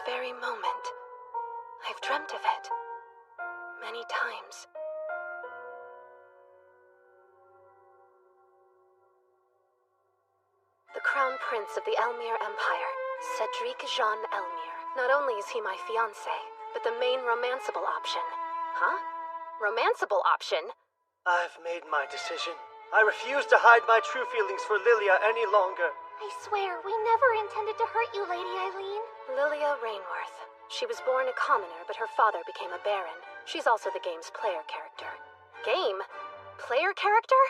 very moment. I've dreamt of it. Many times. The Crown Prince of the Elmir Empire, Cedric Jean Elmir. Not only is he my fiancé, but the main romanceable option. Huh? Romanceable option? I've made my decision. I refuse to hide my true feelings for Lilia any longer. I swear, we never intended to hurt you, Lady Eileen. Lilia Rainworth. She was born a commoner, but her father became a baron. She's also the game's player character. Game? Player character?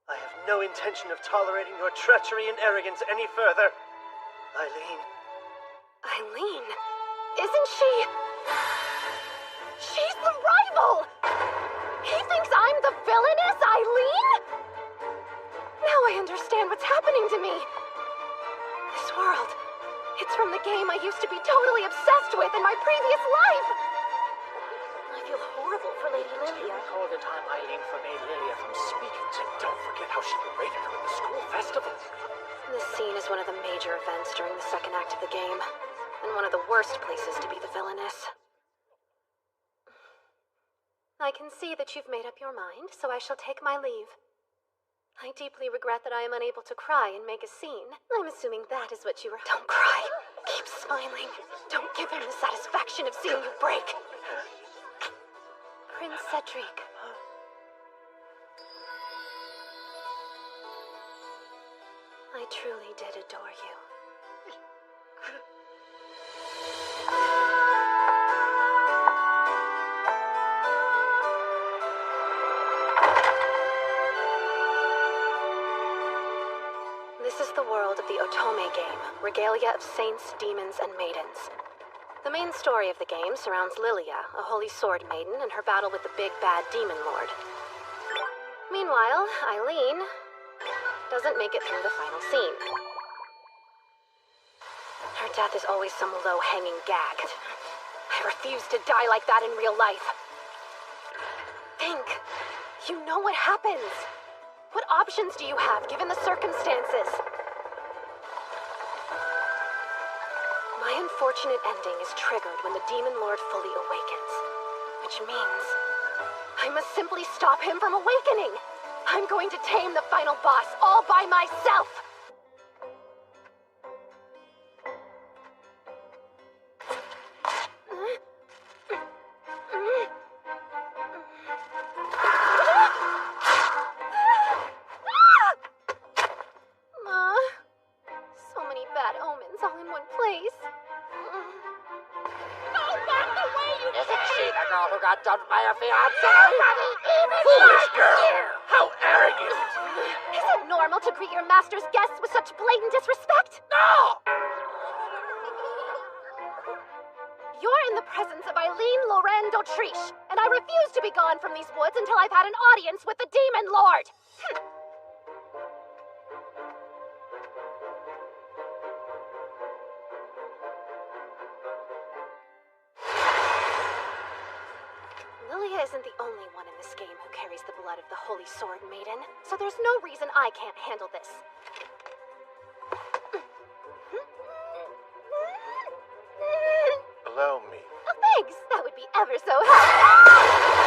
I have no intention of tolerating your treachery and arrogance any further. Eileen. Eileen? Isn't she... She's the rival! He thinks I'm the villainous Eileen? Now I understand what's happening to me. This world, it's from the game I used to be totally obsessed with in my previous life. I feel horrible for Lady Lilia. Recall the time Eileen forbade Lilia from speaking, and don't forget how she berated her at the school festival. This scene is one of the major events during the second act of the game, and one of the worst places to be the villainess. I can see that you've made up your mind, so I shall take my leave. I deeply regret that I am unable to cry and make a scene. I'm assuming that is what you were— Don't cry. Keep smiling. Don't give him the satisfaction of seeing you break. Prince Cedric. I truly did adore you. This is the world of the Otome game, regalia of saints, demons, and maidens. The main story of the game surrounds Lilia, a holy sword maiden, and her battle with the big bad demon lord. Meanwhile, Eileen doesn't make it through the final scene. Her death is always some low-hanging gag. I refuse to die like that in real life. Think. You know what happens. What options do you have, given the circumstances? My unfortunate ending is triggered when the Demon Lord fully awakens. Which means I must simply stop him from awakening. I'm going to tame the final boss all by myself. Dumped by a fiancé! Foolish girl! How arrogant! Is it normal to greet your master's guests with such blatant disrespect? No! You're in the presence of Eileen Lorraine d'Autriche, and I refuse to be gone from these woods until I've had an audience with the Demon Lord! Lilia isn't the only one in this game who carries the blood of the Holy Sword Maiden, so there's no reason I can't handle this. Allow me. Oh, thanks! That would be ever so helpful!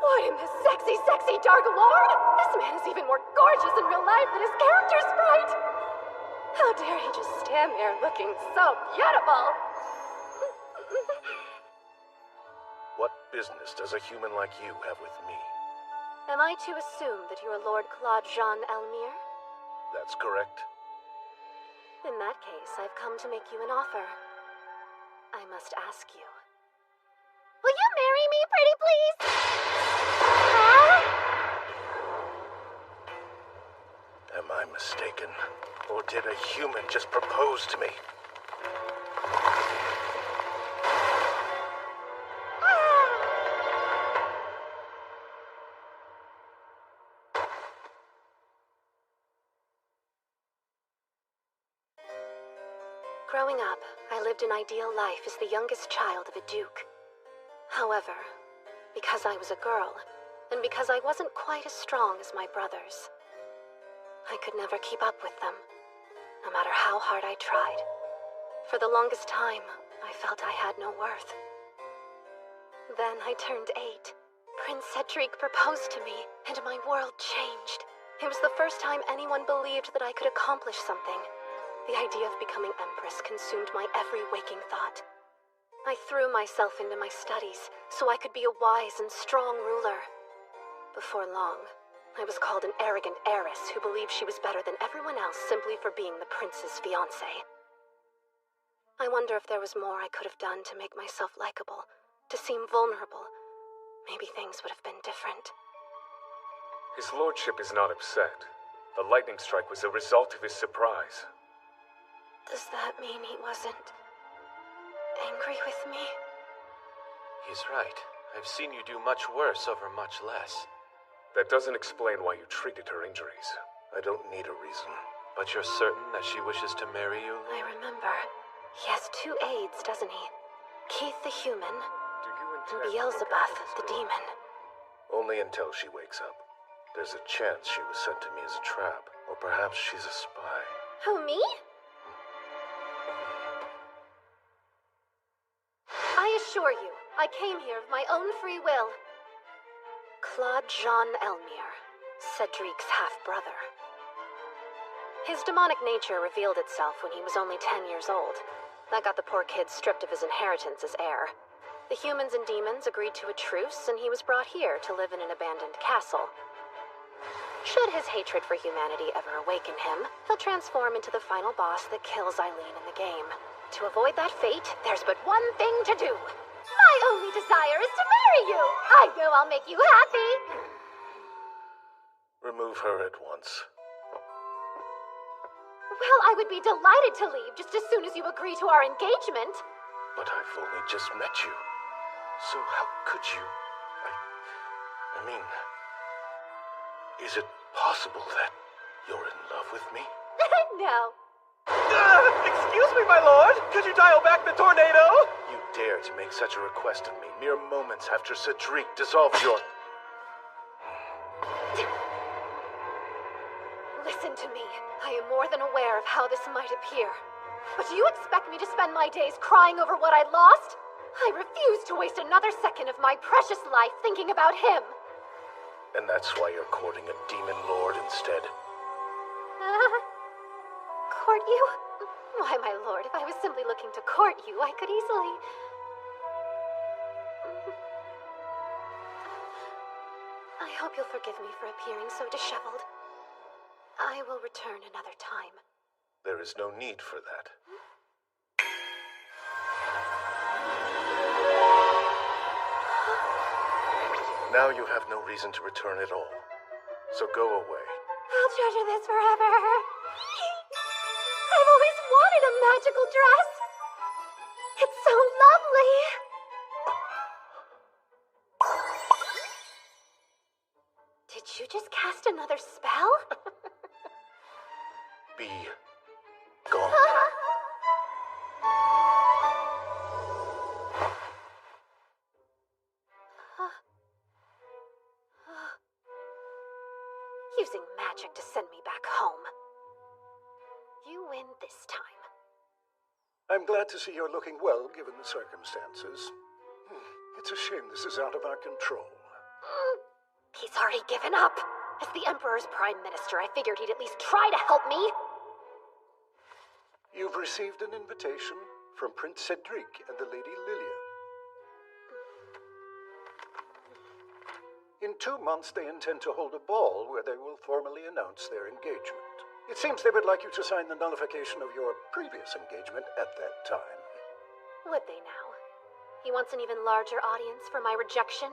What in the sexy, sexy Dark Lord? This man is even more gorgeous in real life than his character sprite! How dare he just stand there looking so beautiful! What business does a human like you have with me? Am I to assume that you're Lord Claude Jean Elmir? That's correct. In that case, I've come to make you an offer. I must ask you. Will you marry me, pretty please? Am I mistaken? Or did a human just propose to me? Growing up, I lived an ideal life as the youngest child of a duke. However, Because I was a girl, and because I wasn't quite as strong as my brothers. I could never keep up with them, no matter how hard I tried. For the longest time, I felt I had no worth. Then I turned 8. Prince Cedric proposed to me, and my world changed. It was the first time anyone believed that I could accomplish something. The idea of becoming Empress consumed my every waking thought. I threw myself into my studies so I could be a wise and strong ruler. Before long, I was called an arrogant heiress who believed she was better than everyone else simply for being the prince's fiancée. I wonder if there was more I could have done to make myself likable, to seem vulnerable. Maybe things would have been different. His lordship is not upset. The lightning strike was a result of his surprise. Does that mean he wasn't angry with me? He's right. I've seen you do much worse over much less. That doesn't explain why you treated her injuries. I don't need a reason. But you're certain that she wishes to marry you? I remember. He has 2 aides, doesn't he? Keith the human, Do you and intend Beelzebub the demon. Only until she wakes up. There's a chance she was sent to me as a trap, or perhaps she's a spy. Who, me? I assure you, I came here of my own free will. Claude Jean Elmire, Cedric's half-brother. His demonic nature revealed itself when he was only 10 years old. That got the poor kid stripped of his inheritance as heir. The humans and demons agreed to a truce, and he was brought here to live in an abandoned castle. Should his hatred for humanity ever awaken him, he'll transform into the final boss that kills Eileen in the game. To avoid that fate, there's but one thing to do. My only desire is to marry you. I know I'll make you happy. Remove her at once. Well, I would be delighted to leave just as soon as you agree to our engagement. But I've only just met you. So how could you? I mean, is it possible that you're in love with me? No. Excuse me, my lord! Could you dial back the tornado? You dare to make such a request of me mere moments after Cedric dissolved your... Listen to me. I am more than aware of how this might appear. But do you expect me to spend my days crying over what I lost? I refuse to waste another second of my precious life thinking about him. And that's why you're courting a demon lord instead. Court you? Why, my lord, if I was simply looking to court you, I could easily... I hope you'll forgive me for appearing so disheveled. I will return another time. There is no need for that. Now you have no reason to return at all. So go away. I'll treasure this forever. I've always wanted a magical dress. It's so lovely. Did you just cast another spell? Be gone. Using magic to send me back home. You win this time. I'm glad to see you're looking well, given the circumstances. It's a shame this is out of our control. He's already given up. As the Emperor's Prime Minister, I figured he'd at least try to help me. You've received an invitation from Prince Cedric and the Lady Lilia. In 2 months, they intend to hold a ball where they will formally announce their engagement. It seems they would like you to sign the nullification of your previous engagement at that time. Would they now? He wants an even larger audience for my rejection?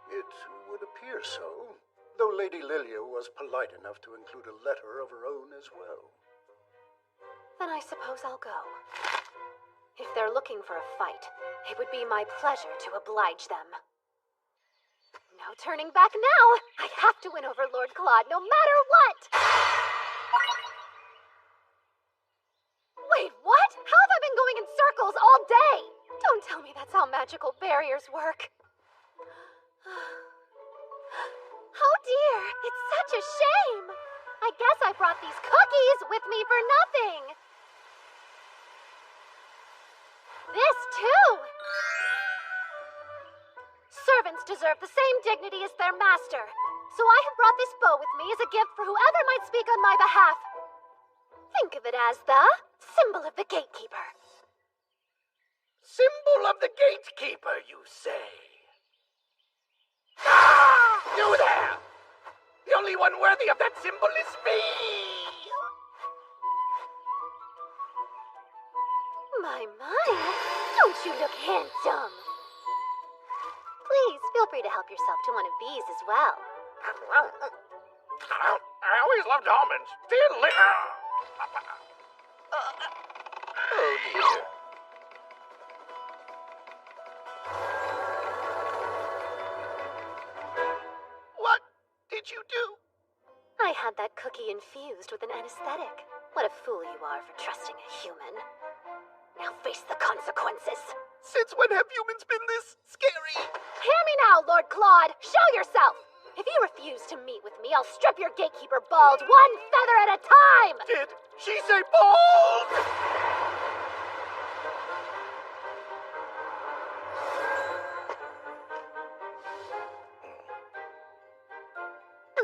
It would appear so, though Lady Lilia was polite enough to include a letter of her own as well. Then I suppose I'll go. If they're looking for a fight, it would be my pleasure to oblige them. No turning back now. I have to win over Lord Claude, no matter what. Wait, what? How have I been going in circles all day? Don't tell me that's how magical barriers work. dear, it's such a shame. I guess I brought these cookies with me for nothing. This too. Servants deserve the same dignity as their master. So I have brought this bow with me as a gift for whoever might speak on my behalf. Think of it as the symbol of the gatekeeper. Symbol of the gatekeeper, you say? Ah! You there! The only one worthy of that symbol is me! My, don't you look handsome? Please, feel free to help yourself to one of these as well. I always loved almonds. Oh dear. What did you do? I had that cookie infused with an anesthetic. What a fool you are for trusting a human. Now face the consequences. Since when have humans been this scary? Hear me now, Lord Claude. Show yourself. If you refuse to meet with me, I'll strip your gatekeeper bald, one feather at a time. Did she say bald?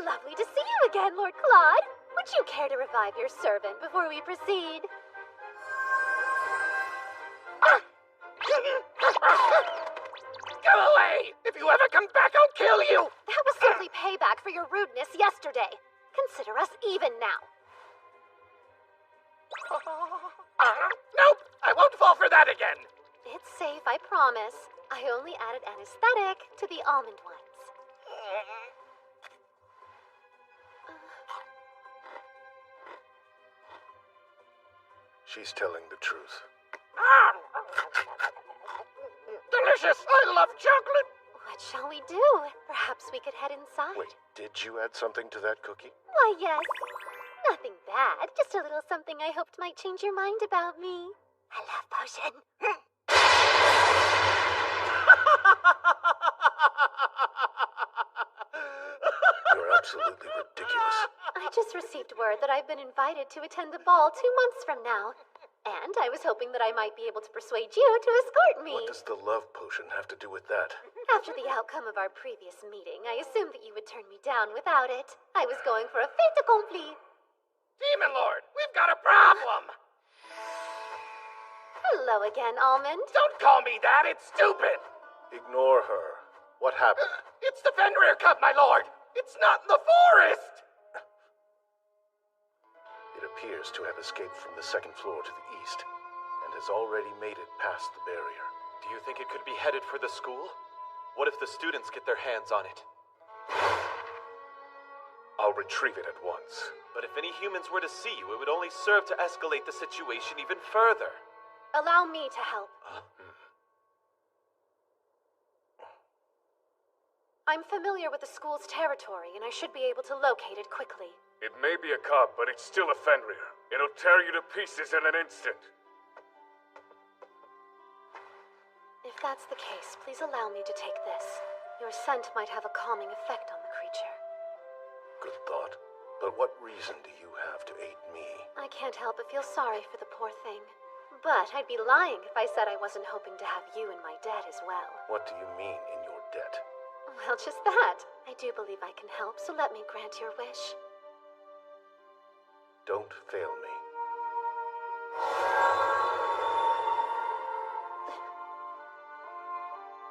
Lovely to see you again, Lord Claude. Would you care to revive your servant before we proceed? Go away! If you ever come back, I'll kill you! That was simply payback for your rudeness yesterday. Consider us even now. Nope! I won't fall for that again! It's safe, I promise. I only added anesthetic to the almond ones. She's telling the truth. Delicious! I love chocolate! What shall we do? Perhaps we could head inside. Wait, did you add something to that cookie? Why, yes. Nothing bad. Just a little something I hoped might change your mind about me. A love potion. You're absolutely ridiculous. I just received word that I've been invited to attend the ball 2 months from now. And I was hoping that I might be able to persuade you to escort me. What does the love potion have to do with that? After the outcome of our previous meeting, I assumed that you would turn me down without it. I was going for a fait accompli. Demon Lord, we've got a problem! Hello again, Almond. Don't call me that, it's stupid! Ignore her. What happened? It's the Fenrir Cup, my lord! It's not in the forest! It appears to have escaped from the second floor to the east, and has already made it past the barrier. Do you think it could be headed for the school? What if the students get their hands on it? I'll retrieve it at once. But if any humans were to see you, it would only serve to escalate the situation even further. Allow me to help. I'm familiar with the school's territory, and I should be able to locate it quickly. It may be a cub, but it's still a Fenrir. It'll tear you to pieces in an instant. If that's the case, please allow me to take this. Your scent might have a calming effect on the creature. Good thought. But what reason do you have to aid me? I can't help but feel sorry for the poor thing. But I'd be lying if I said I wasn't hoping to have you in my debt as well. What do you mean, in your debt? Well, just that. I do believe I can help, so let me grant your wish. Don't fail me.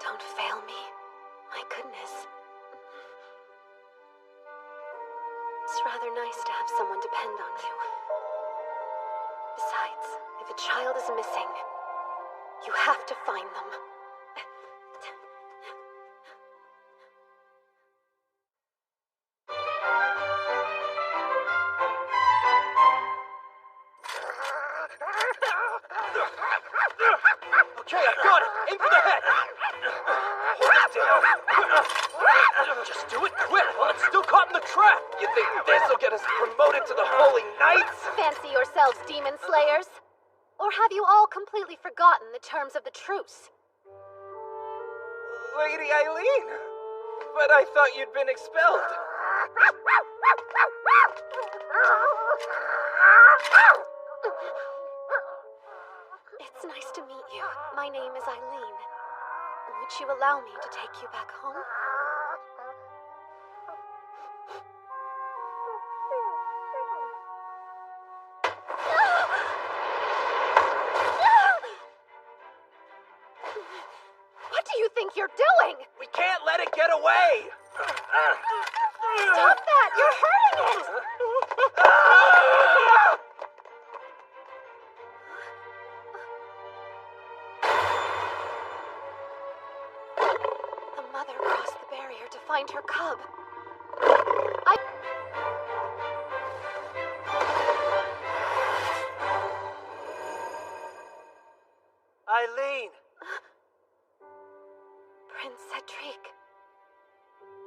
Don't fail me. My goodness. It's rather nice to have someone depend on you. Besides, if a child is missing, you have to find them. Okay, I got it! Aim for the head! Hold it down! Just do it quick while it's still caught in the trap! You think this'll get us promoted to the Holy Knights? Fancy yourselves demon slayers? Or have you all completely forgotten the terms of the truce? Lady Eileen! But I thought you'd been expelled. It's nice to meet you. My name is Eileen. Would you allow me to take you back home? What do you think you're doing? We can't let it get away! Stop that! You're hurting it! The mother crossed the barrier to find her cub. Eileen! Prince Cedric.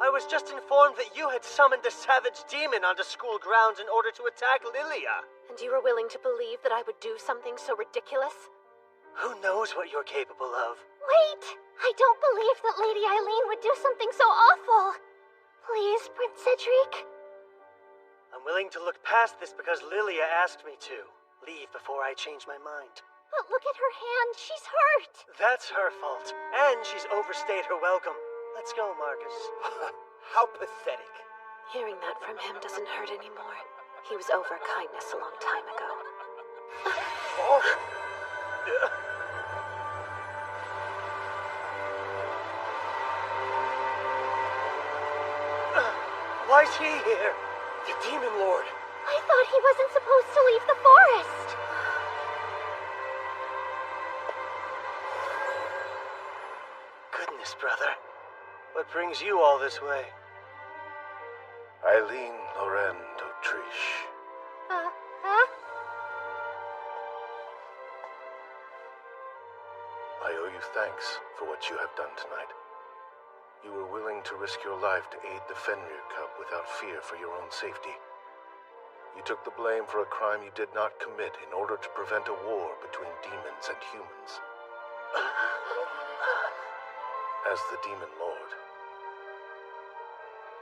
I was just informed that you had summoned a savage demon onto school grounds in order to attack Lilia. And you were willing to believe that I would do something so ridiculous? Who knows what you're capable of? Wait! I don't believe that Lady Eileen would do something so awful. Please, Prince Cedric. I'm willing to look past this because Lilia asked me to. Leave before I change my mind. But look at her hand. She's hurt. That's her fault. And she's overstayed her welcome. Let's go, Marcus. How pathetic. Hearing that from him doesn't hurt anymore. He was over kindness a long time ago. Oh. Why's he here? The Demon Lord. I thought he wasn't supposed to leave the forest. Goodness, brother. What brings you all this way? Eileen Loren d'Autriche. Huh? I owe you thanks for what you have done tonight. You were willing to risk your life to aid the Fenrir cub without fear for your own safety. You took the blame for a crime you did not commit in order to prevent a war between demons and humans. As the Demon Lord,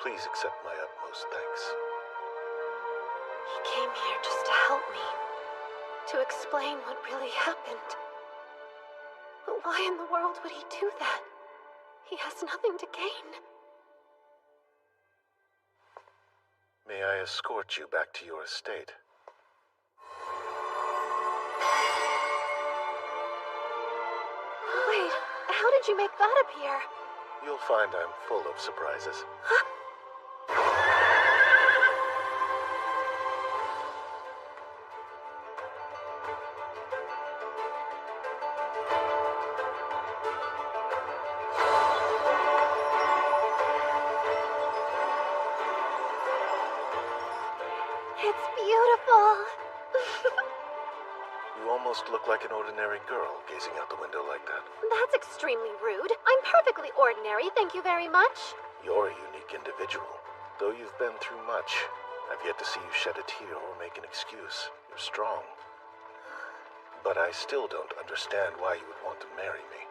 please accept my utmost thanks. He came here just to help me. To explain what really happened. But why in the world would he do that? He has nothing to gain. May I escort you back to your estate? Wait, how did you make that appear? You'll find I'm full of surprises. It's beautiful. You almost look like an ordinary girl gazing out the window like that. That's extremely rude. I'm perfectly ordinary, thank you very much. You're a unique individual. Though you've been through much, I've yet to see you shed a tear or make an excuse. You're strong. But I still don't understand why you would want to marry me.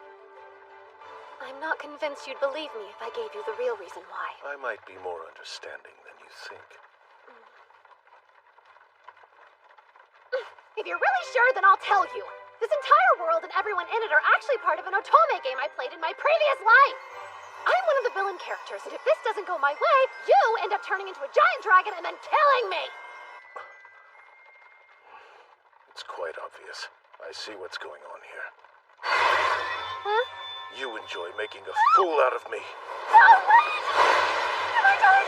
I'm not convinced you'd believe me if I gave you the real reason why. I might be more understanding than you think. If you're really sure, then I'll tell you. This entire world and everyone in it are actually part of an Otome game I played in my previous life. I'm one of the villain characters, and if this doesn't go my way, you end up turning into a giant dragon and then killing me. It's quite obvious. I see what's going on here. Huh? You enjoy making a fool out of me. No, please! Am I dying?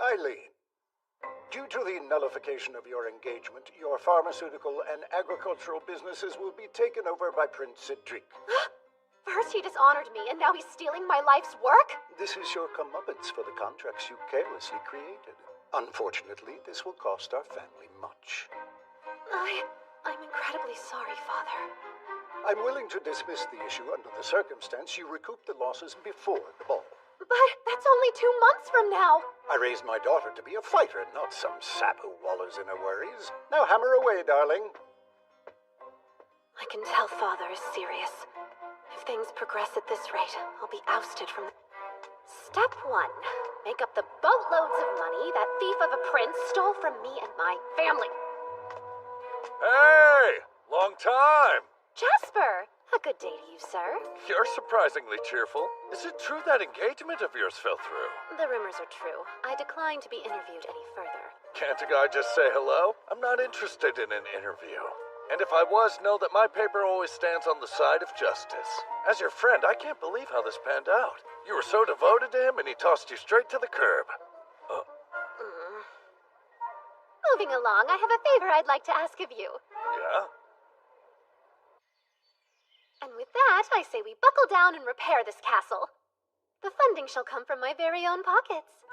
Eileen, due to the nullification of your engagement, your pharmaceutical and agricultural businesses will be taken over by Prince Cedric. First he dishonored me, and now he's stealing my life's work? This is your comeuppance for the contracts you carelessly created. Unfortunately, this will cost our family much. I'm incredibly sorry, Father. I'm willing to dismiss the issue under the circumstance you recouped the losses before the ball. But that's only 2 months from now. I raised my daughter to be a fighter, not some sap who wallows in her worries. Now hammer away, darling. I can tell Father is serious. If things progress at this rate, I'll be ousted from the... Step 1. Make up the boatloads of money that thief of a prince stole from me and my family. Hey! Long time! Jasper! A good day to you, sir. You're surprisingly cheerful. Is it true that engagement of yours fell through? The rumors are true. I decline to be interviewed any further. Can't a guy just say hello? I'm not interested in an interview. And if I was, know that my paper always stands on the side of justice. As your friend, I can't believe how this panned out. You were so devoted to him and he tossed you straight to the curb. Moving along, I have a favor I'd like to ask of you. Yeah? And with that, I say we buckle down and repair this castle. The funding shall come from my very own pockets.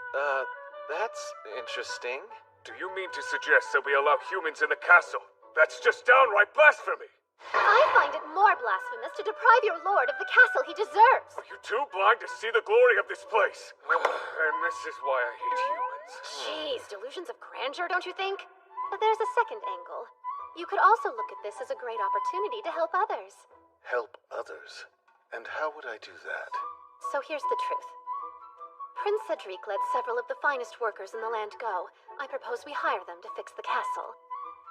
That's interesting. Do you mean to suggest that we allow humans in the castle? That's just downright blasphemy! I find it more blasphemous to deprive your lord of the castle he deserves. Are you too blind to see the glory of this place? And this is why I hate humans. Jeez, delusions of grandeur, don't you think? But there's a second angle. You could also look at this as a great opportunity to help others. Help others? And how would I do that? So here's the truth. Prince Cedric let several of the finest workers in the land go. I propose we hire them to fix the castle.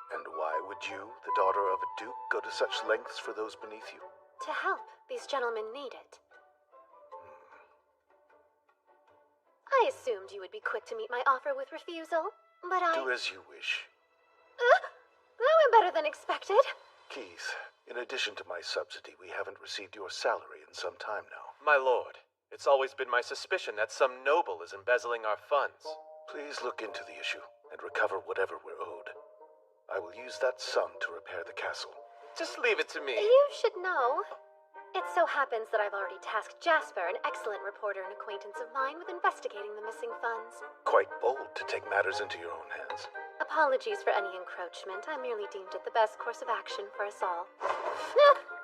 And why would you, the daughter of a duke, go to such lengths for those beneath you? To help. These gentlemen need it. I assumed you would be quick to meet my offer with refusal, but Do as you wish. That went better than expected. Keith, in addition to my subsidy, we haven't received your salary in some time now. My lord, it's always been my suspicion that some noble is embezzling our funds. Please look into the issue and recover whatever we're owed. I will use that sum to repair the castle. Just leave it to me. You should know. It so happens that I've already tasked Jasper, an excellent reporter and acquaintance of mine, with investigating the missing funds. Quite bold to take matters into your own hands. Apologies for any encroachment. I merely deemed it the best course of action for us all.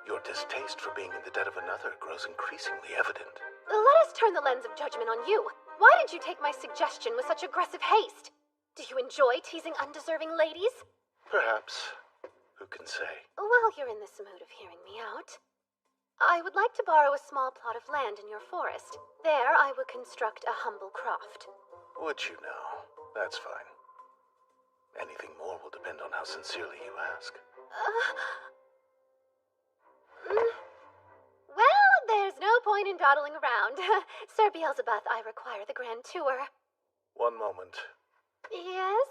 Your distaste for being in the debt of another grows increasingly evident. Let us turn the lens of judgment on you. Why did you take my suggestion with such aggressive haste? Do you enjoy teasing undeserving ladies? Perhaps. Who can say? While you're in this mood of hearing me out, I would like to borrow a small plot of land in your forest. There I would construct a humble croft. Would you now? That's fine. Anything more will depend on how sincerely you ask. Well, there's no point in dawdling around. Sir Beelzebub, I require the grand tour. One moment. Yes?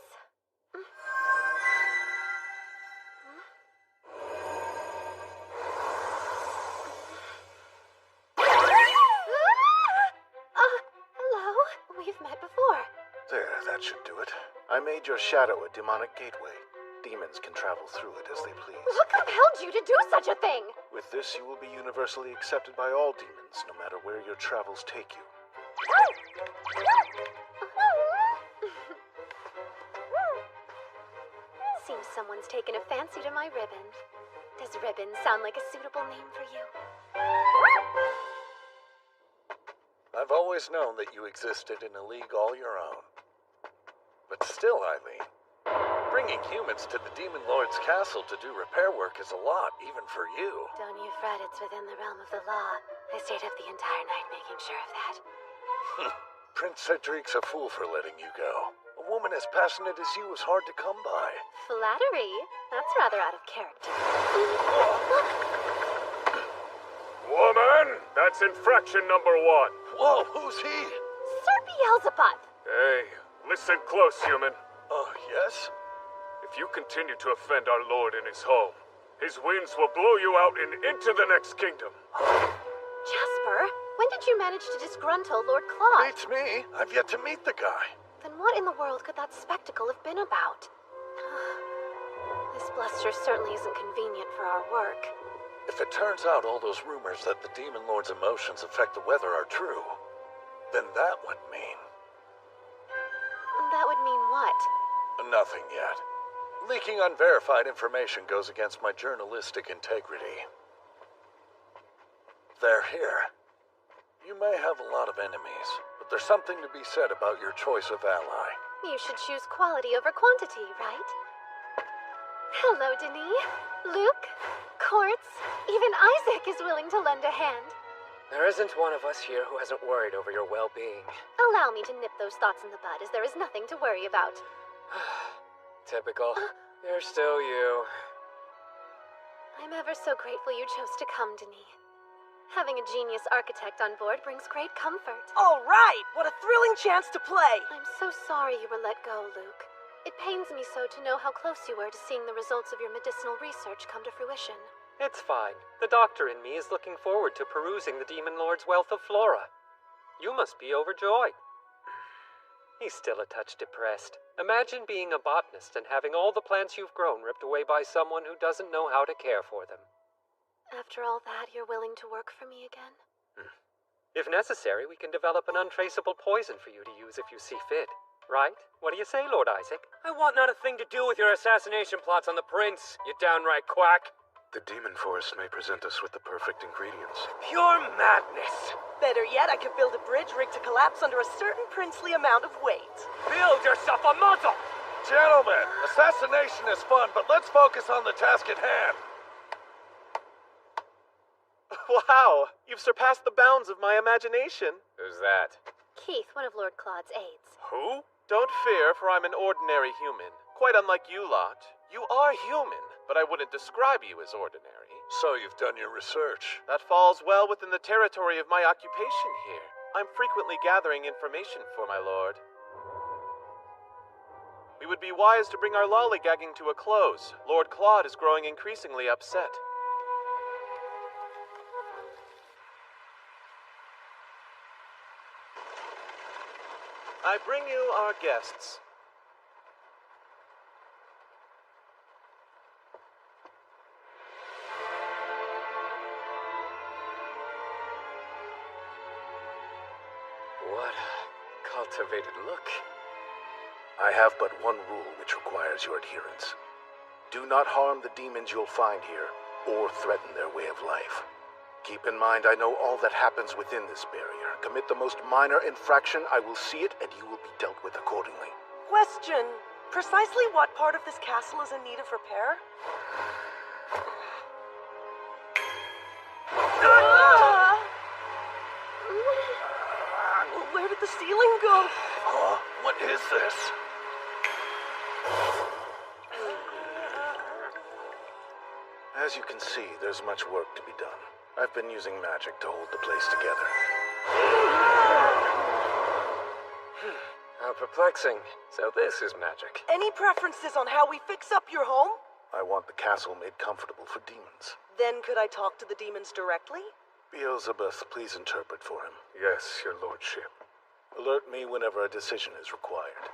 Hello. We've met before. There, that should do it. I made your shadow a demonic gateway. Demons can travel through it as they please. What compelled you to do such a thing? With this, you will be universally accepted by all demons, no matter where your travels take you. Seems someone's taken a fancy to my ribbon. Does ribbon sound like a suitable name for you? I've always known that you existed in a league all your own. But still, Eileen, bringing humans to the Demon Lord's castle to do repair work is a lot, even for you. Don't you fret, it's within the realm of the law. I stayed up the entire night making sure of that. Prince Cedric's a fool for letting you go. A woman as passionate as you is hard to come by. Flattery? That's rather out of character. Woman, that's infraction number 1. Whoa, who's he? Sir Beelzebub! Hey, listen close, human. Oh, yes? If you continue to offend our lord in his home, his winds will blow you out and into the next kingdom. Jasper, when did you manage to disgruntle Lord Claude? Beats me. I've yet to meet the guy. Then what in the world could that spectacle have been about? This bluster certainly isn't convenient for our work. If it turns out all those rumors that the Demon Lord's emotions affect the weather are true, then that would mean... That would mean what? Nothing yet. Leaking unverified information goes against my journalistic integrity. They're here. You may have a lot of enemies, but there's something to be said about your choice of ally. You should choose quality over quantity, right? Hello, Denis. Luke. courts. Even Isaac is willing to lend a hand. There isn't one of us here who hasn't worried over your well-being. Allow me to nip those thoughts in the bud, as there is nothing to worry about. Typical. You're still you. I'm ever so grateful you chose to come, Denis. Having a genius architect on board brings great comfort. All right! What a thrilling chance to play! I'm so sorry you were let go, Luke. It pains me so to know how close you were to seeing the results of your medicinal research come to fruition. It's fine. The doctor in me is looking forward to perusing the Demon Lord's wealth of flora. You must be overjoyed. He's still a touch depressed. Imagine being a botanist and having all the plants you've grown ripped away by someone who doesn't know how to care for them. After all that, you're willing to work for me again? If necessary, we can develop an untraceable poison for you to use if you see fit. Right? What do you say, Lord Isaac? I want not a thing to do with your assassination plots on the prince, you downright quack. The demon forest may present us with the perfect ingredients. Pure madness. Better yet, I could build a bridge rigged to collapse under a certain princely amount of weight. Build yourself a muzzle! Gentlemen, assassination is fun, but let's focus on the task at hand. Wow! You've surpassed the bounds of my imagination. Who's that? Keith, one of Lord Claude's aides. Who? Don't fear, for I'm an ordinary human. Quite unlike you lot. You are human, but I wouldn't describe you as ordinary. So you've done your research. That falls well within the territory of my occupation here. I'm frequently gathering information for my lord. We would be wise to bring our lollygagging to a close. Lord Claude is growing increasingly upset. I bring you our guests. What a cultivated look. I have but one rule which requires your adherence. Do not harm the demons you'll find here, or threaten their way of life. Keep in mind, I know all that happens within this barrier. Commit the most minor infraction, I will see it, and you will be dealt with accordingly. Question. Precisely what part of this castle is in need of repair? Where did the ceiling go? Huh? What is this? As you can see, there's much work to be done. I've been using magic to hold the place together. How perplexing. So this is magic. Any preferences on how we fix up your home? I want the castle made comfortable for demons. Then could I talk to the demons directly? Beelzebub, please interpret for him. Yes, your lordship. Alert me whenever a decision is required.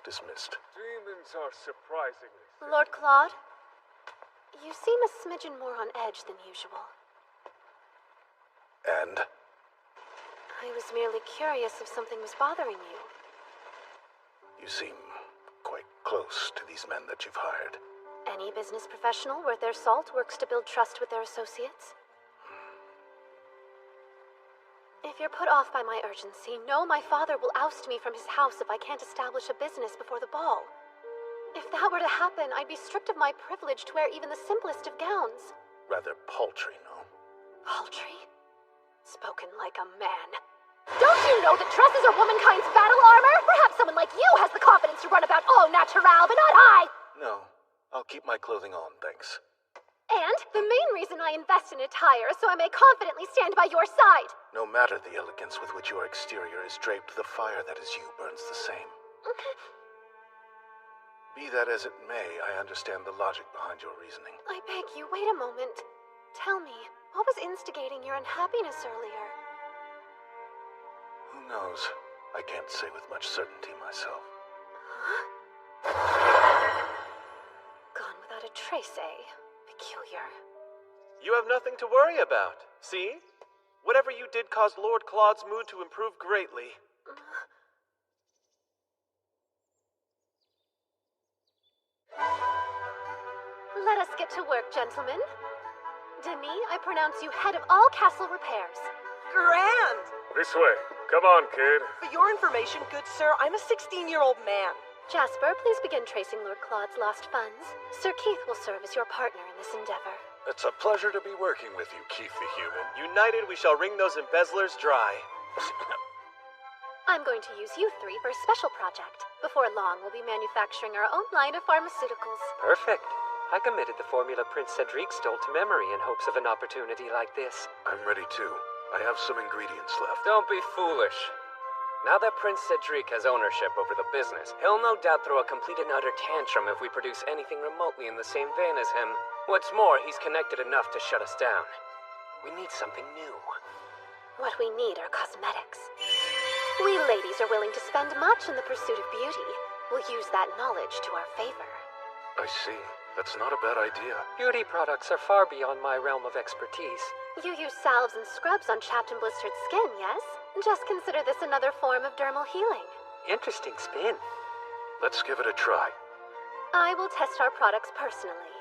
Dismissed. Demons are surprisingly... Lord Claude? You seem a smidgen more on edge than usual. And? I was merely curious if something was bothering you. You seem quite close to these men that you've hired. Any business professional worth their salt works to build trust with their associates. If you're put off by my urgency, know my father will oust me from his house if I can't establish a business before the ball. If that were to happen, I'd be stripped of my privilege to wear even the simplest of gowns. Rather paltry, no? Paltry? Spoken like a man. Don't you know that dresses are womankind's battle armor? Perhaps someone like you has the confidence to run about au naturel, but not I! No. I'll keep my clothing on, thanks. And the main reason I invest in attire is so I may confidently stand by your side. No matter the elegance with which your exterior is draped, the fire that is you burns the same. Be that as it may, I understand the logic behind your reasoning. I beg you, wait a moment. Tell me, what was instigating your unhappiness earlier? Who knows? I can't say with much certainty myself. Gone without a trace, eh? Peculiar. You have nothing to worry about. See? Whatever you did caused Lord Claude's mood to improve greatly. Let us get to work, gentlemen. Denis, I pronounce you head of all castle repairs. Grand! This way. Come on, kid. For your information, good sir, I'm a 16-year-old man. Jasper, please begin tracing Lord Claude's lost funds. Sir Keith will serve as your partner in this endeavor. It's a pleasure to be working with you, Keith the Human. United, we shall wring those embezzlers dry. I'm going to use you three for a special project. Before long, we'll be manufacturing our own line of pharmaceuticals. Perfect. I committed the formula Prince Cedric stole to memory in hopes of an opportunity like this. I'm ready too. I have some ingredients left. Don't be foolish. Now that Prince Cedric has ownership over the business, he'll no doubt throw a complete and utter tantrum if we produce anything remotely in the same vein as him. What's more, he's connected enough to shut us down. We need something new. What we need are cosmetics. We ladies are willing to spend much in the pursuit of beauty. We'll use that knowledge to our favor. I see. That's not a bad idea. Beauty products are far beyond my realm of expertise. You use salves and scrubs on chapped and blistered skin, yes? Just consider this another form of dermal healing. Interesting spin. Let's give it a try. I will test our products personally.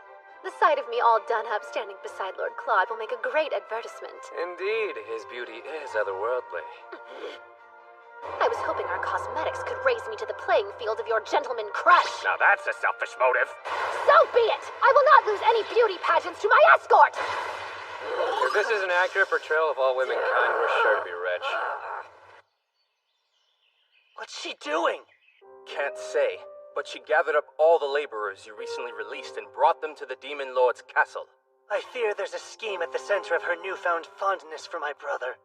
The sight of me all done up standing beside Lord Claude will make a great advertisement. Indeed, his beauty is otherworldly. I was hoping our cosmetics could raise me to the playing field of your gentleman crush. Now that's a selfish motive. So be it! I will not lose any beauty pageants to my escort! If this is an accurate portrayal of all womankind, we're sure to be rich. What's she doing? Can't say, but she gathered up all the laborers you recently released and brought them to the Demon Lord's castle. I fear there's a scheme at the center of her newfound fondness for my brother.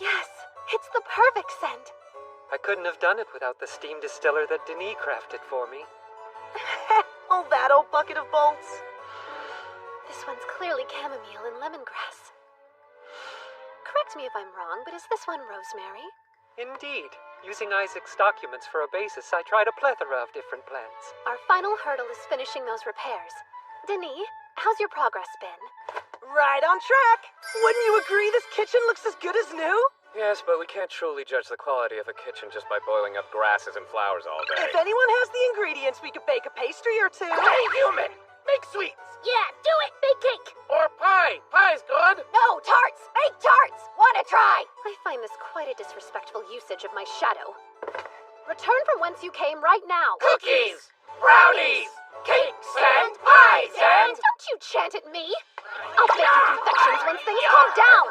Yes, it's the perfect scent. I couldn't have done it without the steam distiller that Denis crafted for me. Oh, that old bucket of bolts. This one's clearly chamomile and lemongrass. Correct me if I'm wrong, but is this one rosemary? Indeed. Using Isaac's documents for a basis, I tried a plethora of different plants. Our final hurdle is finishing those repairs. Denis, how's your progress been? Right on track. Wouldn't you agree this kitchen looks as good as new? Yes, but we can't truly judge the quality of a kitchen just by boiling up grasses and flowers all day. If anyone has the ingredients, we could bake a pastry or two. Hey, Human! Make sweets! Yeah, do it! Big cake! Or pie! Pie's good! No, tarts! Bake tarts! Wanna try? I find this quite a disrespectful usage of my shadow. Return from whence you came right now. Cookies! Brownies! Cakes and pies and... Don't you chant at me! I'll bake you confections once things calm down!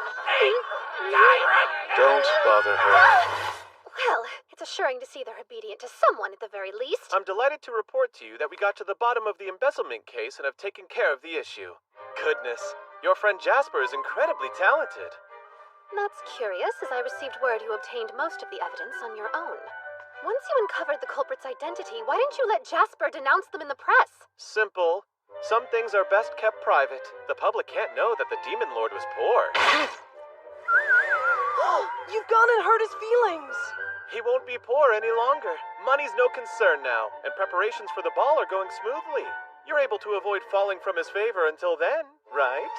Don't bother her. Well, it's assuring to see they're obedient to someone at the very least. I'm delighted to report to you that we got to the bottom of the embezzlement case and have taken care of the issue. Goodness, your friend Jasper is incredibly talented. That's curious, as I received word you obtained most of the evidence on your own. Once you uncovered the culprit's identity, why didn't you let Jasper denounce them in the press? Simple. Some things are best kept private. The public can't know that the Demon Lord was poor. You've gone and hurt his feelings. He won't be poor any longer. Money's no concern now, and preparations for the ball are going smoothly. You're able to avoid falling from his favor until then, right?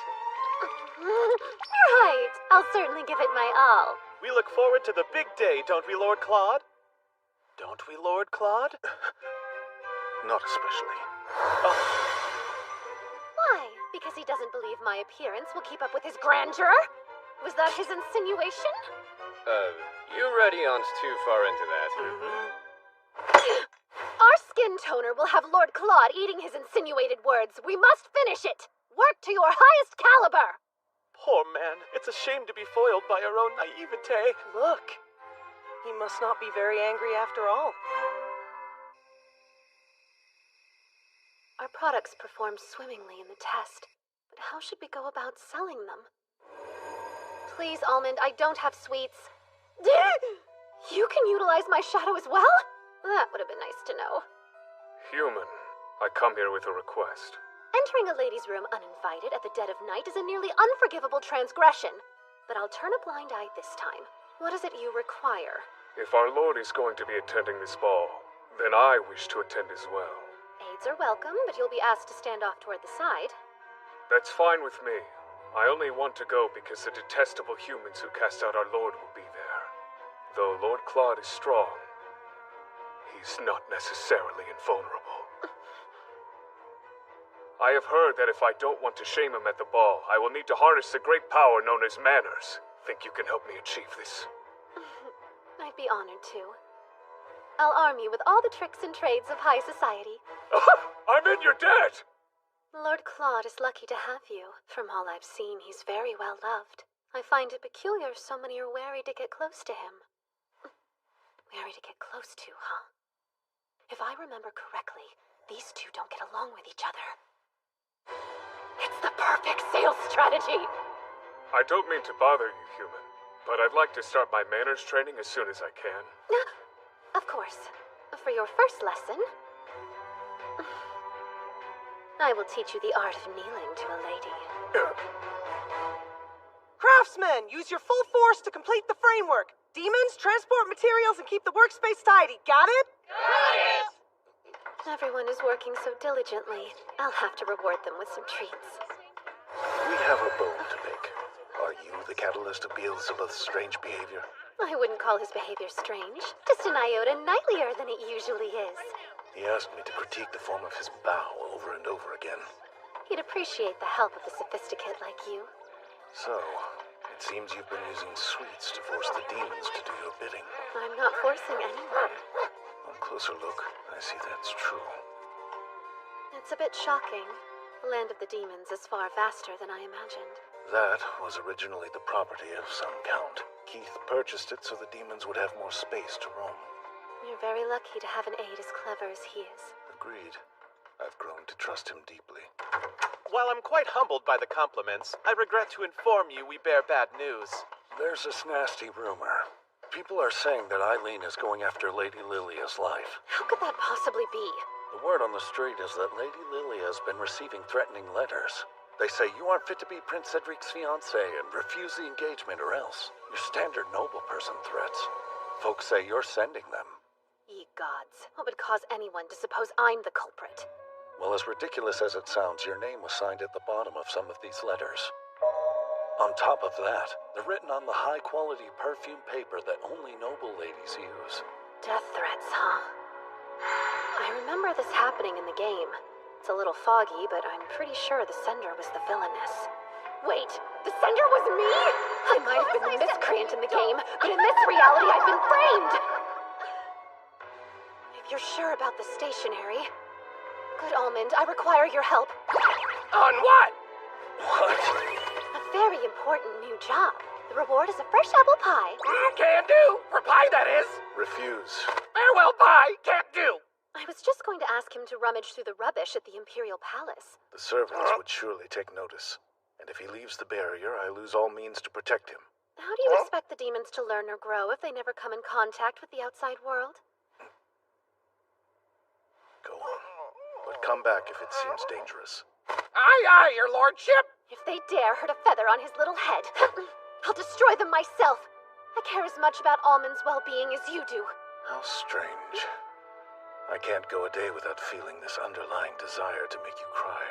Right. I'll certainly give it my all. We look forward to the big day, don't we, Lord Claude? Don't we, Lord Claude? Not especially. Oh. Why? Because he doesn't believe my appearance will keep up with his grandeur? Was that his insinuation? You ready on too far into that. Our skin toner will have Lord Claude eating his insinuated words. We must finish it. Work to your highest caliber. Poor man, it's a shame to be foiled by our own naivete. Look, he must not be very angry after all. Our products performed swimmingly in the test, but how should we go about selling them? Please, Almond, I don't have sweets. You can utilize my shadow as well? That would have been nice to know. Human, I come here with a request. Entering a lady's room uninvited at the dead of night is a nearly unforgivable transgression. But I'll turn a blind eye this time. What is it you require? If our lord is going to be attending this ball, then I wish to attend as well. Aides are welcome, but you'll be asked to stand off toward the side. That's fine with me. I only want to go because the detestable humans who cast out our lord will be there. Though Lord Claude is strong, he's not necessarily invulnerable. I have heard that if I don't want to shame him at the ball, I will need to harness the great power known as manners. Think you can help me achieve this? I'd be honored to. I'll arm you with all the tricks and trades of high society. I'm in your debt! Lord Claude is lucky to have you. From all I've seen, he's very well loved. I find it peculiar so many are wary to get close to him. Wary to get close to, huh? If I remember correctly, these two don't get along with each other. It's the perfect sales strategy! I don't mean to bother you, human, but I'd like to start my manners training as soon as I can. Of course. For your first lesson, I will teach you the art of kneeling to a lady. Craftsmen, use your full force to complete the framework. Demons, transport materials, and keep the workspace tidy. Got it? Got it! Everyone is working so diligently. I'll have to reward them with some treats. We have a bone to pick. Are you the catalyst of Beelzebub's strange behavior? I wouldn't call his behavior strange. Just an iota nightlier than it usually is. He asked me to critique the form of his bow over and over again. He'd appreciate the help of a sophisticate like you. So, it seems you've been using sweets to force the demons to do your bidding. I'm not forcing anyone. On closer look, I see that's true. It's a bit shocking. The land of the demons is far vaster than I imagined. That was originally the property of some count. Keith purchased it so the demons would have more space to roam. You're very lucky to have an aide as clever as he is. Agreed. I've grown to trust him deeply. While I'm quite humbled by the compliments, I regret to inform you we bear bad news. There's this nasty rumor. People are saying that Eileen is going after Lady Lilia's life. How could that possibly be? The word on the street is that Lady Lilia has been receiving threatening letters. They say you aren't fit to be Prince Cedric's fiancée and refuse the engagement or else. Your standard noble person threats. Folks say you're sending them. Ye gods, what would cause anyone to suppose I'm the culprit? Well, as ridiculous as it sounds, your name was signed at the bottom of some of these letters. On top of that, they're written on the high-quality perfume paper that only noble ladies use. Death threats, huh? I remember this happening in the game. It's a little foggy, but I'm pretty sure the sender was the villainess. Wait, the sender was me? I might have been the miscreant in the game, but in this reality I've been framed! If you're sure about the stationery... Good Almond, I require your help. On what? What? A very important new job. The reward is a fresh apple pie. Can do. For pie, that is. Refuse. Farewell pie. Can't do. I was just going to ask him to rummage through the rubbish at the Imperial Palace. The servants would surely take notice. And if he leaves the barrier, I lose all means to protect him. How do you expect the demons to learn or grow if they never come in contact with the outside world? Go on. But come back if it seems dangerous. Aye, aye, your lordship. If they dare hurt a feather on his little head, I'll destroy them myself. I care as much about Almond's well-being as you do. How strange. I can't go a day without feeling this underlying desire to make you cry.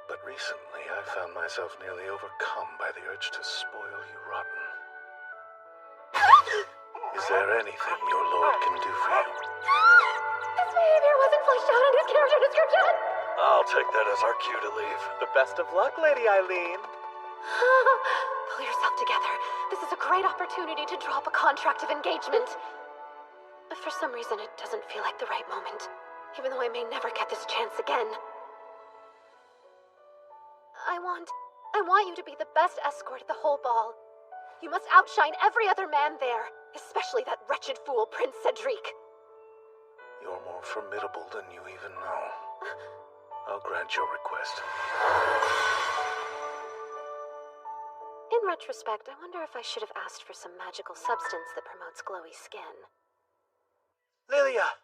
But recently, I found myself nearly overcome by the urge to spoil you rotten. Is there anything your lord can do for you? This behavior wasn't fleshed out in his character description! I'll take that as our cue to leave. The best of luck, Lady Eileen. Pull yourself together. This is a great opportunity to drop a contract of engagement. For some reason, it doesn't feel like the right moment, even though I may never get this chance again. I want you to be the best escort at the whole ball. You must outshine every other man there, especially that wretched fool, Prince Cedric. You're more formidable than you even know. I'll grant your request. In retrospect, I wonder if I should have asked for some magical substance that promotes glowy skin. Lilia,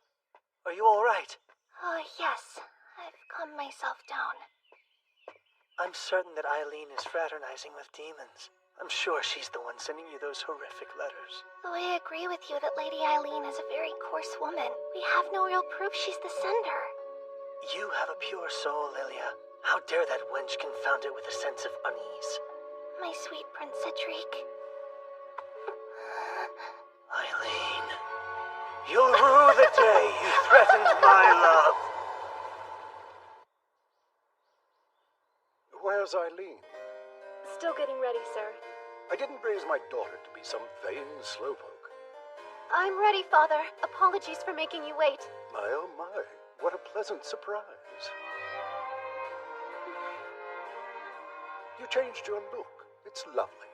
are you all right? Oh, yes. I've calmed myself down. I'm certain that Eileen is fraternizing with demons. I'm sure she's the one sending you those horrific letters. Though I agree with you that Lady Eileen is a very coarse woman, we have no real proof she's the sender. You have a pure soul, Lilia. How dare that wench confound it with a sense of unease? My sweet Prince Cedric. Eileen, you'll rue the day you threatened my love. How's Eileen? Still getting ready, sir. I didn't raise my daughter to be some vain slowpoke. I'm ready, Father. Apologies for making you wait. My oh my, what a pleasant surprise. You changed your look. It's lovely.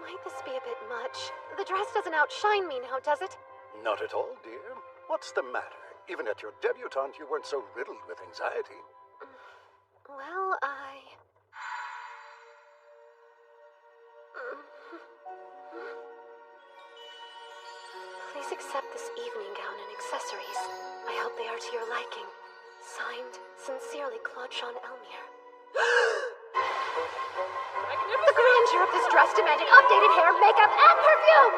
Might this be a bit much? The dress doesn't outshine me now, does it? Not at all, dear. What's the matter? Even at your debutante, you weren't so riddled with anxiety. Well, Please accept this evening gown and accessories. I hope they are to your liking. Signed, sincerely, Claude Jean Elmire. The grandeur of this dress demanded updated hair, makeup, and perfume!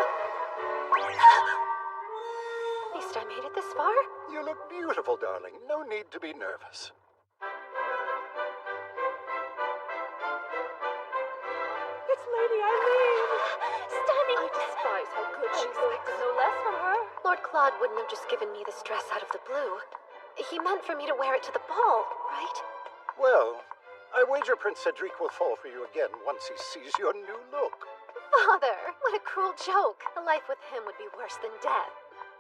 At least I made it this far. You look beautiful, darling. No need to be nervous. It's Lady Eileen! Stunning! I despise how good she looks. No less from her. Lord Claude wouldn't have just given me this dress out of the blue. He meant for me to wear it to the ball, right? Well, I wager Prince Cedric will fall for you again once he sees your new look. Father, what a cruel joke. A life with him would be worse than death.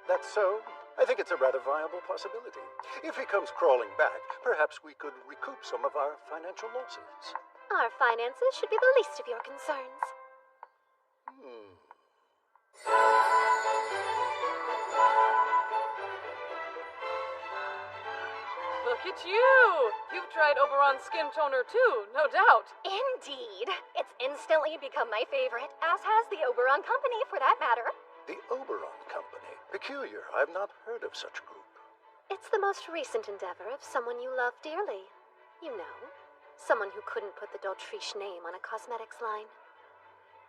That's so? I think it's a rather viable possibility. If he comes crawling back, perhaps we could recoup some of our financial losses. Our finances should be the least of your concerns. Look at you! You've tried Oberon Skin Toner too, no doubt. Indeed. It's instantly become my favorite, as has the Oberon Company, for that matter. The Oberon Company. Peculiar. I've not heard of such a group. It's the most recent endeavor of someone you love dearly. You know, someone who couldn't put the Dautriche name on a cosmetics line.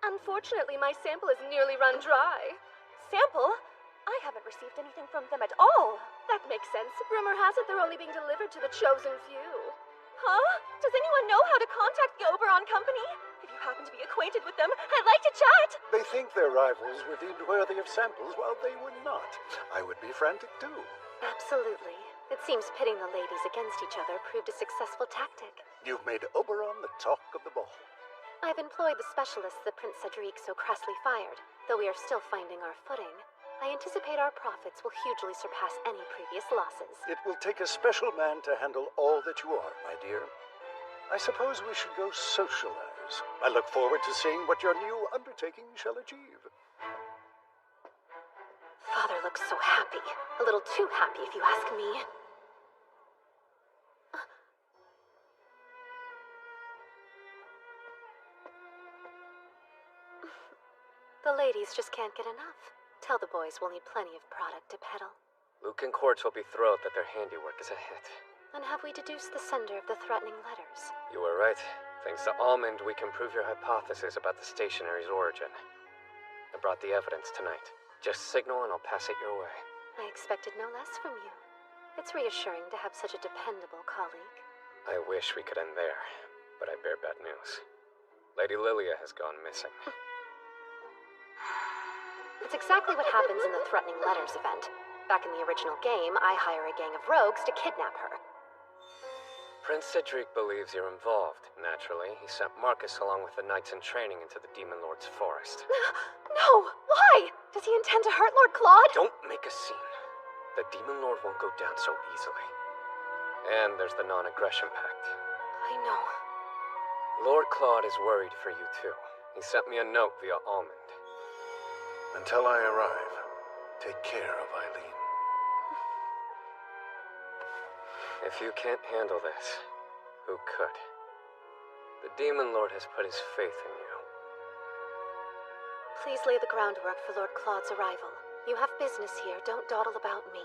Unfortunately, my sample is nearly run dry. Sample? I haven't received anything from them at all. That makes sense. Rumor has it they're only being delivered to the chosen few. Huh? Does anyone know how to contact the Oberon Company? If you happen to be acquainted with them, I'd like to chat. They think their rivals were deemed worthy of samples while they were not. I would be frantic too. Absolutely. It seems pitting the ladies against each other proved a successful tactic. You've made Oberon the talk of the ball. I've employed the specialists that Prince Cedric so crassly fired. Though we are still finding our footing, I anticipate our profits will hugely surpass any previous losses. It will take a special man to handle all that you are, my dear. I suppose we should go socialize. I look forward to seeing what your new undertaking shall achieve. Father looks so happy. A little too happy, if you ask me. The ladies just can't get enough. Tell the boys we'll need plenty of product to peddle. Luke and Quartz will be thrilled that their handiwork is a hit. And have we deduced the sender of the threatening letters? You were right. Thanks to Almond, we can prove your hypothesis about the stationary's origin. I brought the evidence tonight. Just signal and I'll pass it your way. I expected no less from you. It's reassuring to have such a dependable colleague. I wish we could end there, but I bear bad news. Lady Lilia has gone missing. It's exactly what happens in the Threatening Letters event. Back in the original game, I hire a gang of rogues to kidnap her. Prince Cedric believes you're involved. Naturally, he sent Marcus along with the knights in training into the Demon Lord's forest. No! Why? Does he intend to hurt Lord Claude? Don't make a scene. The Demon Lord won't go down so easily. And there's the non-aggression pact. I know. Lord Claude is worried for you too. He sent me a note via Almond. Until I arrive, take care of Eileen. If you can't handle this, who could? The Demon Lord has put his faith in you. Please lay the groundwork for Lord Claude's arrival. You have business here, don't dawdle about me.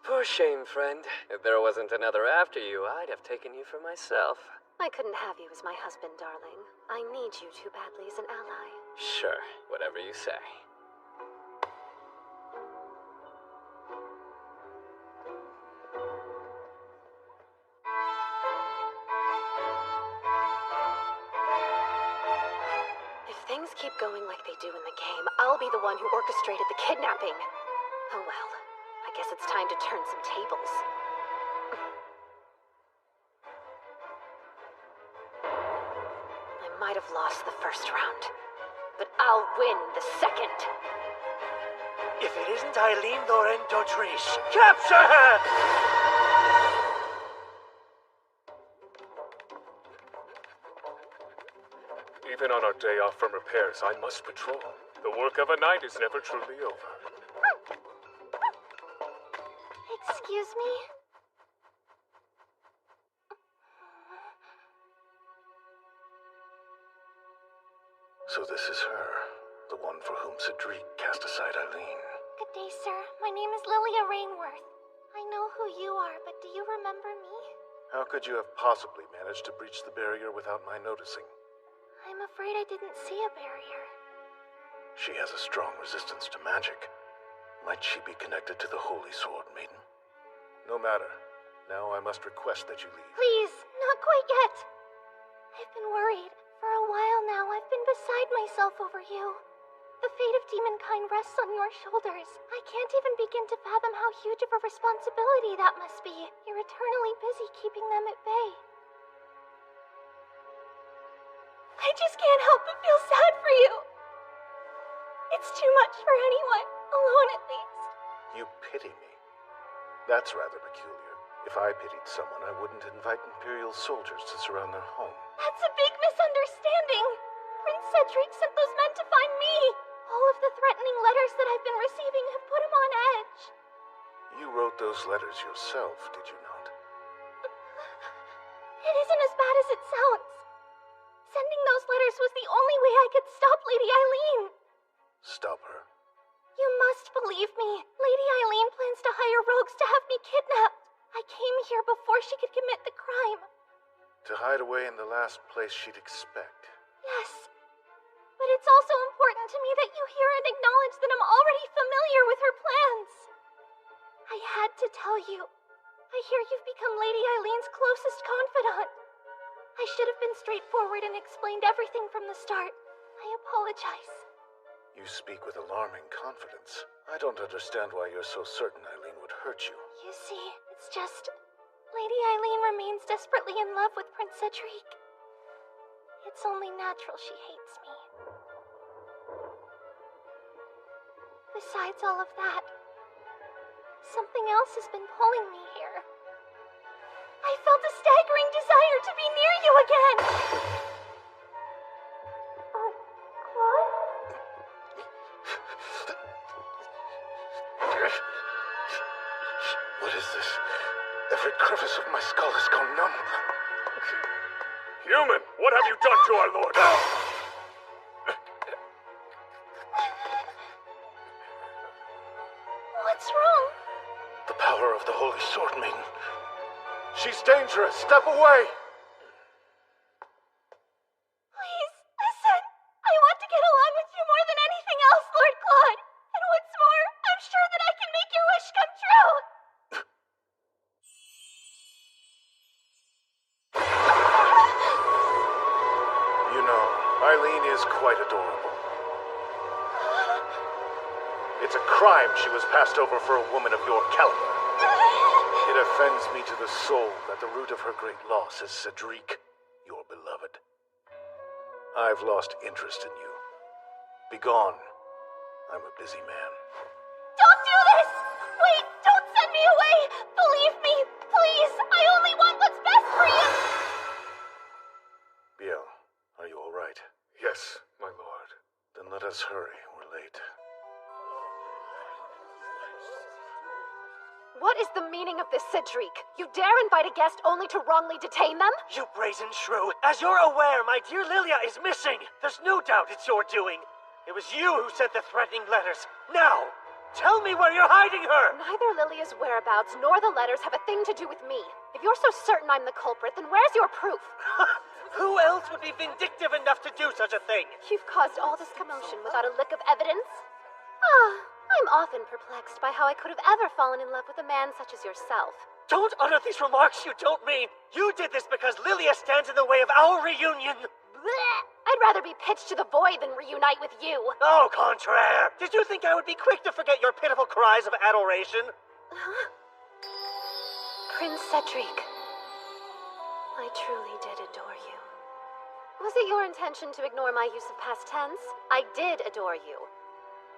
Poor shame, friend. If there wasn't another after you, I'd have taken you for myself. I couldn't have you as my husband, darling. I need you too badly as an ally. Sure, whatever you say. If things keep going like they do in the game, I'll be the one who orchestrated the kidnapping. Oh well, I guess it's time to turn some tables. might have lost the first round, but I'll win the second. If it isn't Eileen Loren Dotriche, capture her! Even on our day off from repairs, I must patrol. The work of a night is never truly over. Excuse me? So this is her, the one for whom Cedric cast aside Eileen. Good day, sir. My name is Lilia Rainworth. I know who you are, but do you remember me? How could you have possibly managed to breach the barrier without my noticing? I'm afraid I didn't see a barrier. She has a strong resistance to magic. Might she be connected to the Holy Sword Maiden? No matter. Now I must request that you leave. Please, not quite yet. I've been worried. For a while now, I've been beside myself over you. The fate of demonkind rests on your shoulders. I can't even begin to fathom how huge of a responsibility that must be. You're eternally busy keeping them at bay. I just can't help but feel sad for you. It's too much for anyone, alone at least. You pity me. That's rather peculiar. If I pitied someone, I wouldn't invite Imperial soldiers to surround their home. That's a big misunderstanding. Prince Cedric sent those men to find me. All of the threatening letters that I've been receiving have put him on edge. You wrote those letters yourself, did you not? It isn't as bad as it sounds. Sending those letters was the only way I could stop Lady Eileen. Stop her. You must believe me. Lady Eileen plans to hire rogues to have me kidnapped. I came here before she could commit the crime. To hide away in the last place she'd expect. Yes. But it's also important to me that you hear and acknowledge that I'm already familiar with her plans. I had to tell you. I hear you've become Lady Eileen's closest confidant. I should have been straightforward and explained everything from the start. I apologize. You speak with alarming confidence. I don't understand why you're so certain Eileen would hurt you. You see, it's just... Lady Eileen remains desperately in love with Prince Cedric. It's only natural she hates me. Besides all of that, something else has been pulling me here. I felt a staggering desire to be near you again! Claude? What is this? Every crevice of my skull has gone numb. Human, what have you done to our lord? What's wrong? The power of the Holy Sword Maiden. She's dangerous. Step away. Please, listen. I want to get along with you more than anything else, Lord Claude. And what's more, I'm sure that I can make your wish come true. You know, Eileen is quite adorable. It's a crime she was passed over for a woman of your caliber. It offends me to the soul that the root of her great loss is Cedric, your beloved. I've lost interest in you. Begone. I'm a busy man. Don't do this! Wait, don't send me away! Believe me, please! I only want what's best for you! Biel, are you all right? Yes, my lord. Then let us hurry. We're late. What is the meaning of this, Cedric? You dare invite a guest only to wrongly detain them? You brazen shrew! As you're aware, my dear Lilia is missing! There's no doubt it's your doing. It was you who sent the threatening letters. Now, tell me where you're hiding her! Neither Lilia's whereabouts nor the letters have a thing to do with me. If you're so certain I'm the culprit, then where's your proof? Who else would be vindictive enough to do such a thing? You've caused all this commotion without a lick of evidence? I'm often perplexed by how I could have ever fallen in love with a man such as yourself. Don't utter these remarks you don't mean! You did this because Lilia stands in the way of our reunion! Blech! I'd rather be pitched to the void than reunite with you. Au contraire! Did you think I would be quick to forget your pitiful cries of adoration? Prince Cedric, I truly did adore you. Was it your intention to ignore my use of past tense? I did adore you.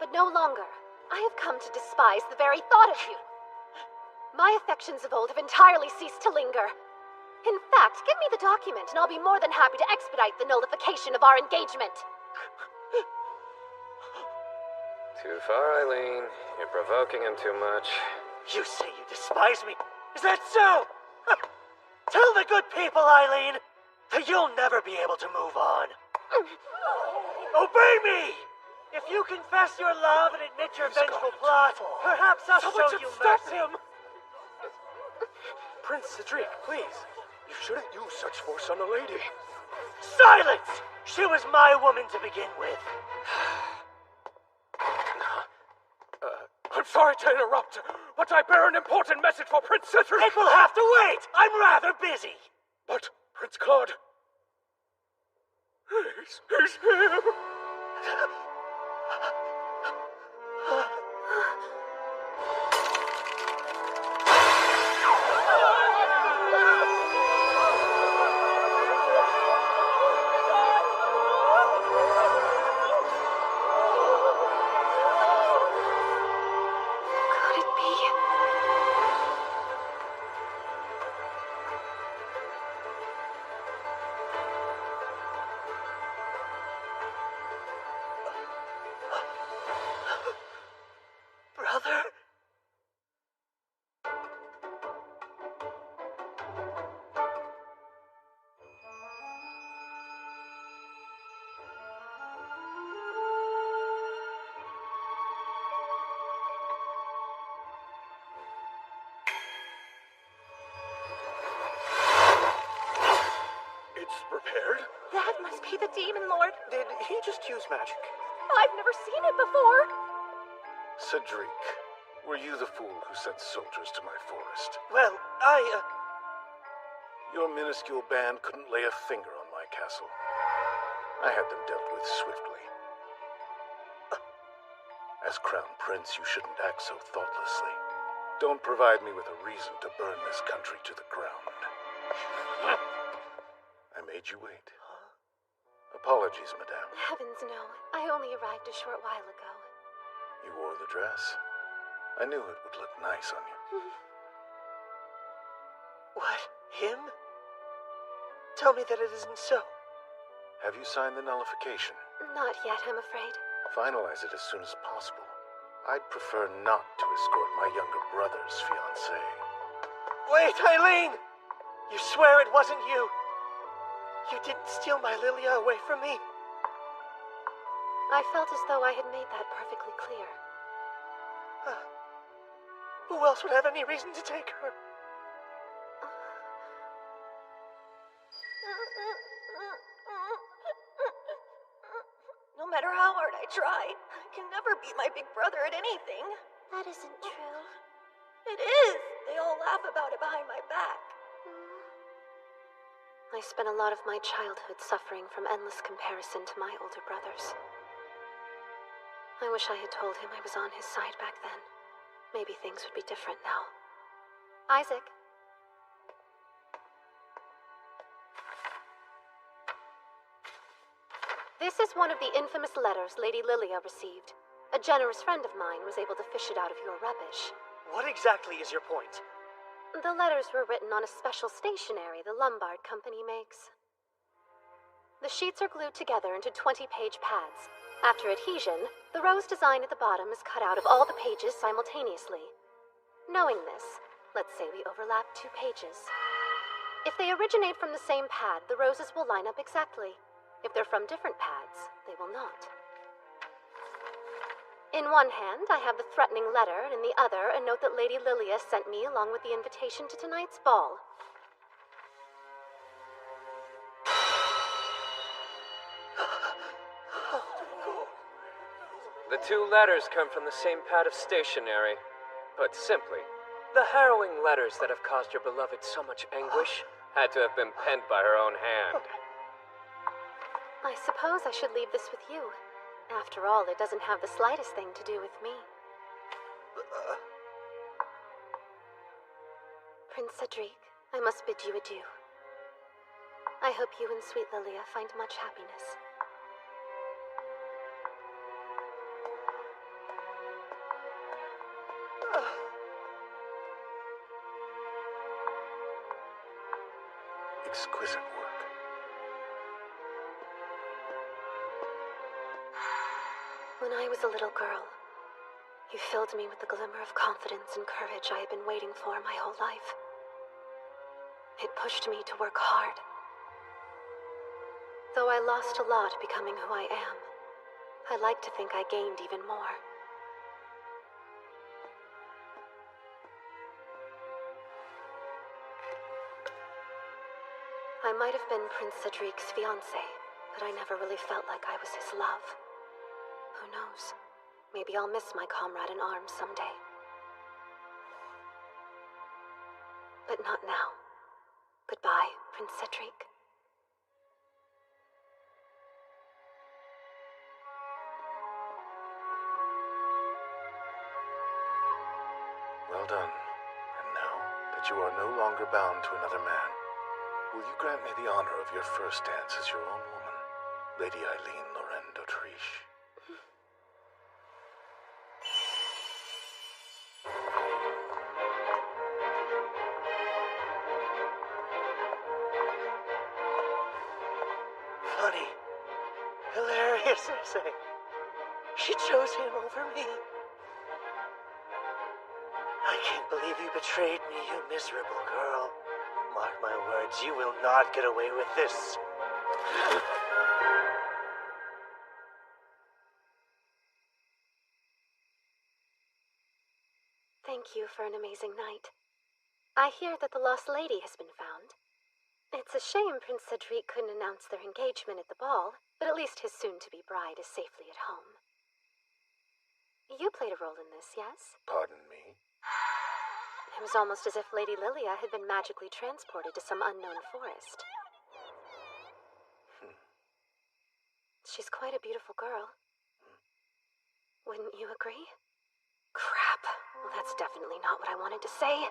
But no longer. I have come to despise the very thought of you. My affections of old have entirely ceased to linger. In fact, give me the document and I'll be more than happy to expedite the nullification of our engagement. Too far, Eileen. You're provoking him too much. You say you despise me? Is that so? Tell the good people, Eileen, that you'll never be able to move on. Obey me! If you confess your love and admit your vengeful plot, perhaps I'll show you mercy. Prince Cedric, please. You shouldn't use such force on a lady. Silence! She was my woman to begin with. I'm sorry to interrupt, but I bear an important message for Prince Cedric. It will have to wait. I'm rather busy. But Prince Claude, he's here. Brother? It's prepared? That must be the Demon Lord. Did he just use magic? I've never seen it before. Cedric, were you the fool who sent soldiers to my forest? Well, Your minuscule band couldn't lay a finger on my castle. I had them dealt with swiftly. As Crown Prince, you shouldn't act so thoughtlessly. Don't provide me with a reason to burn this country to the ground. I made you wait. Apologies, madame. Heavens no. I only arrived a short while ago. You wore the dress. I knew it would look nice on you. what? Him? Tell me that it isn't so. Have you signed the nullification? Not yet, I'm afraid. Finalize it as soon as possible. I'd prefer not to escort my younger brother's fiancée. Wait, Eileen! You swear it wasn't you? You didn't steal my Lilia away from me? I felt as though I had made that perfectly clear. Who else would have any reason to take her? No matter how hard I try, I can never beat my big brother at anything. That isn't true. It is! They all laugh about it behind my back. I spent a lot of my childhood suffering from endless comparison to my older brothers. I wish I had told him I was on his side back then. Maybe things would be different now. Isaac. This is one of the infamous letters Lady Lilia received. A generous friend of mine was able to fish it out of your rubbish. What exactly is your point? The letters were written on a special stationery the Lombard Company makes. The sheets are glued together into 20-page pads. After adhesion, the rose design at the bottom is cut out of all the pages simultaneously. Knowing this, let's say we overlap 2 pages. If they originate from the same pad, the roses will line up exactly. If they're from different pads, they will not. In one hand, I have the threatening letter, and in the other, a note that Lady Lilia sent me along with the invitation to tonight's ball. The 2 letters come from the same pad of stationery. Put simply, the harrowing letters that have caused your beloved so much anguish had to have been penned by her own hand. I suppose I should leave this with you. After all, it doesn't have the slightest thing to do with me. Prince Cedric, I must bid you adieu. I hope you and sweet Lilia find much happiness. Exquisite work. When I was a little girl, you filled me with the glimmer of confidence and courage I had been waiting for my whole life. It pushed me to work hard. Though I lost a lot becoming who I am, I like to think I gained even more. I might have been Prince Cedric's fiancée, but I never really felt like I was his love. Who knows? Maybe I'll miss my comrade in arms someday. But not now. Goodbye, Prince Cedric. Well done. And now that you are no longer bound to another man, will you grant me the honor of your first dance as your own woman, Lady Eileen Lorraine d'Autriche? Funny. Hilarious, I say. She chose him over me. I can't believe you betrayed me, you miserable girl. Mark my words, you will not get away with this. Thank you for an amazing night. I hear that the lost lady has been found. It's a shame Prince Cedric couldn't announce their engagement at the ball, but at least his soon-to-be bride is safely at home. You played a role in this, yes? Pardon me? It was almost as if Lady Lilia had been magically transported to some unknown forest. She's quite a beautiful girl. Wouldn't you agree? Crap. Well, that's definitely not what I wanted to say.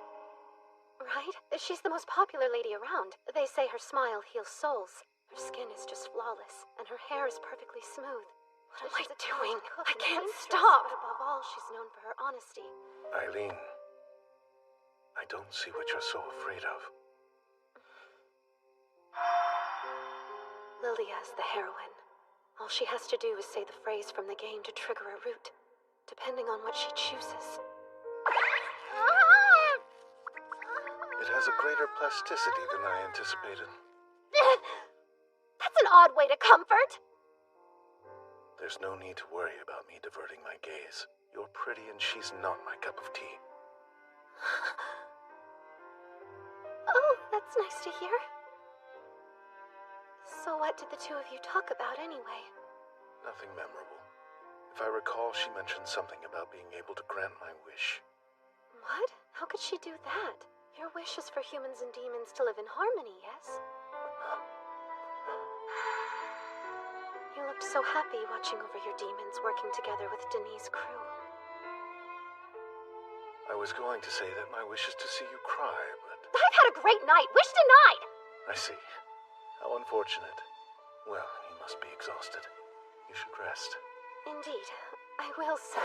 Right? She's the most popular lady around. They say her smile heals souls. Her skin is just flawless, and her hair is perfectly smooth. What am I doing? I can't stop! But above all, she's known for her honesty. Eileen, I don't see what you're so afraid of. Lilia is the heroine. All she has to do is say the phrase from the game to trigger a root, depending on what she chooses. It has a greater plasticity than I anticipated. That's an odd way to comfort. There's no need to worry about me diverting my gaze. You're pretty and she's not my cup of tea. Oh, that's nice to hear. So what did the two of you talk about anyway? Nothing memorable. If I recall, she mentioned something about being able to grant my wish. What? How could she do that? Your wish is for humans and demons to live in harmony, yes? You looked so happy watching over your demons working together with Denise' crew. I was going to say that my wish is to see you cry, but... I've had a great night. Wish denied. I see. How unfortunate. Well, you must be exhausted. You should rest. Indeed. I will so.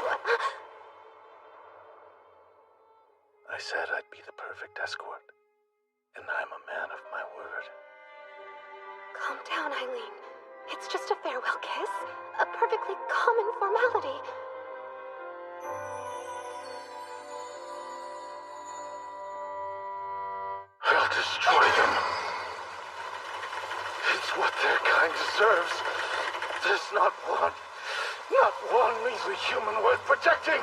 I said I'd be the perfect escort. And I'm a man of my word. Calm down, Eileen. It's just a farewell kiss. A perfectly common formality. I'll destroy them. It's what their kind deserves. There's not one measly human worth protecting.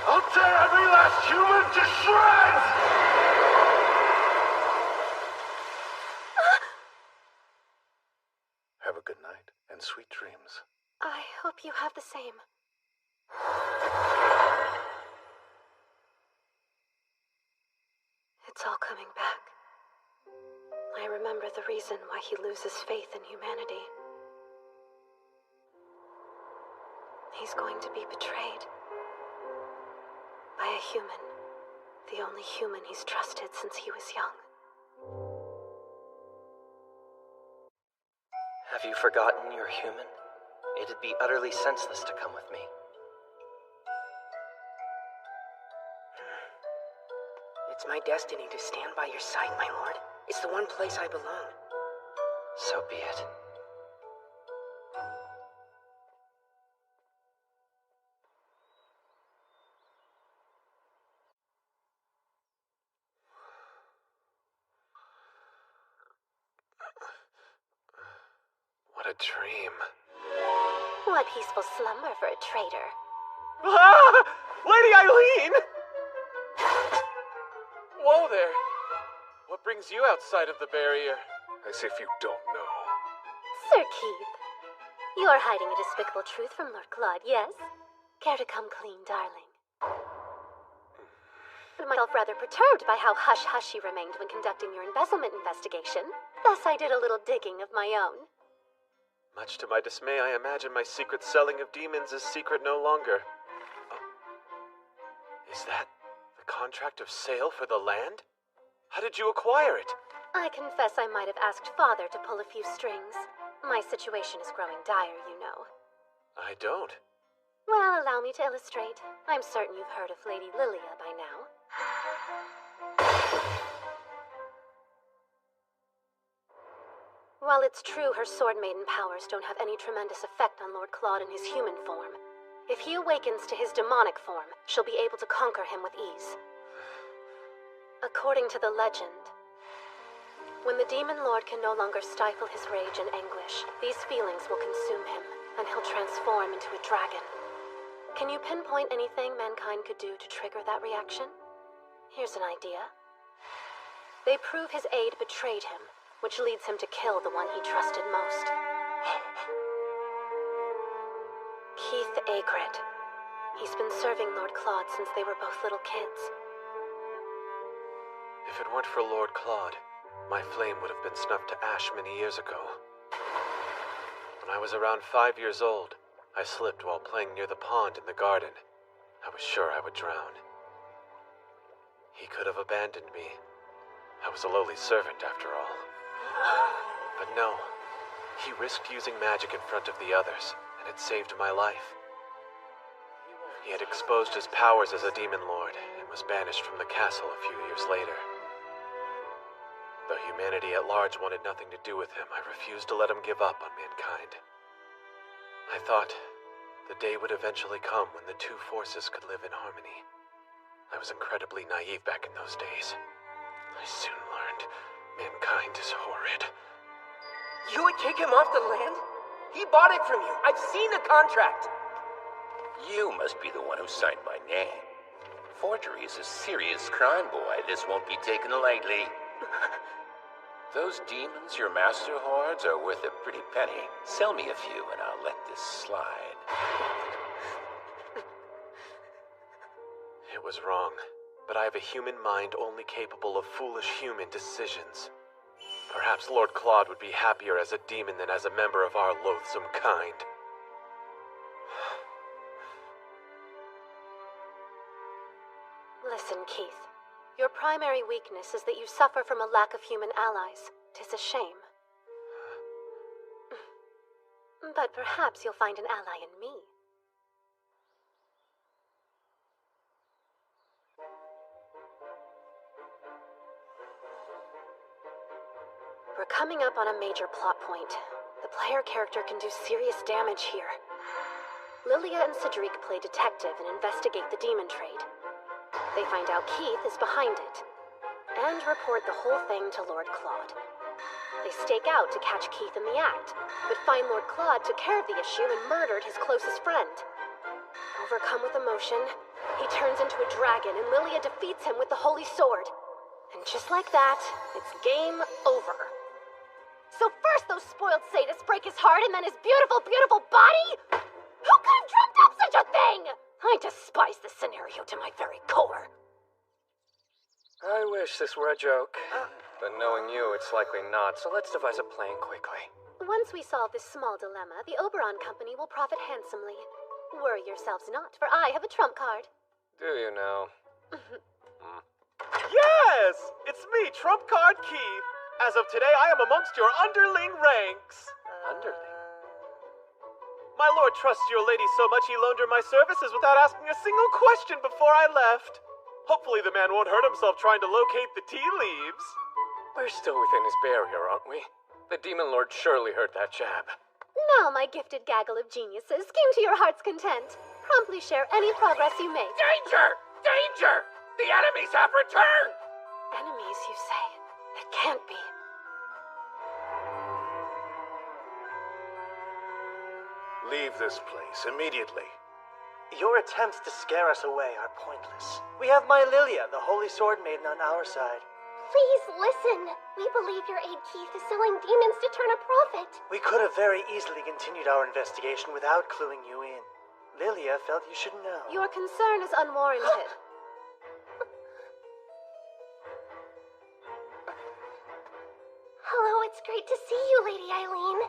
I'll tear every last human to shreds! Have a good night and sweet dreams. I hope you have the same. It's all coming back. I remember the reason why he loses faith in humanity. He's going to be betrayed. By a human. The only human he's trusted since he was young. forgotten you're human? It'd be utterly senseless to come with me. It's my destiny to stand by your side, my lord. It's the one place I belong. So be it. What a dream. What peaceful slumber for a traitor. Ah! Lady Eileen! Whoa there. What brings you outside of the barrier? As if you don't know. Sir Keith, you are hiding a despicable truth from Lord Claude, yes? Care to come clean, darling? I myself rather perturbed by how hush-hush you remained when conducting your embezzlement investigation. Thus I did a little digging of my own. Much to my dismay, I imagine my secret selling of demons is secret no longer. Oh. Is that the contract of sale for the land? How did you acquire it? I confess I might have asked Father to pull a few strings. My situation is growing dire, you know. I don't. Well, allow me to illustrate. I'm certain you've heard of Lady Lilia by now. While it's true her Sword Maiden powers don't have any tremendous effect on Lord Claude in his human form, if he awakens to his demonic form, she'll be able to conquer him with ease. According to the legend, when the Demon Lord can no longer stifle his rage and anguish, these feelings will consume him, and he'll transform into a dragon. Can you pinpoint anything mankind could do to trigger that reaction? Here's an idea. They prove his aide betrayed him, which leads him to kill the one he trusted most. Keith Agrid. He's been serving Lord Claude since they were both little kids. If it weren't for Lord Claude, my flame would have been snuffed to ash many years ago. When I was around 5 years old, I slipped while playing near the pond in the garden. I was sure I would drown. He could have abandoned me. I was a lowly servant, after all. But no, he risked using magic in front of the others, and it saved my life. He had exposed his powers as a demon lord, and was banished from the castle a few years later. Though humanity at large wanted nothing to do with him, I refused to let him give up on mankind. I thought the day would eventually come when the two forces could live in harmony. I was incredibly naive back in those days. I soon learned mankind is horrid. You would kick him off the land? He bought it from you. I've seen the contract. You must be the one who signed my name. Forgery is a serious crime, boy. This won't be taken lightly. Those demons your master hoards are worth a pretty penny. Sell me a few and I'll let this slide. It was wrong, but I have a human mind only capable of foolish human decisions. Perhaps Lord Claude would be happier as a demon than as a member of our loathsome kind. Listen, Keith. Your primary weakness is that you suffer from a lack of human allies. 'Tis a shame. But perhaps you'll find an ally in me. We're coming up on a major plot point. The player character can do serious damage here. Lilia and Cedric play detective and investigate the demon trade. They find out Keith is behind it, and report the whole thing to Lord Claude. They stake out to catch Keith in the act, but find Lord Claude took care of the issue and murdered his closest friend. Overcome with emotion, he turns into a dragon and Lilia defeats him with the Holy Sword. And just like that, it's game over. So first those spoiled sadists break his heart and then his beautiful, beautiful body? Who could have dreamt up such a thing? I despise this scenario to my very core. I wish this were a joke. But knowing you, it's likely not, so let's devise a plan quickly. Once we solve this small dilemma, the Oberon Company will profit handsomely. Worry yourselves not, for I have a trump card. Do you now? Yes! It's me, Trump Card Keith. As of today, I am amongst your underling ranks. Underling? My lord trusts your lady so much he loaned her my services without asking a single question before I left. Hopefully the man won't hurt himself trying to locate the tea leaves. We're still within his barrier, aren't we? The Demon Lord surely heard that jab. Now, my gifted gaggle of geniuses, scheme to your heart's content. Promptly share any progress you make. Danger! Danger! The enemies have returned! Enemies, you say? It can't be. Leave this place immediately. Your attempts to scare us away are pointless. We have my Lilia, the Holy Sword Maiden, on our side. Please listen. We believe your aide Keith is selling demons to turn a profit. We could have very easily continued our investigation without cluing you in. Lilia felt you should know. Your concern is unwarranted. Hello, it's great to see you, Lady Eileen.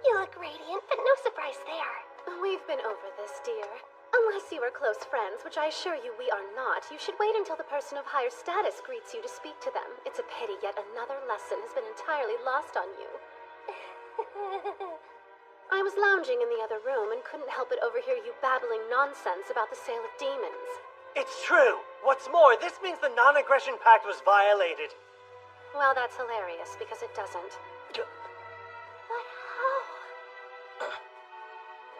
You look radiant, but no surprise there. We've been over this, dear. Unless you are close friends, which I assure you we are not, you should wait until the person of higher status greets you to speak to them. It's a pity yet another lesson has been entirely lost on you. I was lounging in the other room and couldn't help but overhear you babbling nonsense about the sale of demons. It's true. What's more, this means the non-aggression pact was violated. Well, that's hilarious, because it doesn't. But how?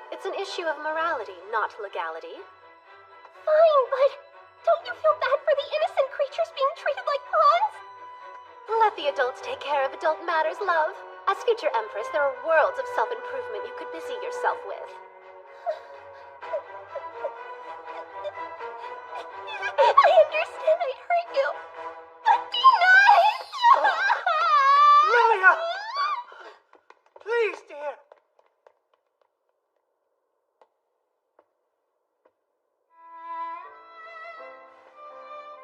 It's an issue of morality, not legality. Fine, but don't you feel bad for the innocent creatures being treated like pawns? Let the adults take care of adult matters, love. As future Empress, there are worlds of self-improvement you could busy yourself with. I understand I hurt you, but be nice! Lilia! Please, dear.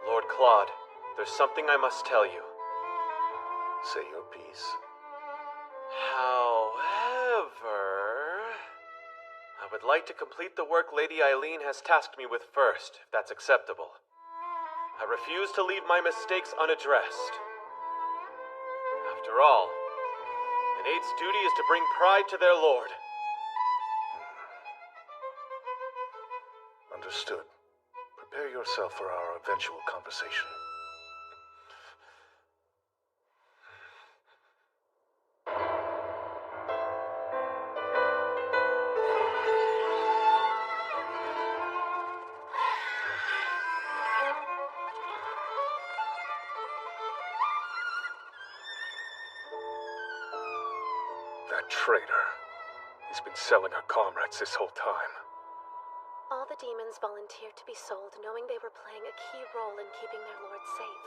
Lord Claude, there's something I must tell you. Say your piece. However, I would like to complete the work Lady Eileen has tasked me with first, if that's acceptable. I refuse to leave my mistakes unaddressed. After all, an aide's duty is to bring pride to their lord. Understood. Prepare yourself for our eventual conversation. That traitor. He's been selling our comrades this whole time. All the demons volunteered to be sold, knowing they were playing a key role in keeping their lord safe.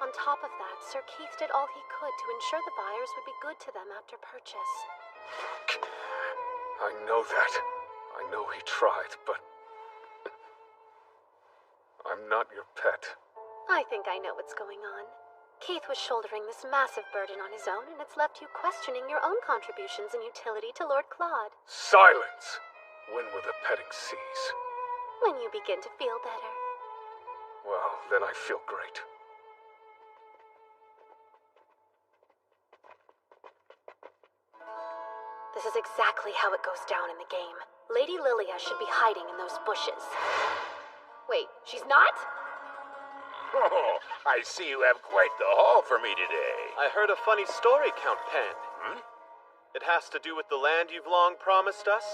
On top of that, Sir Keith did all he could to ensure the buyers would be good to them after purchase. I know that. I know he tried, but I'm not your pet. I think I know what's going on. Keith was shouldering this massive burden on his own, and it's left you questioning your own contributions and utility to Lord Claude. Silence! When will the petting cease? When you begin to feel better. Well, then I feel great. This is exactly how it goes down in the game. Lady Lilia should be hiding in those bushes. Wait, she's not? Oh, I see you have quite the haul for me today. I heard a funny story, Count Penn. It has to do with the land you've long promised us.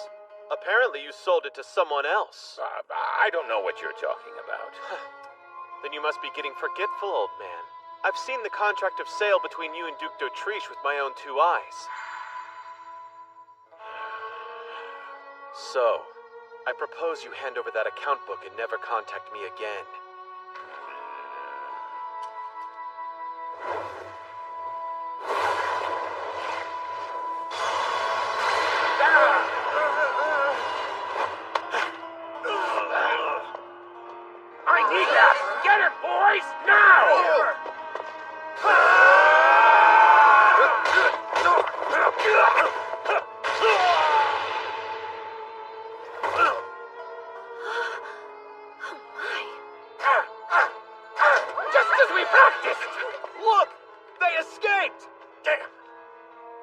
Apparently you sold it to someone else. I don't know what you're talking about. Then you must be getting forgetful, old man. I've seen the contract of sale between you and Duke d'Autriche with my own two eyes. So, I propose you hand over that account book and never contact me again. I need that! Get it, boys! Now! Just as we practiced! Look! They escaped! Damn!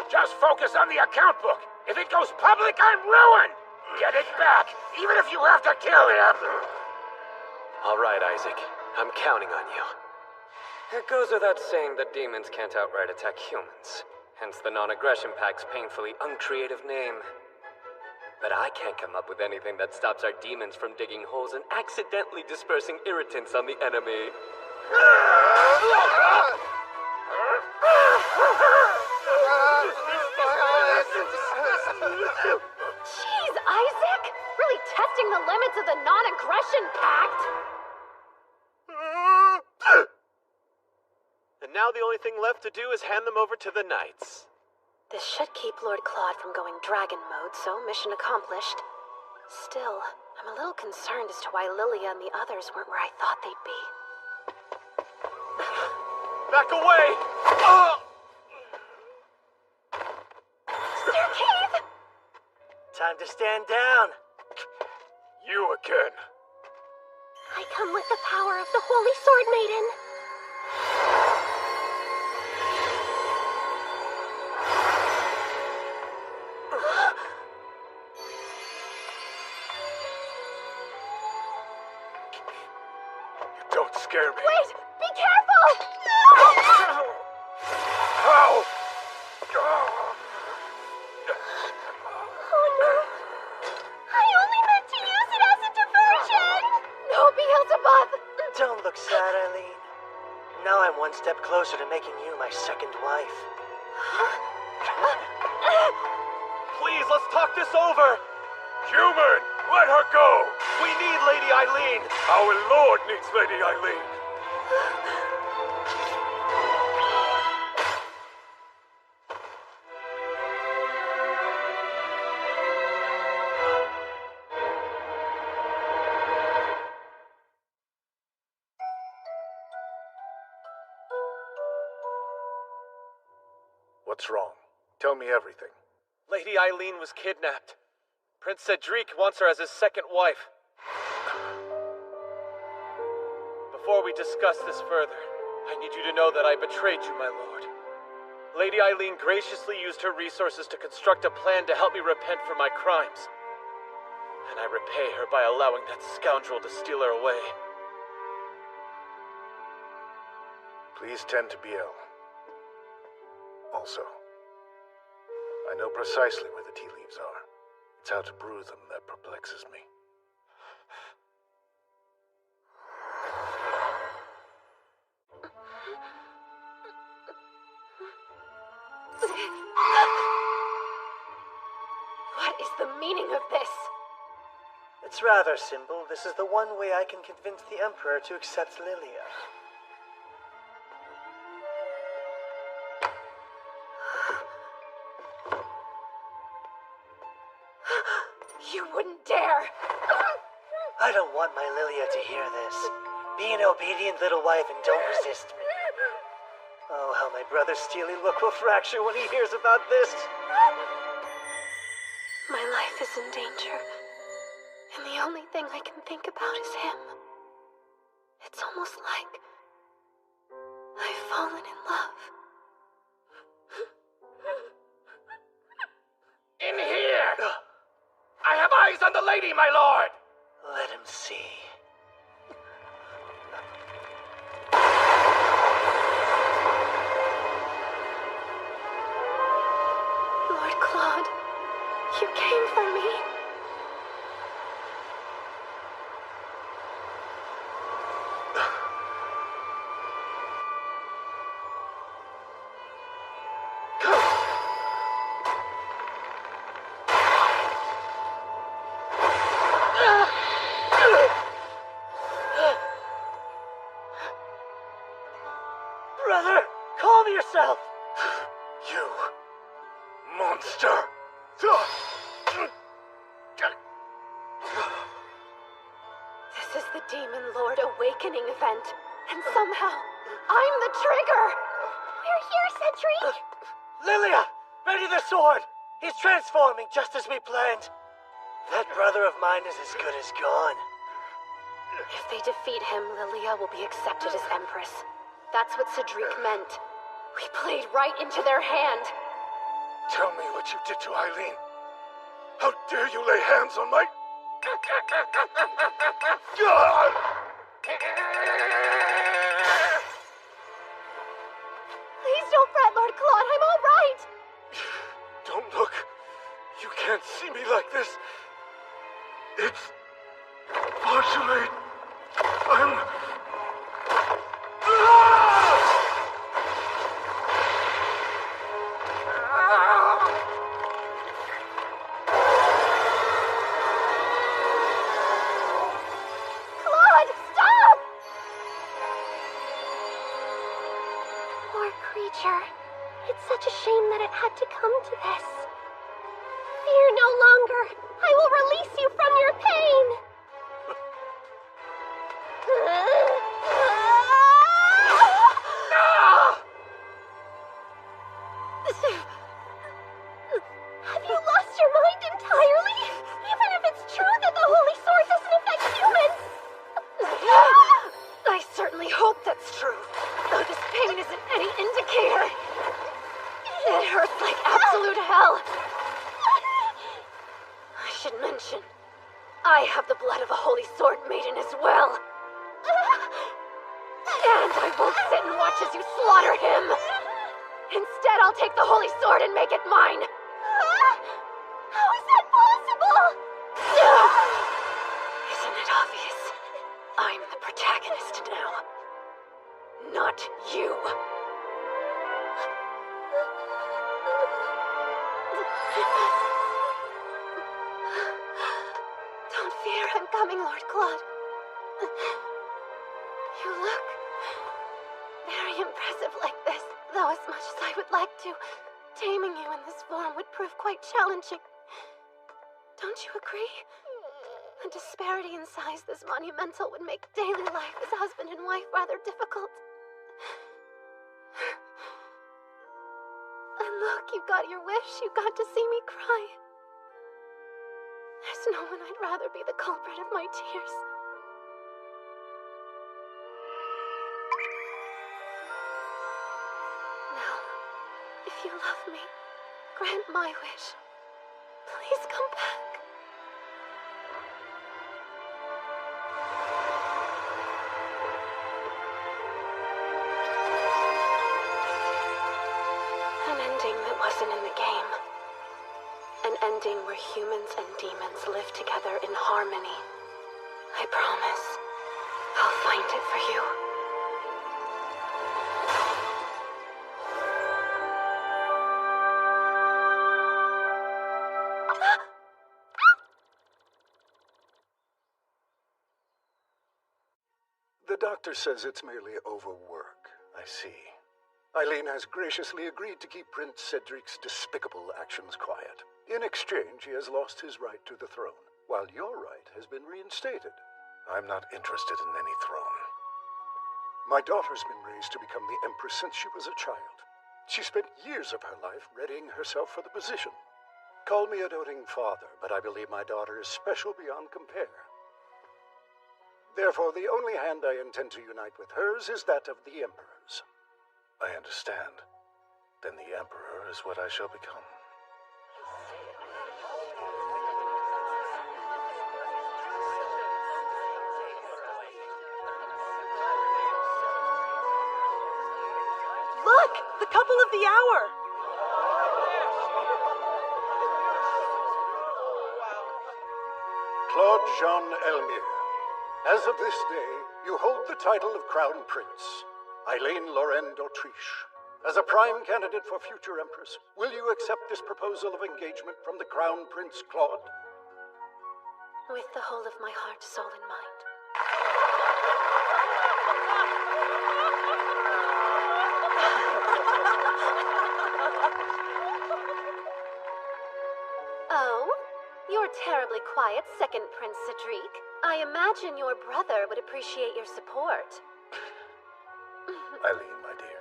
Just focus on the account book. If it goes public, I'm ruined! Get it back, even if you have to kill him! All right, Isaac. I'm counting on you. It goes without saying that demons can't outright attack humans. Hence the non-aggression pact's painfully uncreative name. But I can't come up with anything that stops our demons from digging holes and accidentally dispersing irritants on the enemy. Jeez, Isaac! Really testing the limits of the non-aggression pact! And now the only thing left to do is hand them over to the knights. This should keep Lord Claude from going dragon mode, so mission accomplished. Still, I'm a little concerned as to why Lilia and the others weren't where I thought they'd be. Back away! Sir Keith! Time to stand down. You again. I come with the power of the Holy Sword Maiden. Don't scare me. Wait! Be careful! How? Oh no! I only meant to use it as a diversion! No, Beelzebub! Don't look sad, Eileen. Now I'm one step closer to making you my second wife. Please, let's talk this over. Human, let her go. We need Lady Eileen. Our Lord needs Lady Eileen. What's wrong? Tell me everything. Lady Eileen was kidnapped. Prince Cedric wants her as his second wife. Before we discuss this further, I need you to know that I betrayed you, my lord. Lady Eileen graciously used her resources to construct a plan to help me repent for my crimes. And I repay her by allowing that scoundrel to steal her away. Please tend to Biel. Also, I know precisely where the tea leaves are. It's how to brew them that perplexes me. What is the meaning of this? It's rather simple. This is the one way I can convince the Emperor to accept Lilia. You wouldn't dare! I don't want my Lilia to hear this. Be an obedient little wife and don't resist me. Oh, how my brother's steely look will fracture when he hears about this. My life is in danger, and the only thing I can think about is him. It's almost like I've fallen in love. In here! I have eyes on the lady, my lord! Let him see. Lord Claude, you came for me. Brother, calm yourself! You monster! This is the Demon Lord Awakening event, and somehow, I'm the trigger! We're here, Cedric! Lilia! Ready the sword! He's transforming just as we planned. That brother of mine is as good as gone. If they defeat him, Lilia will be accepted as Empress. That's what Cedric meant. We played right into their hand. Tell me what you did to Eileen. How dare you lay hands on my... God! Please don't fret, Lord Claude. I'm all right. Don't look. You can't see me like this. It's far too late. I'm... Claude, stop! Poor creature. It's such a shame that it had to come to this. Fear no longer. I will release you from your pain. Have you lost your mind entirely? Even if it's true that the Holy Sword doesn't affect humans? I certainly hope that's true. Though this pain isn't any indicator. It hurts like absolute hell. I should mention, I have the blood of a Holy Sword Maiden as well. And I won't sit and watch as you slaughter him. Instead, I'll take the Holy Sword and make it mine. How is that possible? Isn't it obvious? I'm the protagonist now. Not you. Don't fear, I'm coming, Lord Claude. You look very impressive like this, though as much as I would like to, taming you in this form would prove quite challenging. Don't you agree? A disparity in size this monumental would make daily life as husband and wife rather difficult. And look, you got your wish. You got to see me cry. There's no one I'd rather be the culprit of my tears. Now, if you love me, grant my wish. Please come back. An ending that wasn't in the game. An ending where humans and demons live together in harmony. I promise. I'll find it for you. The doctor says it's merely overwork. I see. Eileen has graciously agreed to keep Prince Cedric's despicable actions quiet. In exchange, he has lost his right to the throne, while your right has been reinstated. I'm not interested in any throne. My daughter's been raised to become the Empress since she was a child. She spent years of her life readying herself for the position. Call me a doting father, but I believe my daughter is special beyond compare. Therefore, the only hand I intend to unite with hers is that of the Emperor's. I understand. Then the Emperor is what I shall become. Look! The couple of the hour! Claude Jean Elmire. As of this day, you hold the title of Crown Prince. Eileen Lorraine d'Autriche. As a prime candidate for future Empress, will you accept this proposal of engagement from the Crown Prince Claude? With the whole of my heart, soul, and mind. Oh? You're terribly quiet, second Prince Cedric. I imagine your brother would appreciate your support. Eileen, my dear.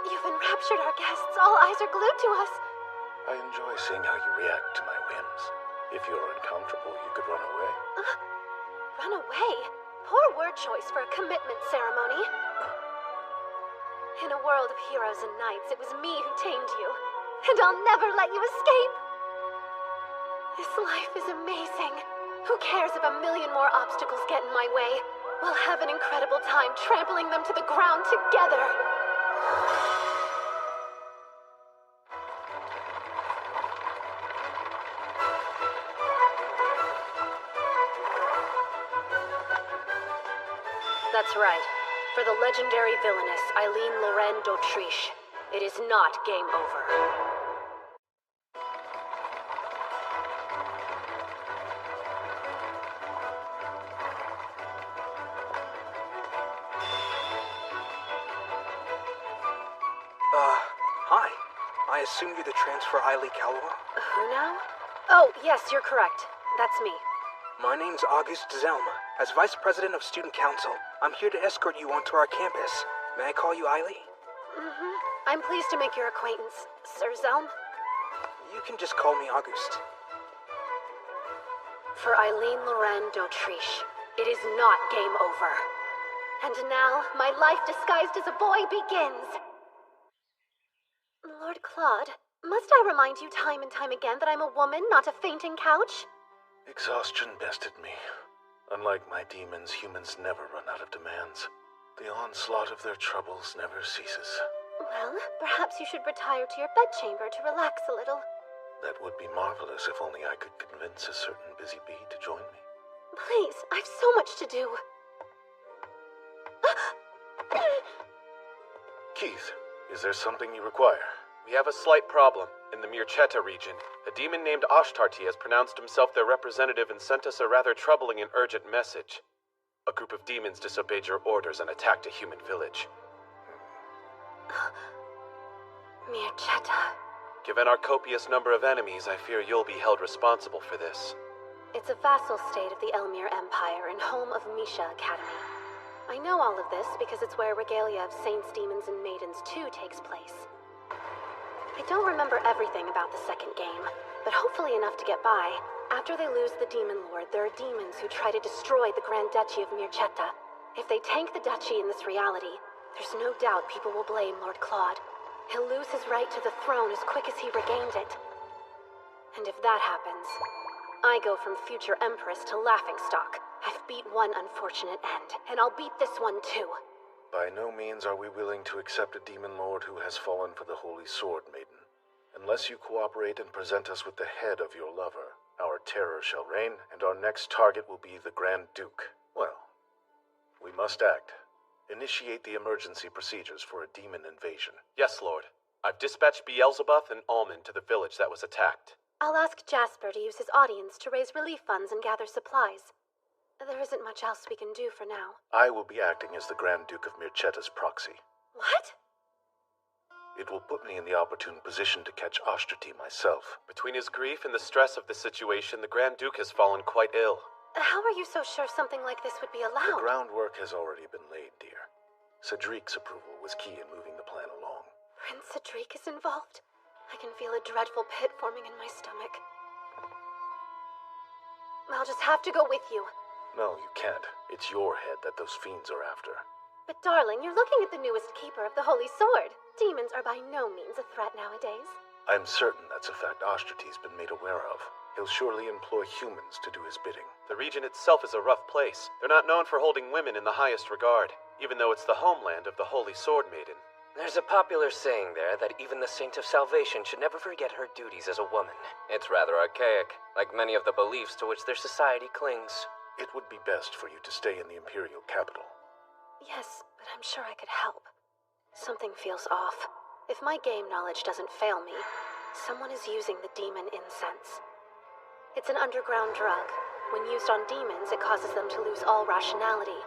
You've enraptured our guests. All eyes are glued to us. I enjoy seeing how you react to my whims. If you're uncomfortable, you could run away. Run away? Poor word choice for a commitment ceremony. In a world of heroes and knights, it was me who tamed you. And I'll never let you escape! This life is amazing. Who cares if a million more obstacles get in my way? We'll have an incredible time trampling them to the ground together. That's right. For the legendary villainess Eileen Lorraine d'Autriche, it is not game over. Hi. I assume you're the transfer Eileen Calor? Who now? Oh, yes, you're correct. That's me. My name's August Zelm. As Vice President of Student Council, I'm here to escort you onto our campus. May I call you Eileen? Mm-hmm. I'm pleased to make your acquaintance, Sir Zelm. You can just call me August. For Eileen Lorraine d'Autriche, it is not game over. And now, my life disguised as a boy begins. Lord Claude, must I remind you time and time again that I'm a woman, not a fainting couch? Exhaustion bested me. Unlike my demons, humans never run out of demands. The onslaught of their troubles never ceases. Well, perhaps you should retire to your bedchamber to relax a little. That would be marvelous if only I could convince a certain busy bee to join me. Please, I've so much to do. Keith, is there something you require? We have a slight problem. In the Mirchetta region, a demon named Ashtarti has pronounced himself their representative and sent us a rather troubling and urgent message. A group of demons disobeyed your orders and attacked a human village. Mirchetta. Given our copious number of enemies, I fear you'll be held responsible for this. It's a vassal state of the Elmir Empire and home of Misha Academy. I know all of this because it's where Regalia of Saints, Demons, and Maidens 2 takes place. I don't remember everything about the second game, but hopefully enough to get by. After they lose the Demon Lord, there are demons who try to destroy the Grand Duchy of Mirchetta. If they tank the duchy in this reality, there's no doubt people will blame Lord Claude. He'll lose his right to the throne as quick as he regained it. And if that happens, I go from future Empress to laughingstock. I've beat one unfortunate end, and I'll beat this one too. By no means are we willing to accept a demon lord who has fallen for the Holy Sword Maiden. Unless you cooperate and present us with the head of your lover, our terror shall reign, and our next target will be the Grand Duke. Well, we must act. Initiate the emergency procedures for a demon invasion. Yes, Lord. I've dispatched Beelzebub and Almond to the village that was attacked. I'll ask Jasper to use his audience to raise relief funds and gather supplies. There isn't much else we can do for now. I will be acting as the Grand Duke of Mirchetta's proxy. What? It will put me in the opportune position to catch Ashtarti myself. Between his grief and the stress of the situation, the Grand Duke has fallen quite ill. How are you so sure something like this would be allowed? The groundwork has already been laid, dear. Cedric's approval was key in moving the plan along. Prince Cedric is involved? I can feel a dreadful pit forming in my stomach. I'll just have to go with you. No, you can't. It's your head that those fiends are after. But darling, you're looking at the newest keeper of the Holy Sword. Demons are by no means a threat nowadays. I'm certain that's a fact Ashtarti's been made aware of. He'll surely employ humans to do his bidding. The region itself is a rough place. They're not known for holding women in the highest regard, even though it's the homeland of the Holy Sword Maiden. There's a popular saying there that even the Saint of Salvation should never forget her duties as a woman. It's rather archaic, like many of the beliefs to which their society clings. It would be best for you to stay in the Imperial capital. Yes, but I'm sure I could help. Something feels off. If my game knowledge doesn't fail me, someone is using the demon incense. It's an underground drug. When used on demons, it causes them to lose all rationality.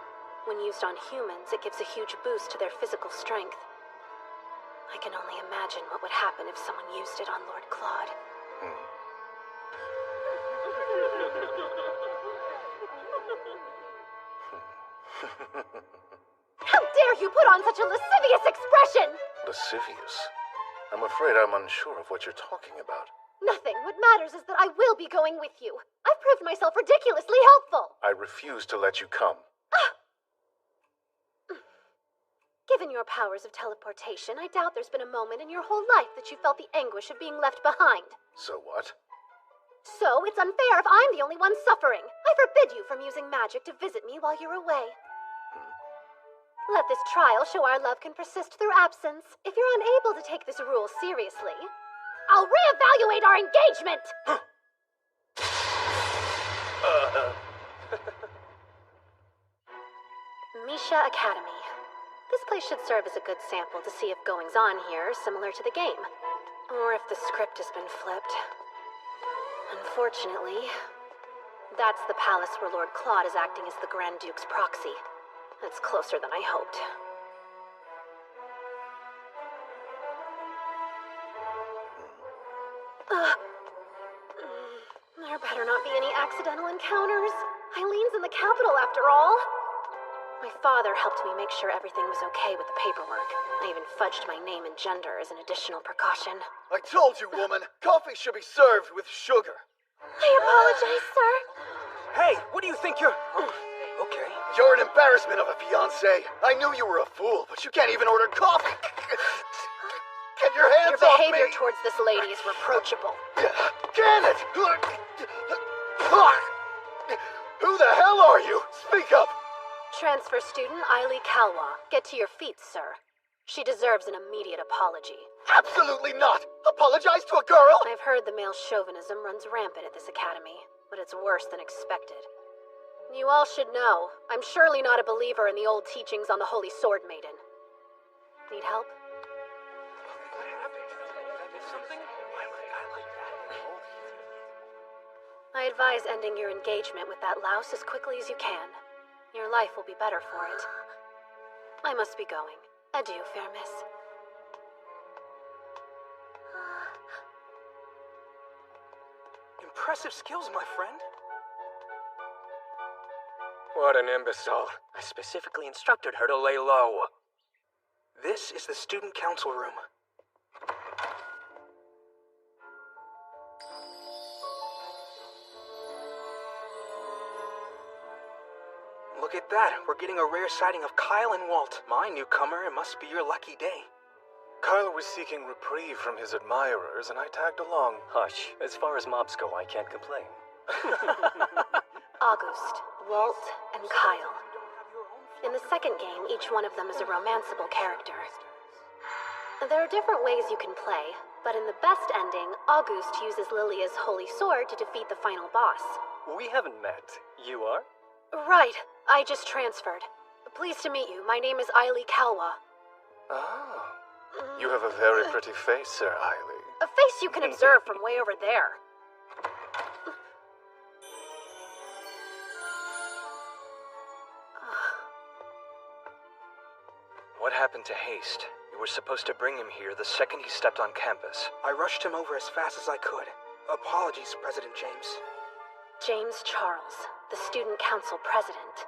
When used on humans, it gives a huge boost to their physical strength. I can only imagine what would happen if someone used it on Lord Claude. How dare you put on such a lascivious expression! Lascivious? I'm afraid I'm unsure of what you're talking about. Nothing. What matters is that I will be going with you. I've proved myself ridiculously helpful. I refuse to let you come. Given your powers of teleportation, I doubt there's been a moment in your whole life that you felt the anguish of being left behind. So what? So it's unfair if I'm the only one suffering. I forbid you from using magic to visit me while you're away. Let this trial show our love can persist through absence. If you're unable to take this rule seriously, I'll reevaluate our engagement! Misha Academy. This place should serve as a good sample to see if goings-on here are similar to the game. Or if the script has been flipped. Unfortunately, that's the palace where Lord Claude is acting as the Grand Duke's proxy. That's closer than I hoped. There better not be any accidental encounters. Eileen's in the capital after all. My father helped me make sure everything was okay with the paperwork. I even fudged my name and gender as an additional precaution. I told you, woman, coffee should be served with sugar. I apologize, sir. Hey, what do you think you're... Okay. You're an embarrassment of a fiancé. I knew you were a fool, but you can't even order coffee. Get your hands Your off me! behavior towards this lady is reproachable. Can it? Who the hell are you? Speak up! Transfer student Ailey Kalwa. Get to your feet, sir. She deserves an immediate apology. Absolutely not! Apologize to a girl? I've heard the male chauvinism runs rampant at this academy, but it's worse than expected. You all should know, I'm surely not a believer in the old teachings on the Holy Sword Maiden. Need help? I advise ending your engagement with that louse as quickly as you can. Your life will be better for it. I must be going. Adieu, fair miss. Impressive skills, my friend. What an imbecile. I specifically instructed her to lay low. This is the student council room. Look at that. We're getting a rare sighting of Kyle and Walt. My newcomer, it must be your lucky day. Kyle was seeking reprieve from his admirers, and I tagged along. Hush. As far as mobs go, I can't complain. August, Walt, and Kyle. In the second game, each one of them is a romanceable character. There are different ways you can play, but in the best ending, August uses Lilia's holy sword to defeat the final boss. We haven't met. You are? Right. I just transferred. Pleased to meet you. My name is Ailey Kalwa. Ah. You have a very pretty face, Sir Ailey. A face you can observe from way over there. What happened to Haste? You were supposed to bring him here the second he stepped on campus. I rushed him over as fast as I could. Apologies, President James. James Charles, the Student Council President.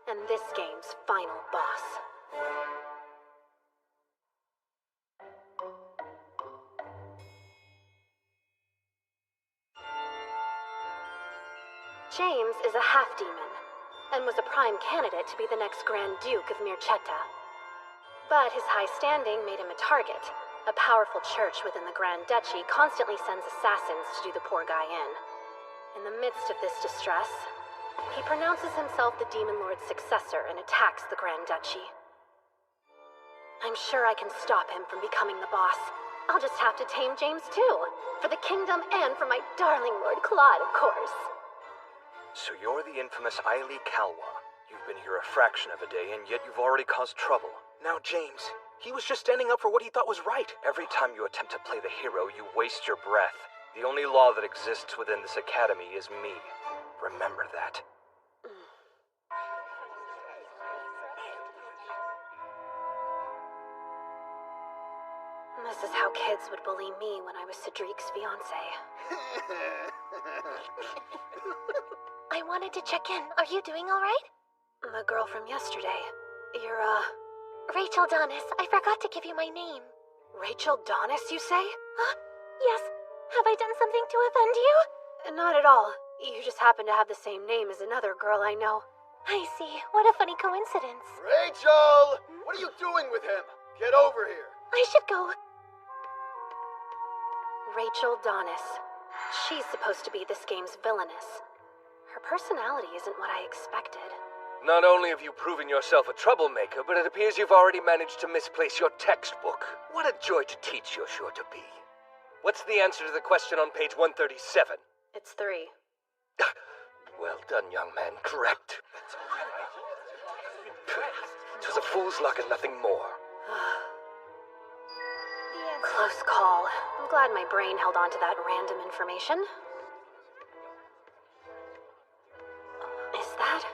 And this game's final boss. James is a half-demon, and was a prime candidate to be the next Grand Duke of Mircetta. But his high standing made him a target. A powerful church within the Grand Duchy constantly sends assassins to do the poor guy in. In the midst of this distress, he pronounces himself the Demon Lord's successor and attacks the Grand Duchy. I'm sure I can stop him from becoming the boss. I'll just have to tame James too. For the kingdom and for my darling Lord Claude, of course. So you're the infamous Ailey Kalwa. You've been here a fraction of a day, and yet you've already caused trouble. Now, James, he was just standing up for what he thought was right. Every time you attempt to play the hero, you waste your breath. The only law that exists within this academy is me. Remember that. This is how kids would bully me when I was Cedric's fiancé. I wanted to check in. Are you doing all right? The girl from yesterday. You're, Rachel Donis. I forgot to give you my name. Rachel Donis, you say? Huh? Yes. Have I done something to offend you? Not at all. You just happen to have the same name as another girl I know. I see. What a funny coincidence. Rachel! What are you doing with him? Get over here. I should go. Rachel Donis. She's supposed to be this game's villainess. Her personality isn't what I expected. Not only have you proven yourself a troublemaker, but it appears you've already managed to misplace your textbook. What a joy to teach you're sure to be. What's the answer to the question on page 137? It's 3. Well done, young man. Correct. It was a fool's luck and nothing more. Close call. I'm glad my brain held on to that random information. Is that...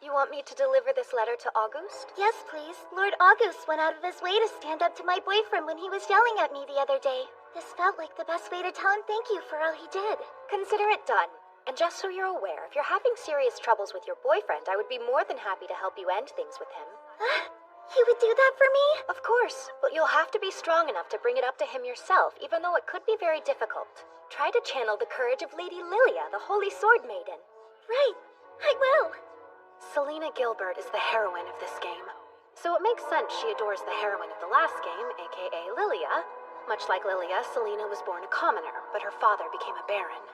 You want me to deliver this letter to August? Yes, please. Lord August went out of his way to stand up to my boyfriend when he was yelling at me the other day. This felt like the best way to tell him thank you for all he did. Consider it done. And just so you're aware, if you're having serious troubles with your boyfriend, I would be more than happy to help you end things with him. He would do that for me? Of course, but you'll have to be strong enough to bring it up to him yourself, even though it could be very difficult. Try to channel the courage of Lady Lilia, the Holy Sword Maiden. Right. I will. Selena Gilbert is the heroine of this game. So it makes sense she adores the heroine of the last game, aka Lilia. Much like Lilia, Selena was born a commoner, but her father became a baron.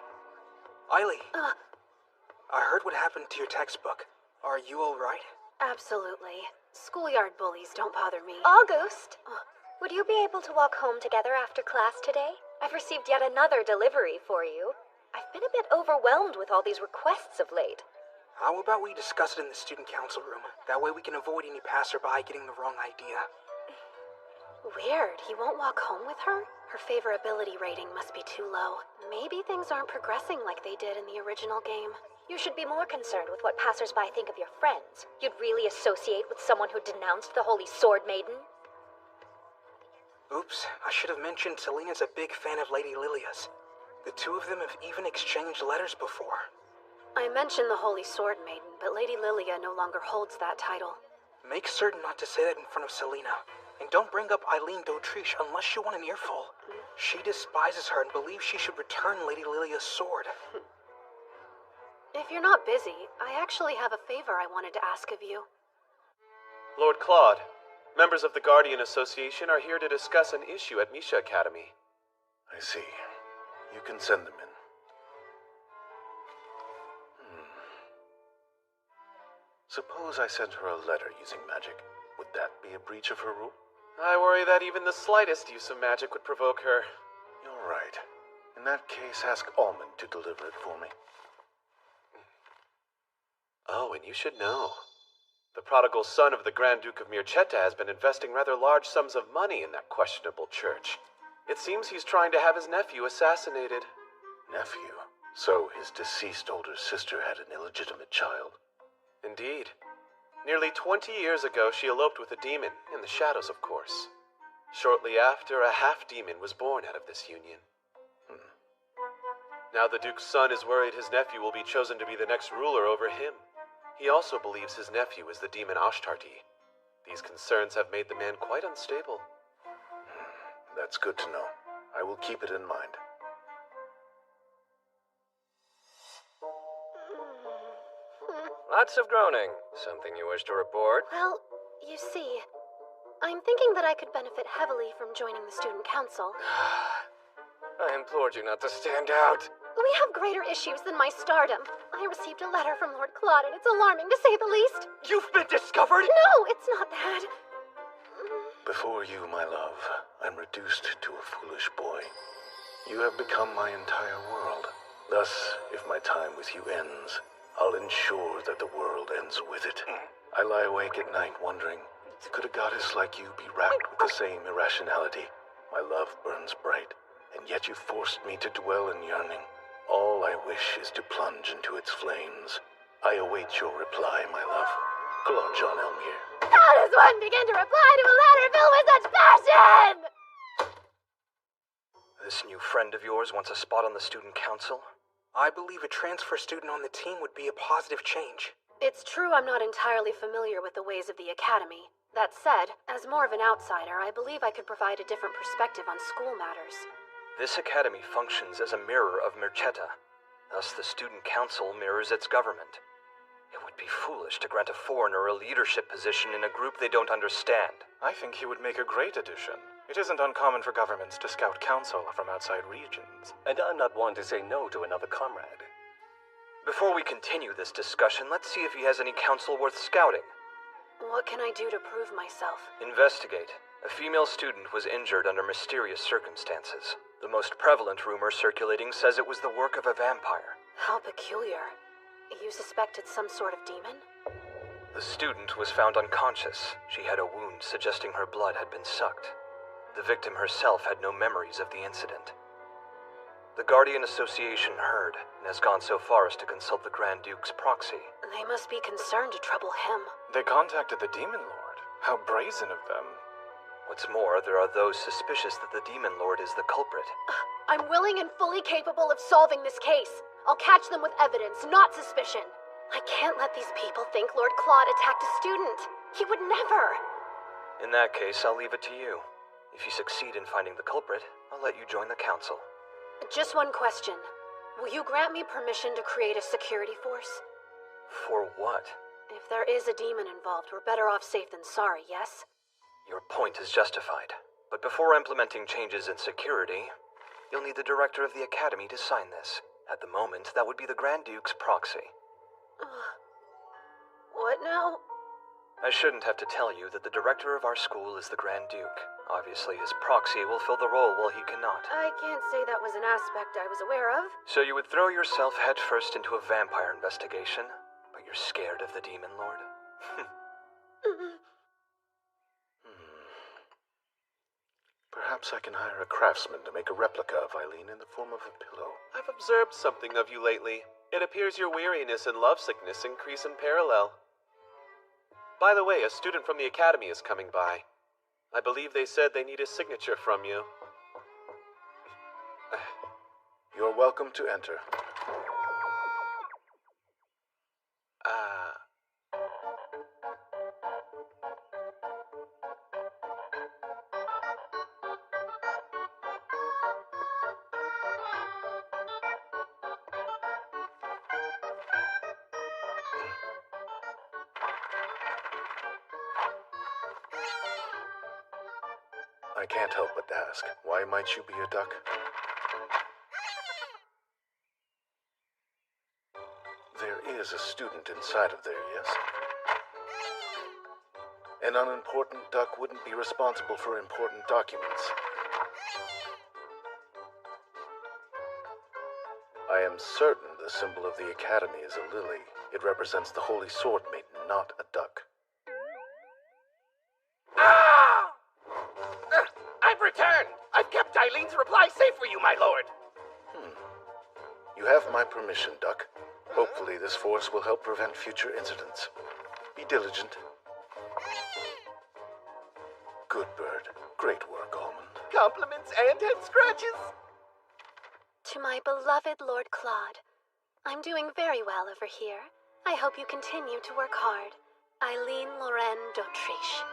Eileen, I heard what happened to your textbook. Are you alright? Absolutely. Schoolyard bullies don't bother me. August! Would you be able to walk home together after class today? I've received yet another delivery for you. I've been a bit overwhelmed with all these requests of late. How about we discuss it in the student council room? That way we can avoid any passerby getting the wrong idea. Weird. He won't walk home with her? Her favorability rating must be too low. Maybe things aren't progressing like they did in the original game. You should be more concerned with what passersby think of your friends. You'd really associate with someone who denounced the Holy Sword Maiden? Oops, I should have mentioned Selena's a big fan of Lady Lilia's. The two of them have even exchanged letters before. I mentioned the Holy Sword Maiden, but Lady Lilia no longer holds that title. Make certain not to say that in front of Selena. And don't bring up Eileen d'Autriche unless you want an earful. She despises her and believes she should return Lady Lilia's sword. If you're not busy, I actually have a favor I wanted to ask of you. Lord Claude, members of the Guardian Association are here to discuss an issue at Misha Academy. I see. You can send them in. Suppose I sent her a letter using magic. Would that be a breach of her rule? I worry that even the slightest use of magic would provoke her. You're right. In that case, ask Almond to deliver it for me. Oh, and you should know. The prodigal son of the Grand Duke of Mircetta has been investing rather large sums of money in that questionable church. It seems he's trying to have his nephew assassinated. Nephew? So his deceased older sister had an illegitimate child? Indeed. Nearly 20 years ago, she eloped with a demon, in the shadows, of course. Shortly after, a half-demon was born out of this union. Now the Duke's son is worried his nephew will be chosen to be the next ruler over him. He also believes his nephew is the demon Ashtarti. These concerns have made the man quite unstable. That's good to know. I will keep it in mind. Lots of groaning. Something you wish to report? Well, you see, I'm thinking that I could benefit heavily from joining the student council. I implored you not to stand out. We have greater issues than my stardom. I received a letter from Lord Claude, and it's alarming to say the least. You've been discovered? No, it's not that. Before you, my love, I'm reduced to a foolish boy. You have become my entire world. Thus, if my time with you ends, I'll ensure that the world ends with it. I lie awake at night wondering, could a goddess like you be racked with the same irrationality? My love burns bright, and yet you forced me to dwell in yearning. All I wish is to plunge into its flames. I await your reply, my love. Claude Jean Elmire. How does one begin to reply to a letter filled with such passion? This new friend of yours wants a spot on the student council? I believe a transfer student on the team would be a positive change. It's true I'm not entirely familiar with the ways of the Academy. That said, as more of an outsider, I believe I could provide a different perspective on school matters. This academy functions as a mirror of Mircetta. Thus, the student council mirrors its government. It would be foolish to grant a foreigner a leadership position in a group they don't understand. I think he would make a great addition. It isn't uncommon for governments to scout counsel from outside regions. And I'm not one to say no to another comrade. Before we continue this discussion, let's see if he has any counsel worth scouting. What can I do to prove myself? Investigate. A female student was injured under mysterious circumstances. The most prevalent rumor circulating says it was the work of a vampire. How peculiar. You suspected some sort of demon? The student was found unconscious. She had a wound suggesting her blood had been sucked. The victim herself had no memories of the incident. The Guardian Association heard and has gone so far as to consult the Grand Duke's proxy. They must be concerned to trouble him. They contacted the Demon Lord. How brazen of them. What's more, there are those suspicious that the Demon Lord is the culprit. I'm willing and fully capable of solving this case. I'll catch them with evidence, not suspicion. I can't let these people think Lord Claude attacked a student. He would never. In that case, I'll leave it to you. If you succeed in finding the culprit, I'll let you join the council. Just one question. Will you grant me permission to create a security force? For what? If there is a demon involved, we're better off safe than sorry, yes? Your point is justified. But before implementing changes in security, you'll need the director of the academy to sign this. At the moment, that would be the Grand Duke's proxy. What now? I shouldn't have to tell you that the director of our school is the Grand Duke. Obviously, his proxy will fill the role while he cannot. I can't say that was an aspect I was aware of. So you would throw yourself headfirst into a vampire investigation, but you're scared of the Demon Lord? Perhaps I can hire a craftsman to make a replica of Eileen in the form of a pillow. I've observed something of you lately. It appears your weariness and lovesickness increase in parallel. By the way, a student from the academy is coming by. I believe they said they need a signature from you. You're welcome to enter. I can't help but ask, why might you be a duck? There is a student inside of there, yes? An unimportant duck wouldn't be responsible for important documents. I am certain the symbol of the Academy is a lily. It represents the Holy Sword Maiden, not a duck. I've returned! I've kept Eileen's reply safe for you, my lord! You have my permission, Duck. Hopefully this force will help prevent future incidents. Be diligent. Good bird. Great work, Almond. Compliments and head scratches! To my beloved Lord Claude, I'm doing very well over here. I hope you continue to work hard. Eileen Lorraine d'Autriche.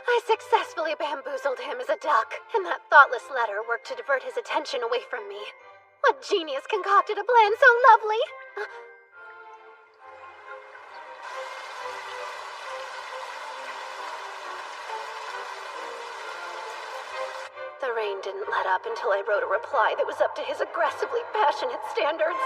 I successfully bamboozled him as a duck, and that thoughtless letter worked to divert his attention away from me. What genius concocted a plan so lovely? The rain didn't let up until I wrote a reply that was up to his aggressively passionate standards.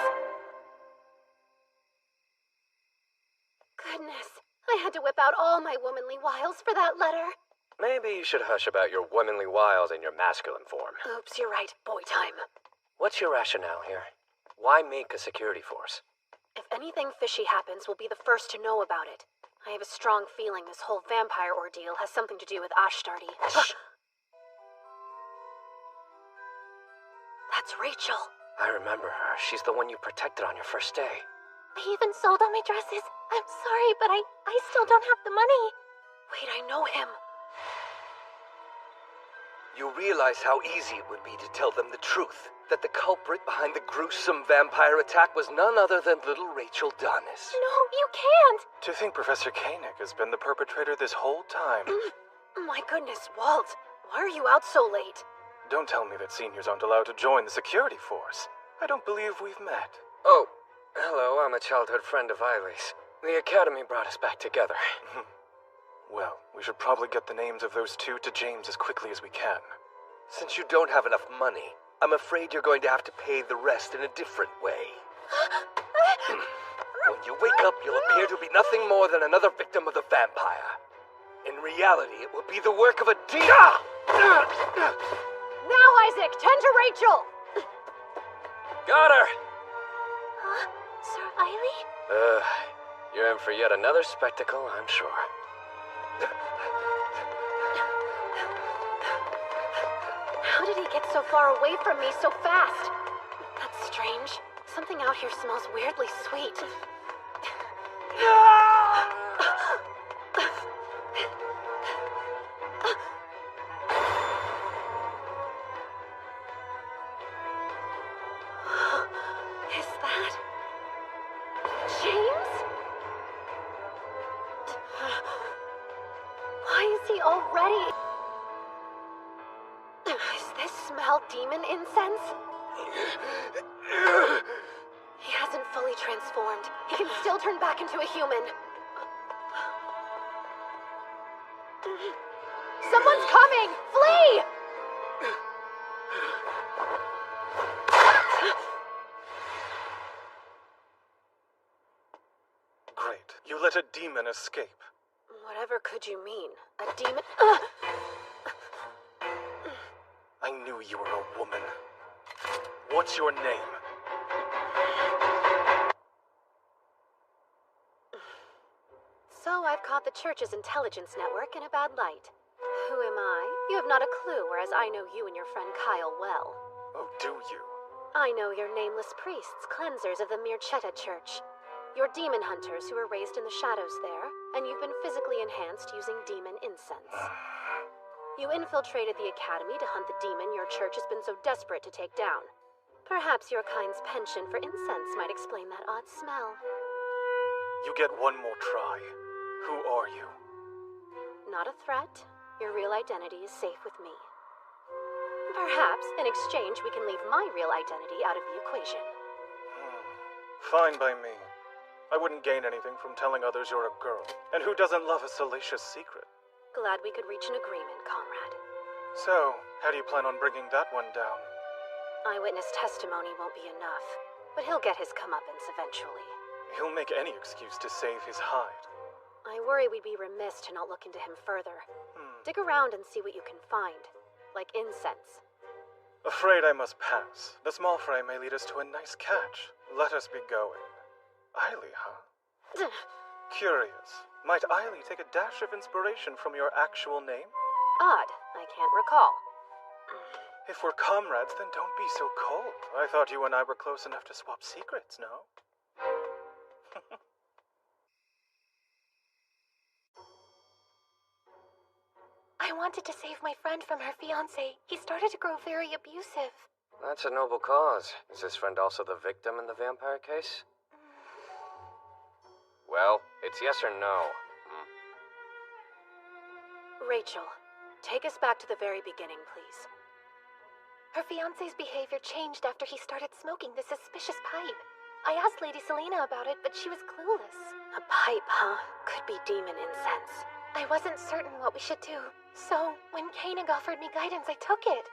Goodness, I had to whip out all my womanly wiles for that letter. Maybe you should hush about your womanly wiles in your masculine form. Oops, you're right. Boy time. What's your rationale here? Why make a security force? If anything fishy happens, we'll be the first to know about it. I have a strong feeling this whole vampire ordeal has something to do with Ashtardi. Shh! That's Rachel. I remember her. She's the one you protected on your first day. I even sold all my dresses. I'm sorry, but I still don't have the money. Wait, I know him. You realize how easy it would be to tell them the truth. That the culprit behind the gruesome vampire attack was none other than little Rachel Donis. No, you can't! To think Professor Koenig has been the perpetrator this whole time. My goodness, Walt. Why are you out so late? Don't tell me that seniors aren't allowed to join the security force. I don't believe we've met. Oh, hello, I'm a childhood friend of Eileen's. The Academy brought us back together. Well, we should probably get the names of those two to James as quickly as we can. Since you don't have enough money, I'm afraid you're going to have to pay the rest in a different way. When you wake up, you'll appear to be nothing more than another victim of the vampire. In reality, it will be the work of a demon. Now, Isaac, tend to Rachel! Got her! Sir Eileen? You're in for yet another spectacle, I'm sure. How did he get so far away from me so fast? That's strange. Something out here smells weirdly sweet. Is that James? Why is he already? Is this smell demon incense? He hasn't fully transformed. He can still turn back into a human. Someone's coming! Flee! Great. You let a demon escape. Whatever could you mean? A demon? I knew you were a woman. What's your name? So I've caught the church's intelligence network in a bad light. Who am I? You have not a clue, whereas I know you and your friend Kyle well. Oh, do you? I know your nameless priests, cleansers of the Mirchetta Church. You're demon hunters who were raised in the shadows there, and you've been physically enhanced using demon incense. You infiltrated the academy to hunt the demon your church has been so desperate to take down. Perhaps your kind's penchant for incense might explain that odd smell. You get one more try. Who are you? Not a threat. Your real identity is safe with me. Perhaps, in exchange, we can leave my real identity out of the equation. Fine by me. I wouldn't gain anything from telling others you're a girl. And who doesn't love a salacious secret? Glad we could reach an agreement, comrade. So, how do you plan on bringing that one down? Eyewitness testimony won't be enough, but he'll get his comeuppance eventually. He'll make any excuse to save his hide. I worry we'd be remiss to not look into him further. Dig around and see what you can find, like incense. Afraid I must pass. The small fry may lead us to a nice catch. Let us be going. Eiley, huh? Curious. Might Eiley take a dash of inspiration from your actual name? Odd. I can't recall. If we're comrades, then don't be so cold. I thought you and I were close enough to swap secrets, no? I wanted to save my friend from her fiancé. He started to grow very abusive. That's a noble cause. Is this friend also the victim in the vampire case? Well, it's yes or no. Rachel, take us back to the very beginning, please. Her fiancé's behavior changed after he started smoking the suspicious pipe. I asked Lady Selena about it, but she was clueless. A pipe, huh? Could be demon incense. I wasn't certain what we should do, so when Koenig offered me guidance, I took it.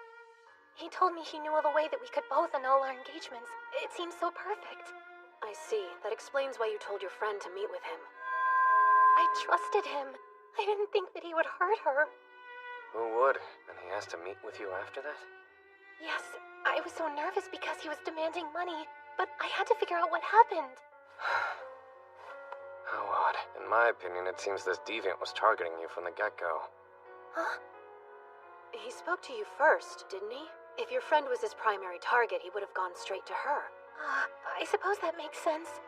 He told me he knew of a way that we could both annul our engagements. It seemed so perfect. I see. That explains why you told your friend to meet with him. I trusted him. I didn't think that he would hurt her. Who would? And he asked to meet with you after that? Yes, I was so nervous because he was demanding money, but I had to figure out what happened. How odd. In my opinion, it seems this deviant was targeting you from the get-go. Huh? He spoke to you first, didn't he? If your friend was his primary target, he would have gone straight to her. I suppose that makes sense.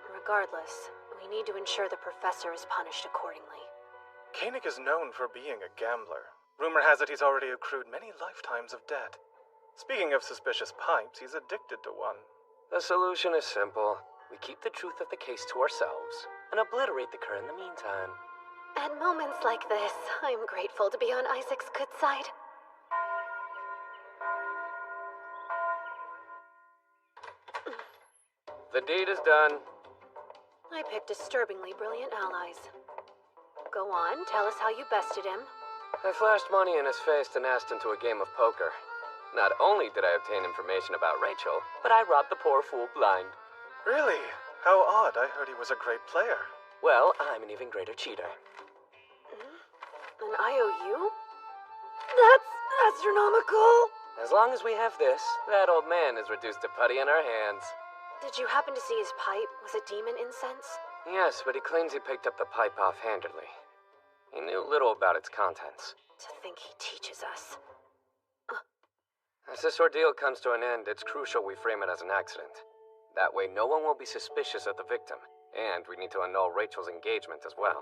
Regardless, we need to ensure the professor is punished accordingly. Koenig is known for being a gambler. Rumor has it he's already accrued many lifetimes of debt. Speaking of suspicious pipes, he's addicted to one. The solution is simple. We keep the truth of the case to ourselves and obliterate the cur in the meantime. At moments like this, I'm grateful to be on Isaac's good side. The deed is done. I picked disturbingly brilliant allies. Go on, tell us how you bested him. I flashed money in his face and asked him to a game of poker. Not only did I obtain information about Rachel, but I robbed the poor fool blind. Really? How odd. I heard he was a great player. Well, I'm an even greater cheater. An IOU? That's astronomical! As long as we have this, that old man is reduced to putty in our hands. Did you happen to see his pipe? Was it demon incense? Yes, but he claims he picked up the pipe offhandedly. He knew little about its contents. To think he teaches us. As this ordeal comes to an end, it's crucial we frame it as an accident. That way no one will be suspicious of the victim, and we need to annul Rachel's engagement as well.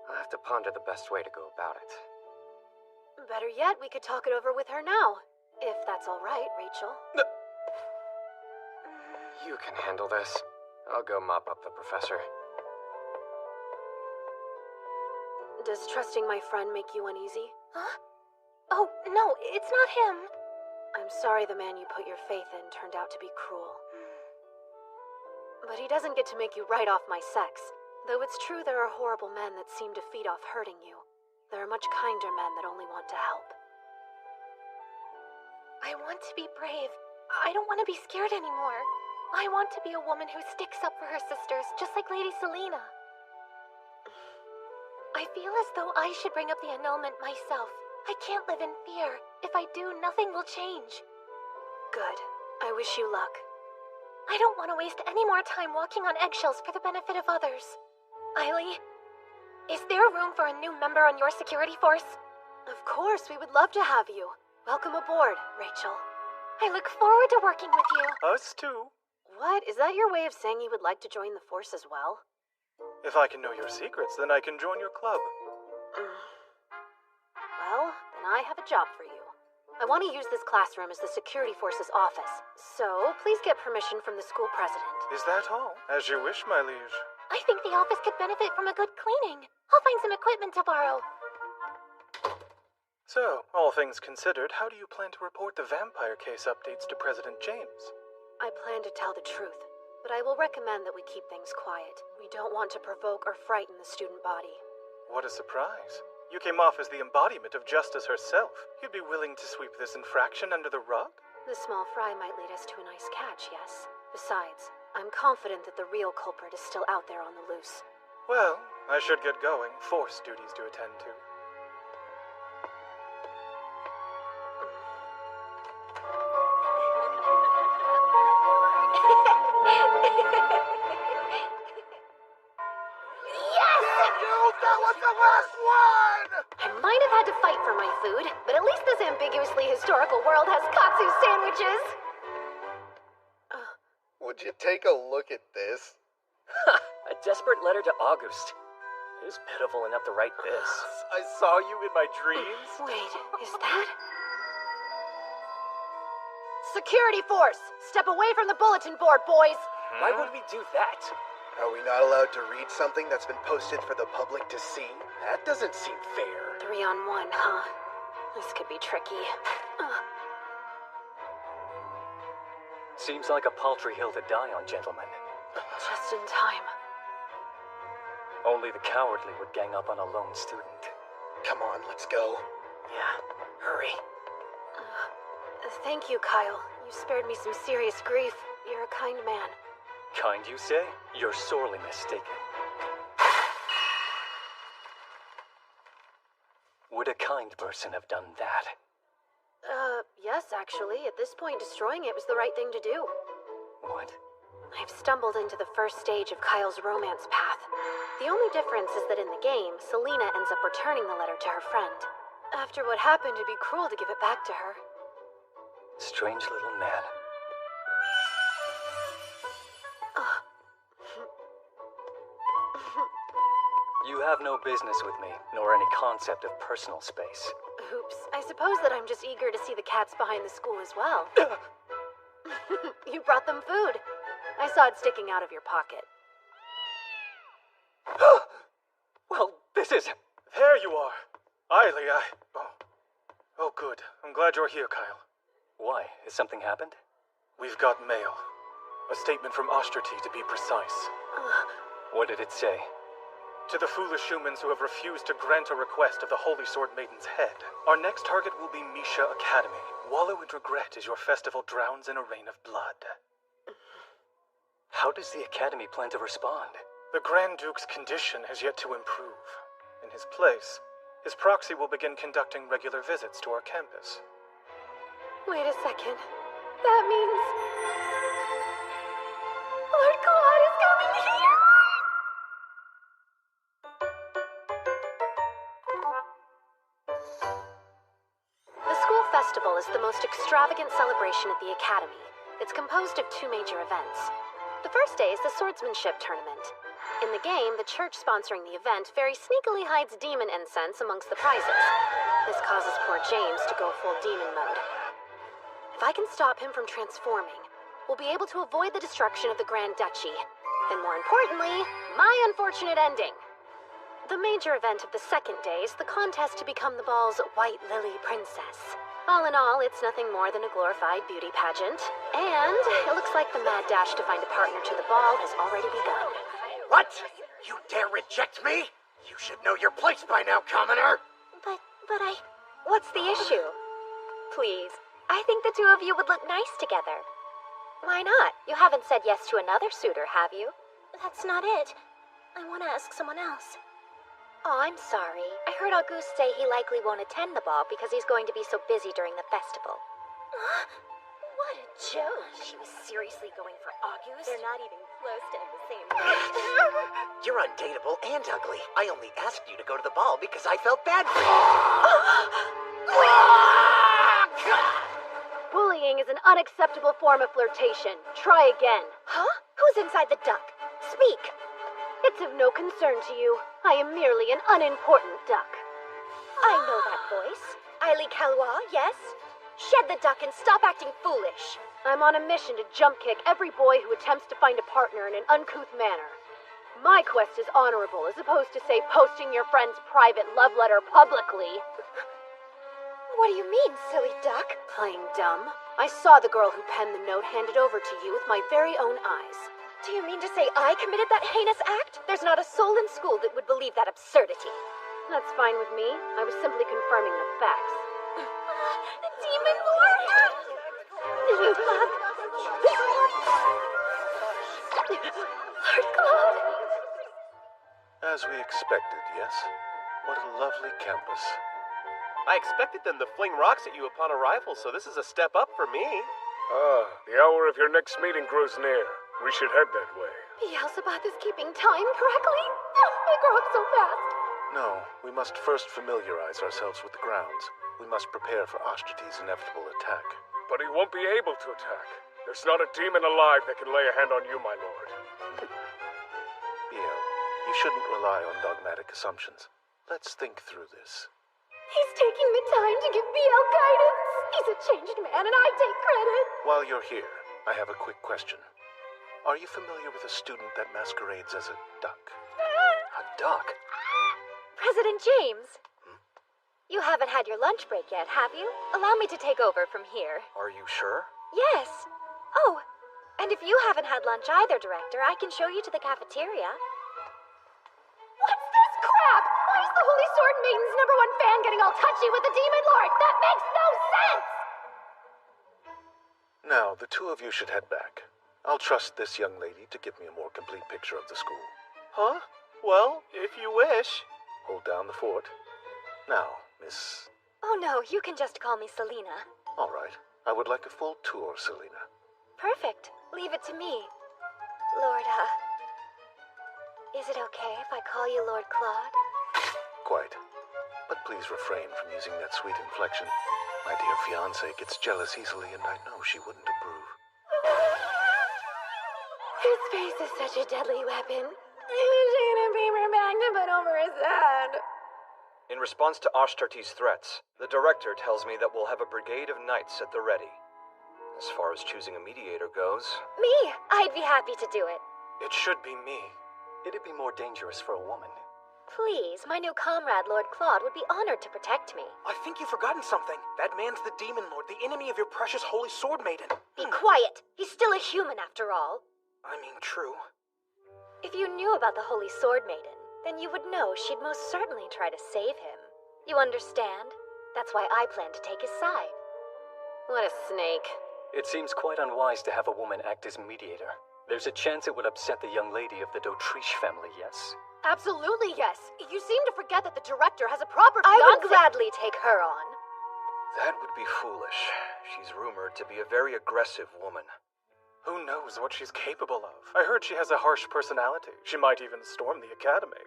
I'll have to ponder the best way to go about it. Better yet, we could talk it over with her now. If that's all right, Rachel. You can handle this. I'll go mop up the professor. Does trusting my friend make you uneasy? Huh? Oh, no, it's not him. I'm sorry the man you put your faith in turned out to be cruel. But he doesn't get to make you write off my sex. Though it's true there are horrible men that seem to feed off hurting you. There are much kinder men that only want to help. I want to be brave. I don't want to be scared anymore. I want to be a woman who sticks up for her sisters, just like Lady Selena. I feel as though I should bring up the annulment myself. I can't live in fear. If I do, nothing will change. Good. I wish you luck. I don't want to waste any more time walking on eggshells for the benefit of others. Eileen, is there room for a new member on your security force? Of course, we would love to have you. Welcome aboard, Rachel. I look forward to working with you. Us too. What? Is that your way of saying you would like to join the force as well? If I can know your secrets, then I can join your club. Well, then I have a job for you. I want to use this classroom as the security force's office, so please get permission from the school president. Is that all? As you wish, my liege. I think the office could benefit from a good cleaning. I'll find some equipment to borrow. So, all things considered, how do you plan to report the vampire case updates to President James? I plan to tell the truth, but I will recommend that we keep things quiet. We don't want to provoke or frighten the student body. What a surprise. You came off as the embodiment of justice herself. You'd be willing to sweep this infraction under the rug? The small fry might lead us to a nice catch, yes. Besides, I'm confident that the real culprit is still out there on the loose. Well, I should get going. Force duties to attend to. That was the last one! I might have had to fight for my food, but at least this ambiguously historical world has katsu sandwiches! Would you take a look at this? A desperate letter to August. Who's pitiful enough to write this? I saw you in my dreams. Wait, is that? Security force! Step away from the bulletin board, boys! Why would we do that? Are we not allowed to read something that's been posted for the public to see? That doesn't seem fair. 3-on-1, huh? This could be tricky. Seems like a paltry hill to die on, gentlemen. Just in time. Only the cowardly would gang up on a lone student. Come on, let's go. Yeah, hurry. Thank you, Kyle. You spared me some serious grief. You're a kind man. Kind, you say? You're sorely mistaken. Would a kind person have done that? Yes, actually. At this point, destroying it was the right thing to do. What? I've stumbled into the first stage of Kyle's romance path. The only difference is that in the game, Selena ends up returning the letter to her friend. After what happened, it'd be cruel to give it back to her. Strange little man. You have no business with me, nor any concept of personal space. Oops. I suppose that I'm just eager to see the cats behind the school as well. You brought them food. I saw it sticking out of your pocket. Well, this is... There you are. Eiley, Oh, good. I'm glad you're here, Kyle. Why? Has something happened? We've got mail. A statement from Oshterty, to be precise. What did it say? To the foolish humans who have refused to grant a request of the Holy Sword Maiden's head, our next target will be Misha Academy. Wallow in regret as your festival drowns in a rain of blood. How does the Academy plan to respond? The Grand Duke's condition has yet to improve. In his place, his proxy will begin conducting regular visits to our campus. Wait a second. That means... Lord Claude is coming here! The school festival is the most extravagant celebration at the Academy. It's composed of two major events. The first day is the swordsmanship tournament. In the game, the church sponsoring the event very sneakily hides demon incense amongst the prizes. This causes poor James to go full demon mode. If I can stop him from transforming, we'll be able to avoid the destruction of the Grand Duchy. And more importantly, my unfortunate ending. The major event of the second day is the contest to become the ball's White Lily Princess. All in all, it's nothing more than a glorified beauty pageant. And it looks like the mad dash to find a partner to the ball has already begun. What? You dare reject me? You should know your place by now, commoner! But I... What's the issue? Please, I think the two of you would look nice together. Why not? You haven't said yes to another suitor, have you? That's not it. I want to ask someone else. Oh, I'm sorry. I heard Auguste say he likely won't attend the ball because he's going to be so busy during the festival. What a joke. She was seriously going for Auguste? They're not even close to in the same league. You're undateable and ugly. I only asked you to go to the ball because I felt bad for you. Bullying is an unacceptable form of flirtation. Try again. Huh? Who's inside the duck? Speak. It's of no concern to you. I am merely an unimportant duck. I know that voice. Eileen Calois, yes? Shed the duck and stop acting foolish. I'm on a mission to jump kick every boy who attempts to find a partner in an uncouth manner. My quest is honorable, as opposed to, say, posting your friend's private love letter publicly. What do you mean, silly duck? Playing dumb. I saw the girl who penned the note handed over to you with my very own eyes. Do you mean to say I committed that heinous act? There's not a soul in school that would believe that absurdity. That's fine with me. I was simply confirming the facts. The Demon Lord! Lord Claude! As we expected, yes? What a lovely campus. I expected them to fling rocks at you upon arrival, so this is a step up for me. The hour of your next meeting grows near. We should head that way. Beelzebub is keeping time correctly? They grow up so fast. No, we must first familiarize ourselves with the grounds. We must prepare for Oshterty's inevitable attack. But he won't be able to attack. There's not a demon alive that can lay a hand on you, my lord. Biel, you shouldn't rely on dogmatic assumptions. Let's think through this. He's taking the time to give Biel guidance. He's a changed man, and I take credit. While you're here, I have a quick question. Are you familiar with a student that masquerades as a duck? A duck? President James! You haven't had your lunch break yet, have you? Allow me to take over from here. Are you sure? Yes. Oh, and if you haven't had lunch either, Director, I can show you to the cafeteria. What's this crap? Why is the Holy Sword Maiden's #1 fan getting all touchy with the Demon Lord? That makes no sense! Now, the two of you should head back. I'll trust this young lady to give me a more complete picture of the school. Huh? Well, if you wish. Hold down the fort. Now, Miss... Oh no, you can just call me Selena. All right. I would like a full tour, Selena. Perfect. Leave it to me. Lord, is it okay if I call you Lord Claude? Quite. But please refrain from using that sweet inflection. My dear fiancée gets jealous easily, and I know she wouldn't approve. His face is such a deadly weapon. I'm taking a paper bag to put over his head. In response to Oshterty's threats, the director tells me that we'll have a brigade of knights at the ready. As far as choosing a mediator goes... Me! I'd be happy to do it. It should be me. It'd be more dangerous for a woman. Please, my new comrade, Lord Claude, would be honored to protect me. I think you've forgotten something. That man's the Demon Lord, the enemy of your precious Holy Sword Maiden. Be quiet. He's still a human after all. I mean, true. If you knew about the Holy Sword Maiden, then you would know she'd most certainly try to save him. You understand? That's why I plan to take his side. What a snake. It seems quite unwise to have a woman act as mediator. There's a chance it would upset the young lady of the D'Autriche family, yes? Absolutely yes. You seem to forget that the director has a proper fiancé. I would gladly take her on. That would be foolish. She's rumored to be a very aggressive woman. Who knows what she's capable of? I heard she has a harsh personality. She might even storm the academy.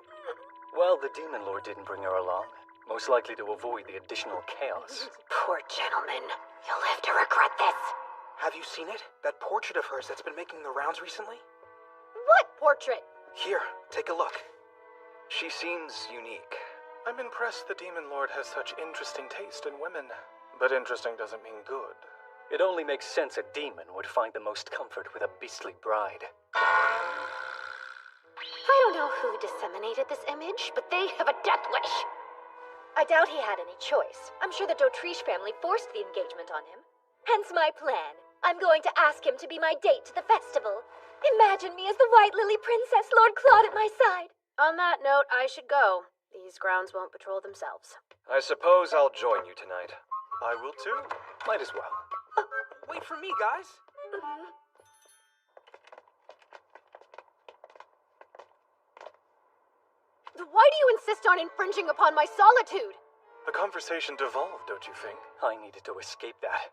Well, the Demon Lord didn't bring her along. Most likely to avoid the additional chaos. Poor gentleman. You'll live to regret this. Have you seen it? That portrait of hers that's been making the rounds recently? What portrait? Here, take a look. She seems unique. I'm impressed the Demon Lord has such interesting taste in women. But interesting doesn't mean good. It only makes sense a demon would find the most comfort with a beastly bride. I don't know who disseminated this image, but they have a death wish. I doubt he had any choice. I'm sure the D'Autriche family forced the engagement on him. Hence my plan. I'm going to ask him to be my date to the festival. Imagine me as the White Lily Princess, Lord Claude at my side. On that note, I should go. These grounds won't patrol themselves. I suppose I'll join you tonight. I will too. Might as well. Wait for me, guys. Why do you insist on infringing upon my solitude? The conversation devolved, don't you think? I needed to escape that.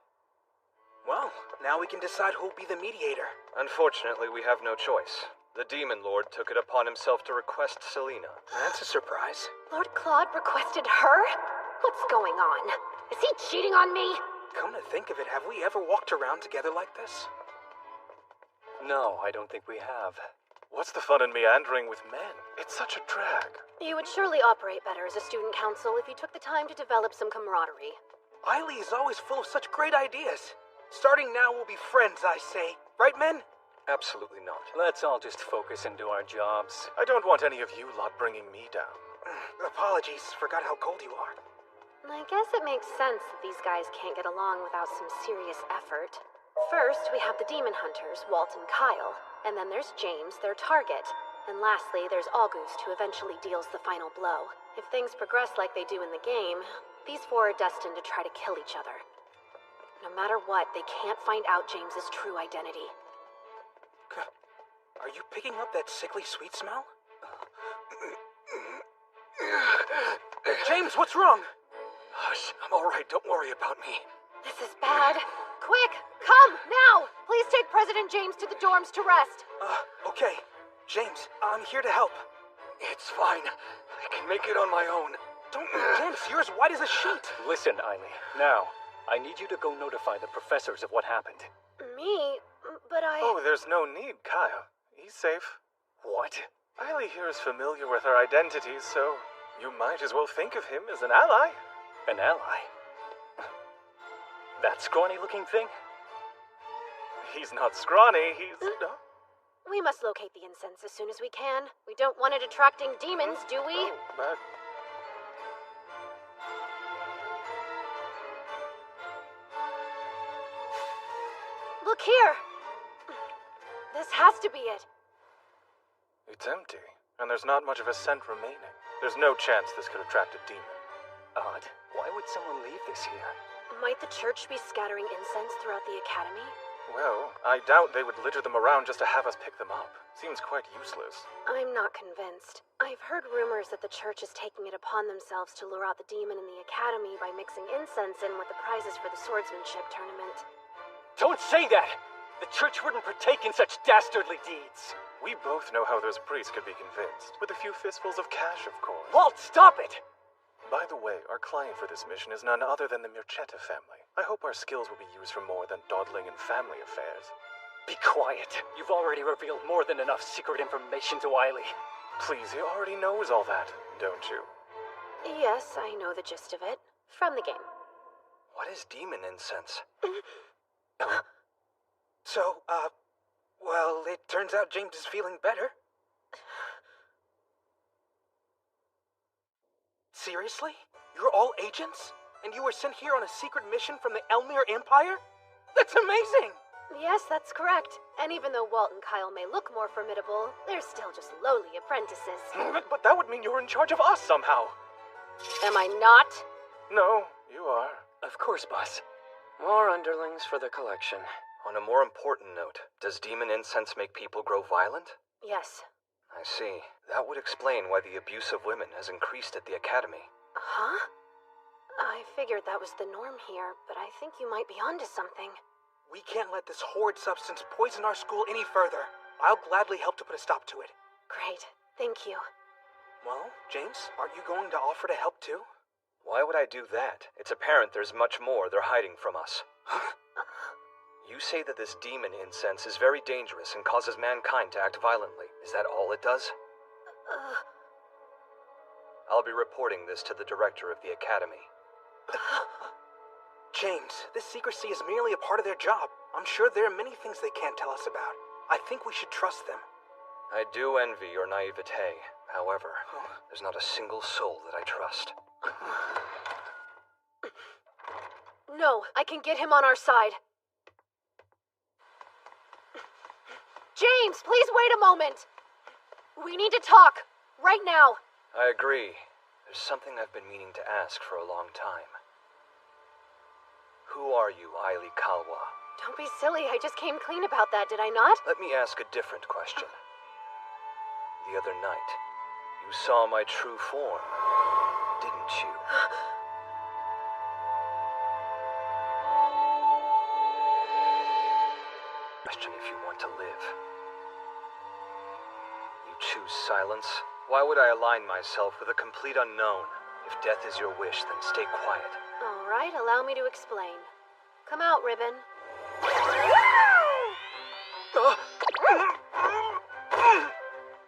Well, now we can decide who'll be the mediator. Unfortunately, we have no choice. The Demon Lord took it upon himself to request Selena. That's a surprise. Lord Claude requested her? What's going on? Is he cheating on me? Come to think of it, have we ever walked around together like this? No, I don't think we have. What's the fun in meandering with men? It's such a drag. You would surely operate better as a student council if you took the time to develop some camaraderie. Eiley is always full of such great ideas. Starting now, we'll be friends, I say. Right, men? Absolutely not. Let's all just focus and do our jobs. I don't want any of you lot bringing me down. Apologies, forgot how cold you are. I guess it makes sense that these guys can't get along without some serious effort. First, we have the Demon Hunters, Walt and Kyle. And then there's James, their target. And lastly, there's August, who eventually deals the final blow. If things progress like they do in the game, these four are destined to try to kill each other. No matter what, they can't find out James's true identity. Are you picking up that sickly sweet smell? James, what's wrong? Hush, I'm alright, don't worry about me. This is bad. Quick, come, now! Please take President James to the dorms to rest. Okay. James, I'm here to help. It's fine. I can make it on my own. Don't be tense, you're as white as a sheet. Listen, Eiley, now, I need you to go notify the professors of what happened. Me? But I... Oh, there's no need, Kyle. He's safe. What? Eiley here is familiar with her identities, so you might as well think of him as an ally. An ally? That scrawny-looking thing? He's not scrawny, he's... We must locate the incense as soon as we can. We don't want it attracting demons, do we? Oh, but... Look here! This has to be it. It's empty, and there's not much of a scent remaining. There's no chance this could attract a demon. Odd. Why would someone leave this here? Might the church be scattering incense throughout the academy? Well, I doubt they would litter them around just to have us pick them up. Seems quite useless. I'm not convinced. I've heard rumors that the church is taking it upon themselves to lure out the demon in the academy by mixing incense in with the prizes for the swordsmanship tournament. Don't say that! The church wouldn't partake in such dastardly deeds. We both know how those priests could be convinced. With a few fistfuls of cash, of course. Walt, stop it! By the way, our client for this mission is none other than the Mircetta family. I hope our skills will be used for more than dawdling in family affairs. Be quiet. You've already revealed more than enough secret information to Eiley. Please, he already knows all that, don't you? Yes, I know the gist of it. From the game. What is demon incense? So, well, it turns out James is feeling better. Seriously? You're all agents? And you were sent here on a secret mission from the Elmir Empire? That's amazing! Yes, that's correct. And even though Walt and Kyle may look more formidable, they're still just lowly apprentices. But that would mean you're in charge of us somehow. Am I not? No, you are. Of course, boss. More underlings for the collection. On a more important note, does demon incense make people grow violent? Yes. I see. That would explain why the abuse of women has increased at the academy. Huh? I figured that was the norm here, but I think you might be onto something. We can't let this horrid substance poison our school any further. I'll gladly help to put a stop to it. Great. Thank you. Well, James, aren't you going to offer to help too? Why would I do that? It's apparent there's much more they're hiding from us. You say that this demon incense is very dangerous and causes mankind to act violently. Is that all it does? I'll be reporting this to the director of the academy. James, this secrecy is merely a part of their job. I'm sure there are many things they can't tell us about. I think we should trust them. I do envy your naivete. However, there's not a single soul that I trust. No, I can get him on our side. James, please wait a moment. We need to talk. Right now. I agree. There's something I've been meaning to ask for a long time. Who are you, Aili Kalwa? Don't be silly. I just came clean about that, did I not? Let me ask a different question. The other night, you saw my true form, didn't you? Question if you want to live. You choose silence. Why would I align myself with a complete unknown? If death is your wish, then stay quiet. All right, allow me to explain. Come out, Ribbon.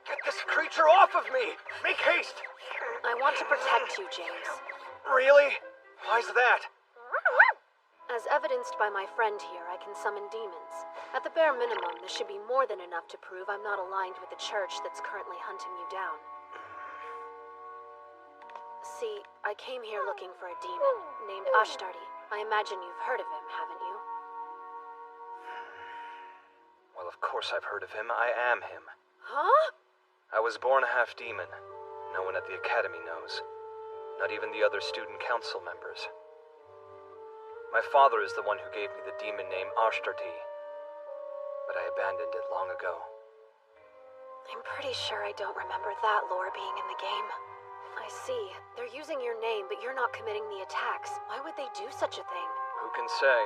Get this creature off of me! Make haste! I want to protect you, James. Really? Why's that? As evidenced by my friend here, I can summon demons. At the bare minimum, this should be more than enough to prove I'm not aligned with the church that's currently hunting you down. See, I came here looking for a demon named Ashtardi. I imagine you've heard of him, haven't you? Well, of course I've heard of him. I am him. Huh? I was born half demon. No one at the academy knows. Not even the other student council members. My father is the one who gave me the demon name Ashtardi, but I abandoned it long ago. I'm pretty sure I don't remember that lore being in the game. I see. They're using your name, but you're not committing the attacks. Why would they do such a thing? Who can say?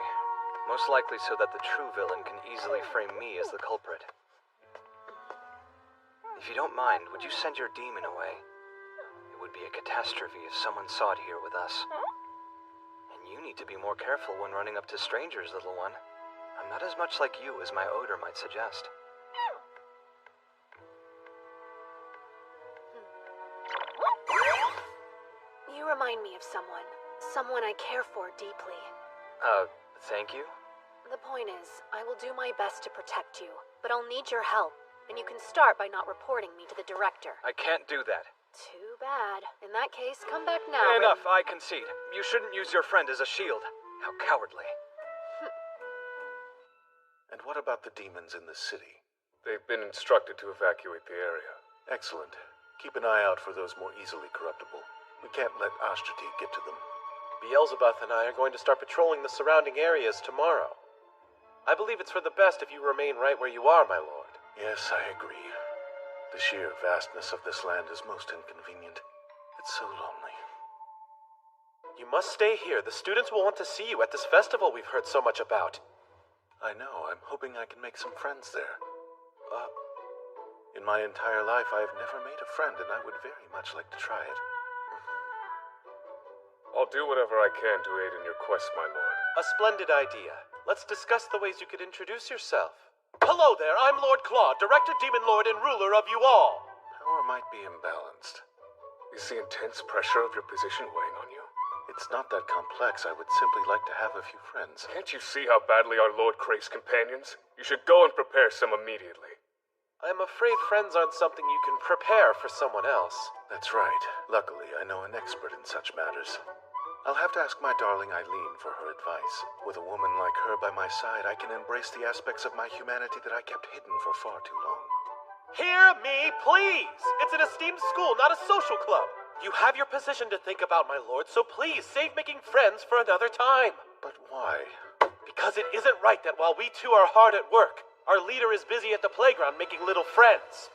Most likely so that the true villain can easily frame me as the culprit. If you don't mind, would you send your demon away? It would be a catastrophe if someone saw it here with us. And you need to be more careful when running up to strangers, little one. I'm not as much like you as my odor might suggest. You remind me of someone. Someone I care for deeply. Thank you? The point is, I will do my best to protect you, but I'll need your help, and you can start by not reporting me to the director. I can't do that. Too bad. In that case, come back now. Enough, I concede. You shouldn't use your friend as a shield. How cowardly. And what about the demons in the city? They've been instructed to evacuate the area. Excellent. Keep an eye out for those more easily corruptible. We can't let Ashtardi get to them. Beelzebub and I are going to start patrolling the surrounding areas tomorrow. I believe it's for the best if you remain right where you are, my lord. Yes, I agree. The sheer vastness of this land is most inconvenient. It's so lonely. You must stay here. The students will want to see you at this festival we've heard so much about. I know. I'm hoping I can make some friends there. In my entire life, I have never made a friend, and I would very much like to try it. I'll do whatever I can to aid in your quest, my lord. A splendid idea. Let's discuss the ways you could introduce yourself. Hello there, I'm Lord Claude, Director, Demon Lord, and ruler of you all. Power might be imbalanced. Is the intense pressure of your position weighing on you? It's not that complex. I would simply like to have a few friends. Can't you see how badly our lord craves companions? You should go and prepare some immediately. I'm afraid friends aren't something you can prepare for someone else. That's right. Luckily, I know an expert in such matters. I'll have to ask my darling Eileen for her advice. With a woman like her by my side, I can embrace the aspects of my humanity that I kept hidden for far too long. Hear me, please! It's an esteemed school, not a social club. You have your position to think about, my lord, so please save making friends for another time. But why? Because it isn't right that while we two are hard at work, our leader is busy at the playground making little friends.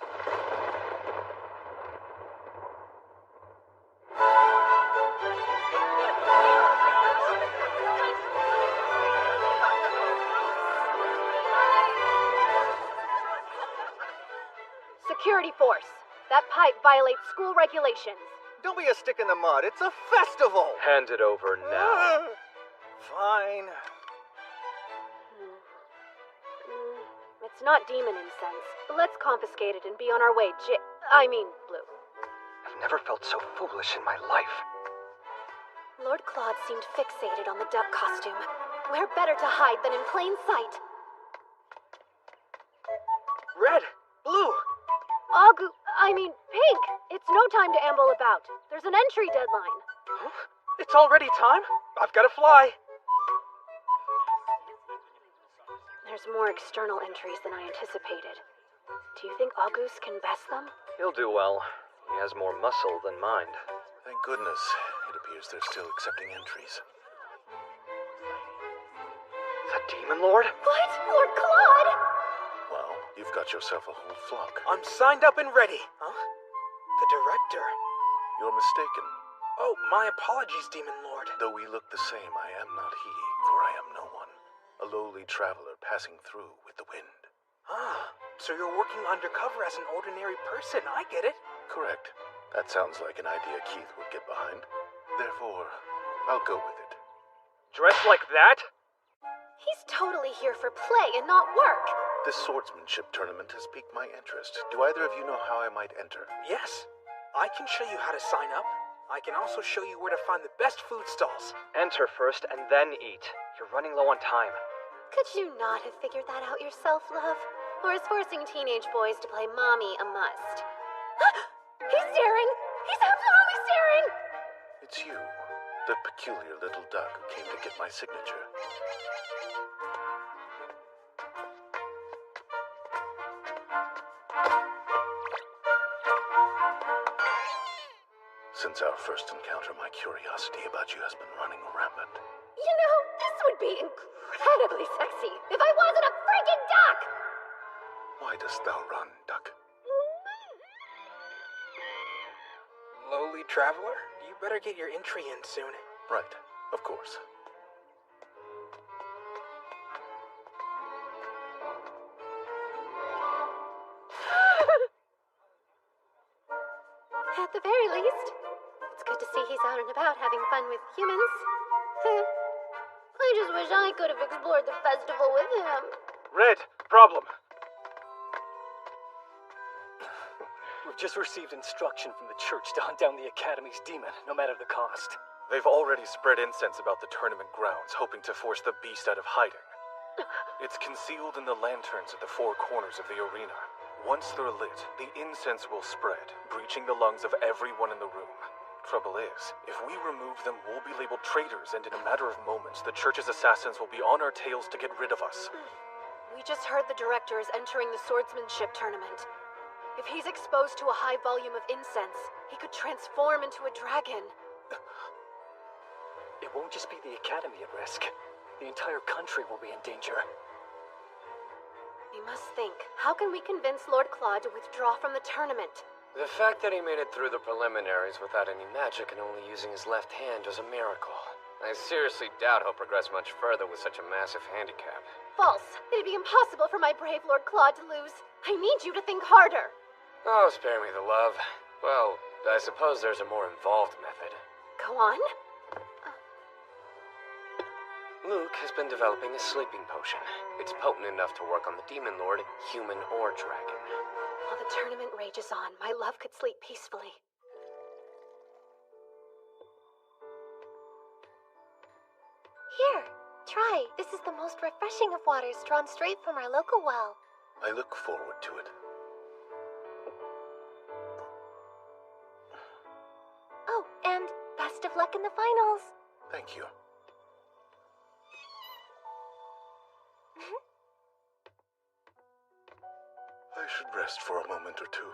Security force. That pipe violates school regulations. Don't be a stick in the mud. It's a festival. Hand it over now. Fine. It's not demon incense. Let's confiscate it and be on our way, Blue. I've never felt so foolish in my life. Lord Claude seemed fixated on the duck costume. Where better to hide than in plain sight? Red! Blue! Pink! It's no time to amble about. There's an entry deadline. Huh? It's already time? I've got to fly. There's more external entries than I anticipated. Do you think August can best them? He'll do well. He has more muscle than mind. Thank goodness. It appears they're still accepting entries. The Demon Lord? What? Lord Claude? Well, you've got yourself a whole flock. I'm signed up and ready. Huh? The director. You're mistaken. Oh, my apologies, Demon Lord. Though we look the same, I am not he, for I am no one. A lowly traveler passing through with the wind. Ah, so you're working undercover as an ordinary person. I get it. Correct. That sounds like an idea Keith would get behind. Therefore, I'll go with it. Dressed like that? He's totally here for play and not work. This swordsmanship tournament has piqued my interest. Do either of you know how I might enter? Yes. I can show you how to sign up. I can also show you where to find the best food stalls. Enter first and then eat. You're running low on time. Could you not have figured that out yourself, love? Or is forcing teenage boys to play mommy a must? He's staring! He's absolutely staring! It's you, the peculiar little duck who came to get my signature. Since our first encounter, my curiosity about you has been running rampant. You know, this would be incredibly sexy if I wasn't a freaking duck! Why dost thou run, duck? Lowly traveler, you better get your entry in soon. Right, of course. At the very least, it's good to see he's out and about having fun with humans. I just wish I could have explored the festival with him. Red, problem. We've just received instruction from the church to hunt down the Academy's demon, no matter the cost. They've already spread incense about the tournament grounds, hoping to force the beast out of hiding. It's concealed in the lanterns at the four corners of the arena. Once they're lit, the incense will spread, breaching the lungs of everyone in the room. Trouble is, if we remove them, we'll be labeled traitors, and in a matter of moments, the church's assassins will be on our tails to get rid of us. We just heard the director is entering the swordsmanship tournament. If he's exposed to a high volume of incense, he could transform into a dragon. It won't just be the Academy at risk. The entire country will be in danger. We must think, how can we convince Lord Claude to withdraw from the tournament? The fact that he made it through the preliminaries without any magic and only using his left hand is a miracle. I seriously doubt he'll progress much further with such a massive handicap. False. It'd be impossible for my brave Lord Claude to lose. I need you to think harder. Oh, spare me the love. Well, I suppose there's a more involved method. Go on. Luke has been developing a sleeping potion. It's potent enough to work on the Demon Lord, human or dragon. While the tournament rages on, my love could sleep peacefully. Here, try. This is the most refreshing of waters drawn straight from our local well. I look forward to it. Best of luck in the finals. Thank you. I should rest for a moment or two.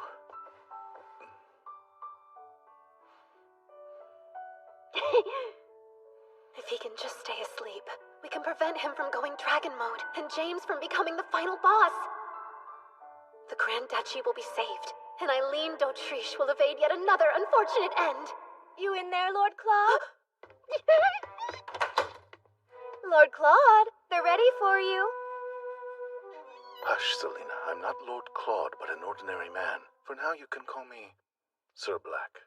If he can just stay asleep, we can prevent him from going dragon mode and James from becoming the final boss. The Grand Duchy will be saved, and Eileen d'Autriche will evade yet another unfortunate end. You in there, Lord Claude? Lord Claude, they're ready for you. Hush, Selina. I'm not Lord Claude, but an ordinary man. For now, you can call me Sir Black.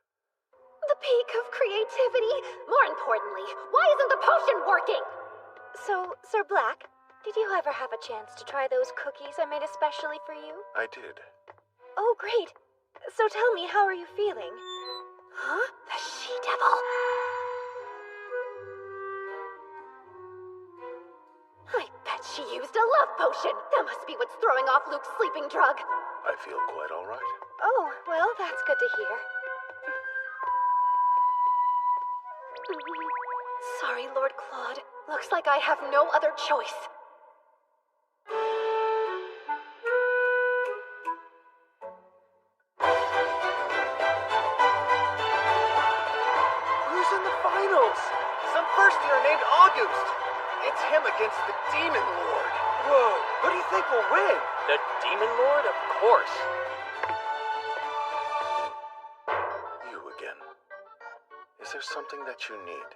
The peak of creativity. More importantly, why isn't the potion working? So, Sir Black, did you ever have a chance to try those cookies I made especially for you? I did. Oh, great. So tell me, how are you feeling? Huh? The she-devil. I bet she used a love potion. That must be what's throwing off Luke's sleeping drug. I feel quite all right. Oh, well, that's good to hear. Sorry, Lord Claude. Looks like I have no other choice. Who's in the finals? Some first year named August. It's him against the Demon Lord. Whoa, who do you think will win? The Demon Lord? Of course. You again. Is there something that you need?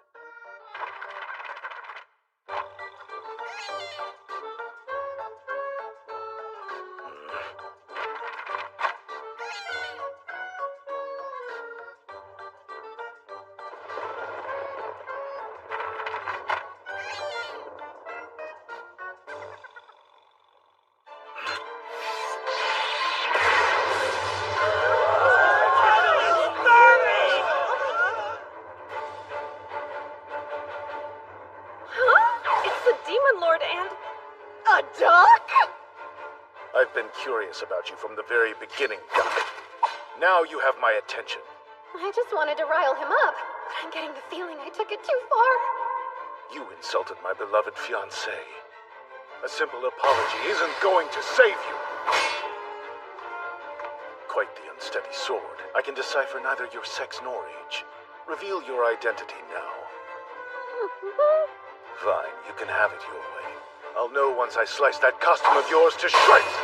I've been curious about you from the very beginning, Doc. Now you have my attention. I just wanted to rile him up, but I'm getting the feeling I took it too far. You insulted my beloved fiancée. A simple apology isn't going to save you. Quite the unsteady sword. I can decipher neither your sex nor age. Reveal your identity now. Fine, you can have it your way. I'll know once I slice that costume of yours to shreds!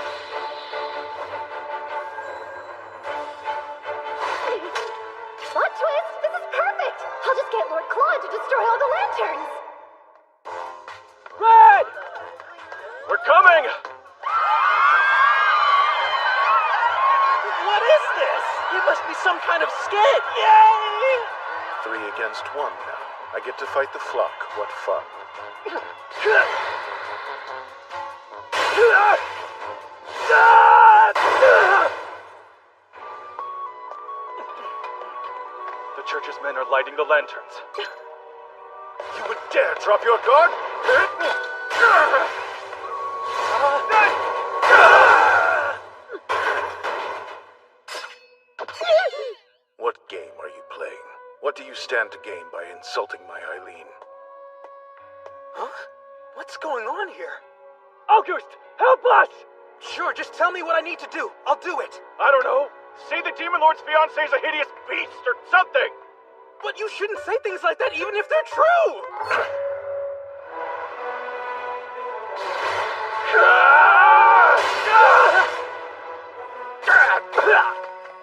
Plot twist! This is perfect! I'll just get Lord Claude to destroy all the lanterns! Red! We're coming! What is this? It must be some kind of skit! Yay! 3 against 1 now. I get to fight the flock. What fun. The church's men are lighting the lanterns. You would dare drop your guard? What game are you playing? What do you stand to gain by insulting my Eileen? Huh? What's going on here? August, help us! Sure, just tell me what I need to do. I'll do it. I don't know. Say the Demon Lord's fiancé is a hideous beast or something! But you shouldn't say things like that even if they're true!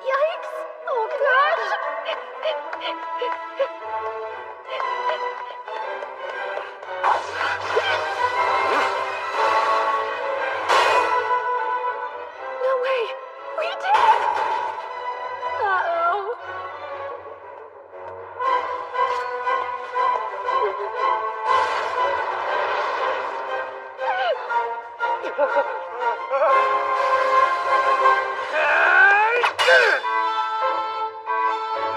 Yikes! Oh gosh! No way! We did! Uh-oh.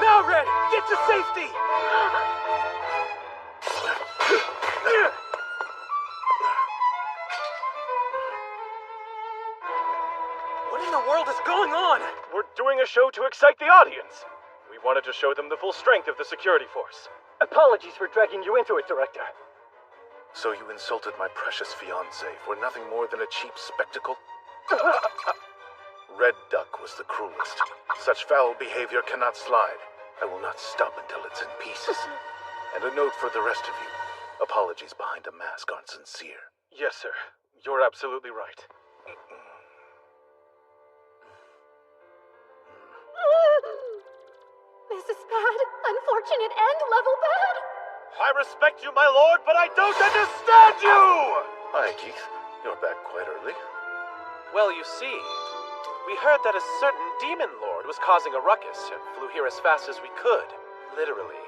Now, Red, get to safety! What in the world is going on? We're doing a show to excite the audience. We wanted to show them the full strength of the security force. Apologies for dragging you into it, Director. So you insulted my precious fiancée for nothing more than a cheap spectacle? Red Duck was the cruelest. Such foul behavior cannot slide. I will not stop until it's in pieces. And a note for the rest of you. Apologies behind a mask aren't sincere. Yes, sir. You're absolutely right. This is bad, unfortunate, and level bad. I respect you, my lord, but I don't understand you! Hi, Keith. You're back quite early. Well, you see, we heard that a certain demon lord was causing a ruckus and flew here as fast as we could. Literally.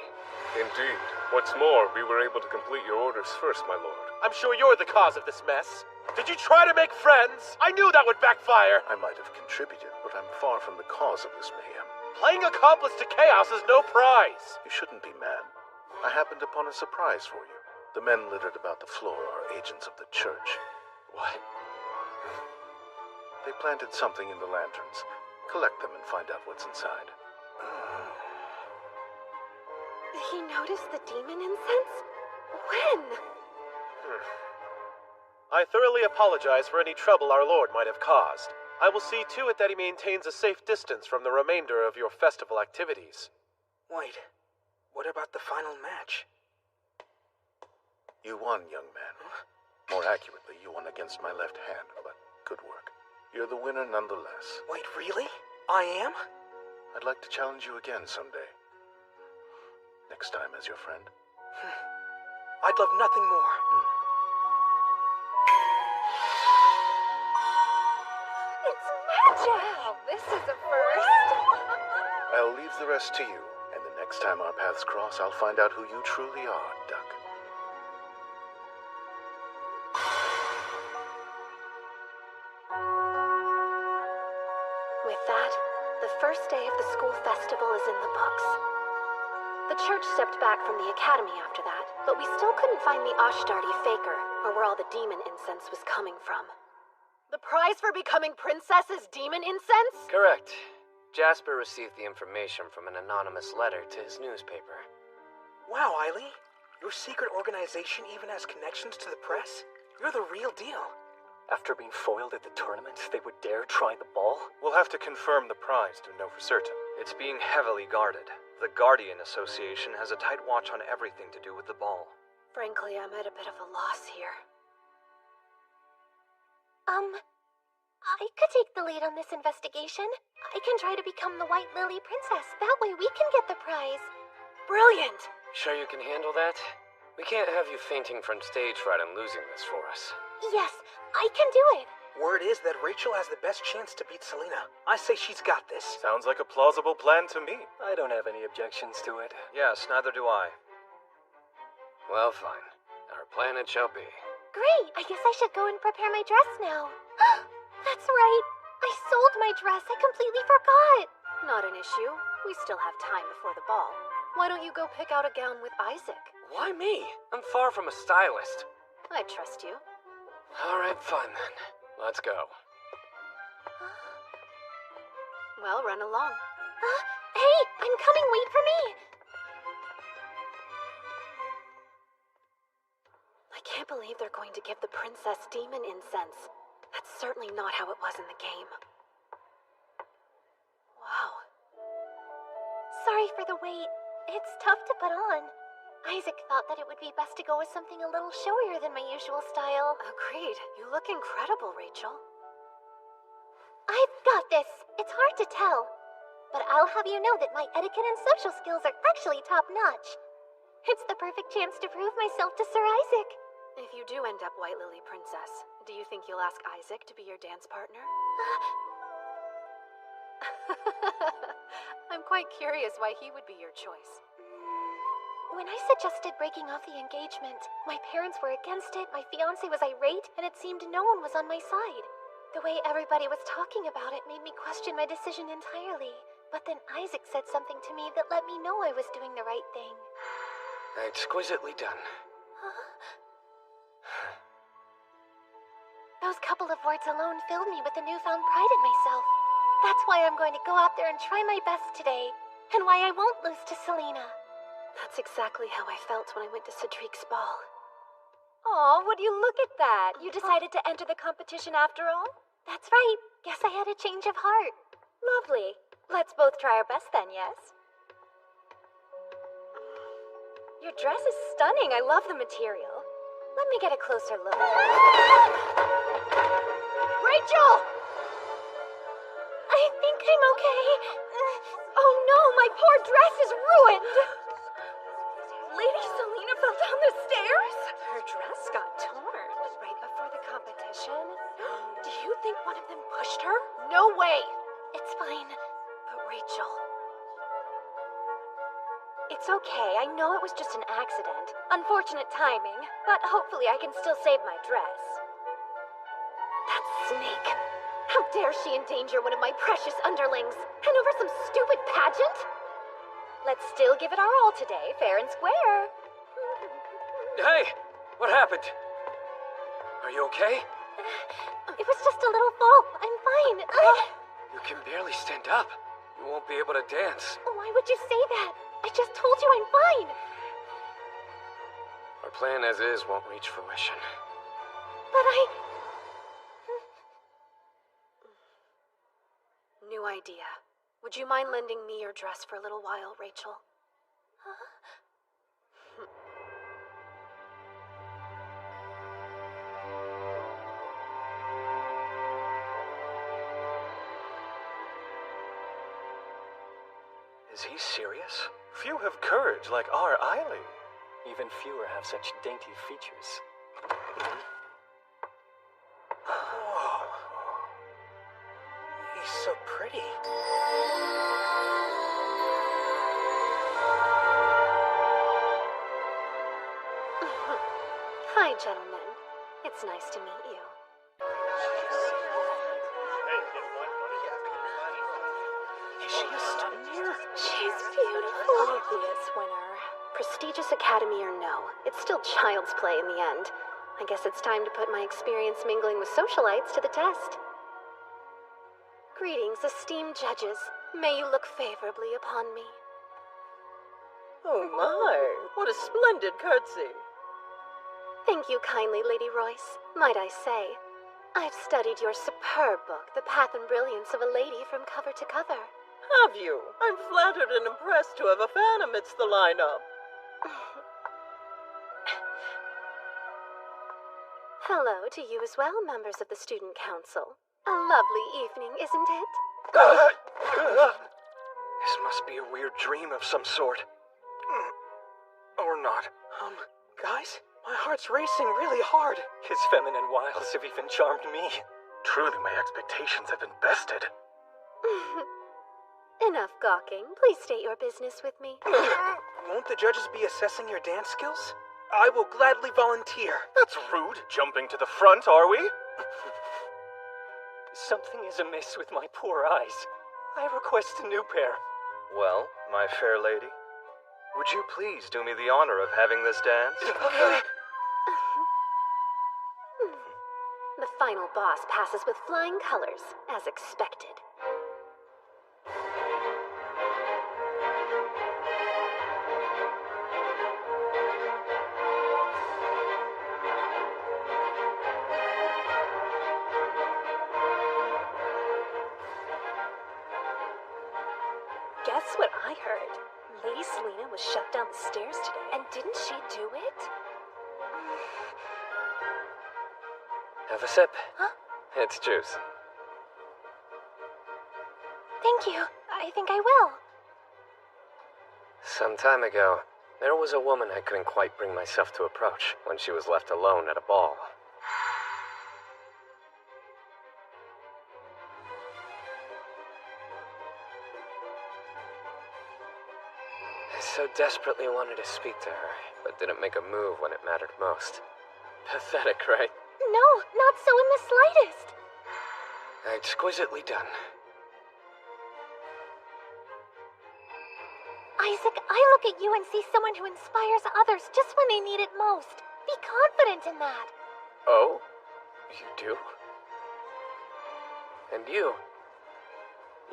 Indeed. What's more, we were able to complete your orders first, my lord. I'm sure you're the cause of this mess. Did you try to make friends? I knew that would backfire. I might have contributed, but I'm far from the cause of this mayhem. Playing accomplice to chaos is no prize. You shouldn't be mad. I happened upon a surprise for you. The men littered about the floor are agents of the church. What? They planted something in the lanterns. Collect them and find out what's inside. He noticed the demon incense? When? I thoroughly apologize for any trouble our lord might have caused. I will see to it that he maintains a safe distance from the remainder of your festival activities. Wait, what about the final match? You won, young man. More accurately, you won against my left hand, but good work. You're the winner nonetheless. Wait, really? I am? I'd like to challenge you again someday. Next time as your friend. I'd love nothing more. It's magic! Wow, this is a first. I'll leave the rest to you, and the next time our paths cross, I'll find out who you truly are, Duck. With that, the first day of the school festival is in the books. The church stepped back from the academy after that, but we still couldn't find the Ashtardi faker, or where all the demon incense was coming from. The prize for becoming princess is demon incense? Correct. Jasper received the information from an anonymous letter to his newspaper. Wow, Eileen. Your secret organization even has connections to the press? You're the real deal. After being foiled at the tournament, they would dare try the ball? We'll have to confirm the prize to know for certain. It's being heavily guarded. The Guardian Association has a tight watch on everything to do with the ball. Frankly, I'm at a bit of a loss here. I could take the lead on this investigation. I can try to become the White Lily Princess. That way we can get the prize. Brilliant! Sure you can handle that? We can't have you fainting from stage fright and losing this for us. Yes, I can do it. Word is that Rachel has the best chance to beat Selena. I say she's got this. Sounds like a plausible plan to me. I don't have any objections to it. Yes, neither do I. Well, fine. Our plan it shall be. Great! I guess I should go and prepare my dress now. That's right. I sold my dress. I completely forgot. Not an issue. We still have time before the ball. Why don't you go pick out a gown with Isaac? Why me? I'm far from a stylist. I trust you. All right, fine then. Let's go. Well, run along. Hey, I'm coming. Wait for me. I can't believe they're going to give the princess demon incense. That's certainly not how it was in the game. Wow. Sorry for the wait. It's tough to put on. Isaac thought that it would be best to go with something a little showier than my usual style. Agreed. You look incredible, Rachel. I've got this. It's hard to tell. But I'll have you know that my etiquette and social skills are actually top-notch. It's the perfect chance to prove myself to Sir Isaac. If you do end up White Lily Princess, do you think you'll ask Isaac to be your dance partner? I'm quite curious why he would be your choice. When I suggested breaking off the engagement, my parents were against it, my fiancé was irate, and it seemed no one was on my side. The way everybody was talking about it made me question my decision entirely. But then Isaac said something to me that let me know I was doing the right thing. Exquisitely done. Those couple of words alone filled me with a newfound pride in myself. That's why I'm going to go out there and try my best today, and why I won't lose to Selena. That's exactly how I felt when I went to Cedric's ball. Aw, would you look at that? You decided to enter the competition after all? That's right. Guess I had a change of heart. Lovely. Let's both try our best then, yes? Your dress is stunning. I love the material. Let me get a closer look. Rachel! I think I'm okay. Oh no, my poor dress is ruined! Lady Selena fell down the stairs? Her dress got torn right before the competition. Do you think one of them pushed her? No way! It's fine. But Rachel... It's okay. I know it was just an accident. Unfortunate timing, but hopefully I can still save my dress. That snake. How dare she endanger one of my precious underlings? And over some stupid pageant? Let's still give it our all today, fair and square. Hey! What happened? Are you okay? It was just a little fall. I'm fine. You can barely stand up. You won't be able to dance. Why would you say that? I just told you I'm fine. Our plan as is won't reach fruition. But New idea. Would you mind lending me your dress for a little while, Rachel? Is he serious? Few have courage like our Eiley. Even fewer have such dainty features. He's so pretty. Hi, gentlemen. It's nice to meet you. Is she a student here? She's beautiful. Obvious winner. Prestigious academy or no, it's still child's play in the end. I guess it's time to put my experience mingling with socialites to the test. Greetings, esteemed judges. May you look favorably upon me. Oh my, what a splendid curtsy. Thank you kindly, Lady Royce. Might I say, I've studied your superb book, The Path and Brilliance of a Lady from cover to cover. Have you? I'm flattered and impressed to have a fan amidst the lineup. Hello to you as well, members of the Student Council. A lovely evening, isn't it? This must be a weird dream of some sort. Or not. Guys, my heart's racing really hard. His feminine wiles have even charmed me. Truly, my expectations have been bested. Enough gawking. Please state your business with me. Won't the judges be assessing your dance skills? I will gladly volunteer. That's rude. Jumping to the front, are we? Something is amiss with my poor eyes. I request a new pair. Well, my fair lady, would you please do me the honor of having this dance? The final boss passes with flying colors, as expected. Guess what I heard? Lady Selena was shoved down the stairs today. And didn't she do it? Have a sip. Huh? It's juice. Thank you. I think I will. Some time ago, there was a woman I couldn't quite bring myself to approach when she was left alone at a ball. I so desperately wanted to speak to her, but didn't make a move when it mattered most. Pathetic, right? No, not so in the slightest. Exquisitely done. Isaac, I look at you and see someone who inspires others just when they need it most. Be confident in that. Oh? You do? And you?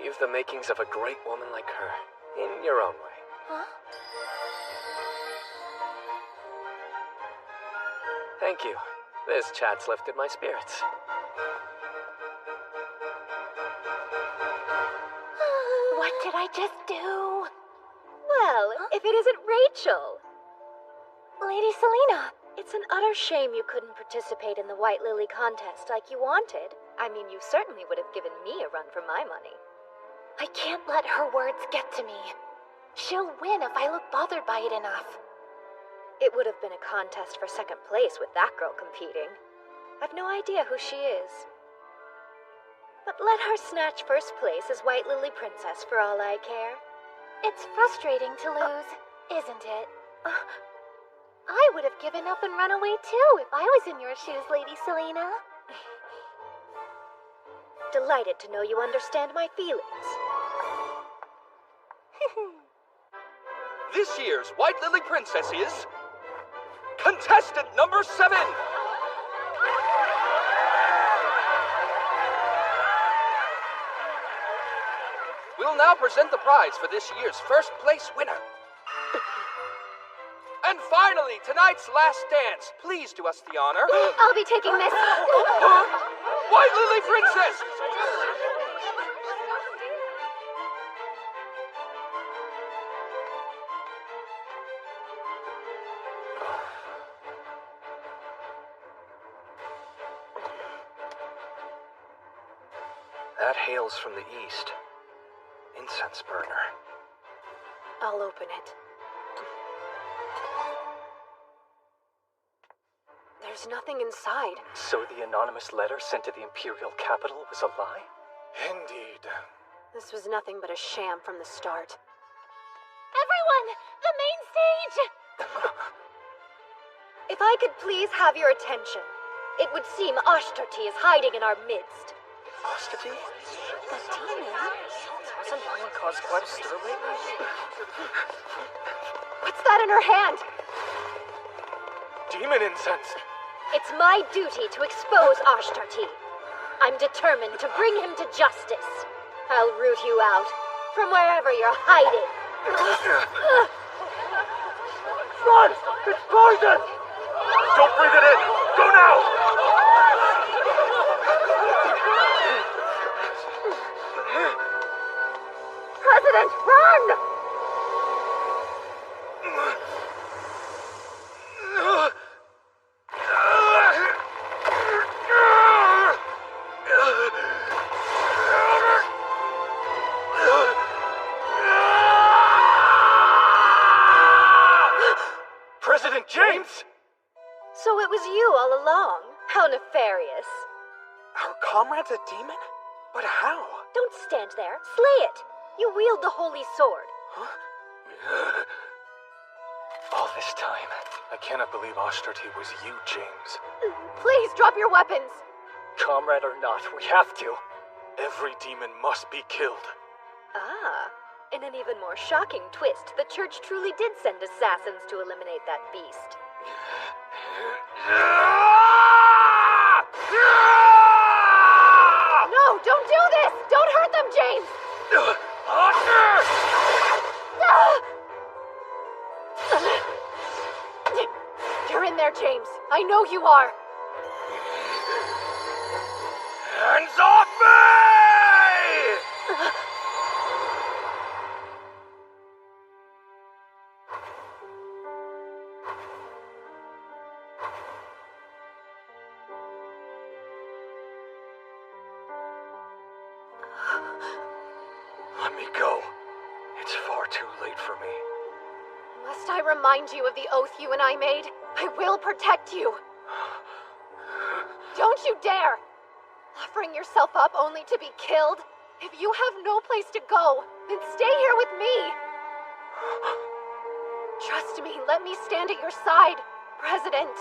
You've the makings of a great woman like her, in your own way. Huh? Thank you. This chat's lifted my spirits. What did I just do? Well, if it isn't Rachel. Lady Selina. It's an utter shame you couldn't participate in the White Lily contest like you wanted. I mean, you certainly would have given me a run for my money. I can't let her words get to me. She'll win if I look bothered by it enough. It would have been a contest for second place with that girl competing. I've no idea who she is. But let her snatch first place as White Lily Princess for all I care. It's frustrating to lose, isn't it? I would have given up and run away too if I was in your shoes, Lady Selina. Delighted to know you understand my feelings. This year's White Lily Princess is... contestant number 7! We'll now present the prize for this year's first place winner. And finally, tonight's last dance. Please do us the honor. I'll be taking this. White Lily Princess! That hails from the east. Incense burner. I'll open it. There's nothing inside. So the anonymous letter sent to the Imperial capital was a lie? Indeed. This was nothing but a sham from the start. Everyone! The main stage! If I could please have your attention, it would seem Ashtarti is hiding in our midst. Ashtarti? The demon? Hasn't Lila caused quite a stir lately? What's that in her hand? Demon incense! It's my duty to expose Ashtarti. I'm determined to bring him to justice. I'll root you out from wherever you're hiding. Run! It's poison! Don't breathe it in! Go now! President, run! President James! So it was you all along. How nefarious. Our comrade's a demon? But how? Don't stand there. Slay it. You wield the holy sword. All this time. I cannot believe Ashtarti was you, James. Please drop your weapons. Comrade or not, we have to. Every demon must be killed. Ah, in an even more shocking twist, the church truly did send assassins to eliminate that beast. No, don't do this! Don't hurt them, James! You're in there, James. I know you are. Hands off me! Let me go. It's far too late for me. Must I remind you of the oath you and I made? I will protect you. Don't you dare! Offering yourself up only to be killed? If you have no place to go, then stay here with me. Trust me, let me stand at your side, President.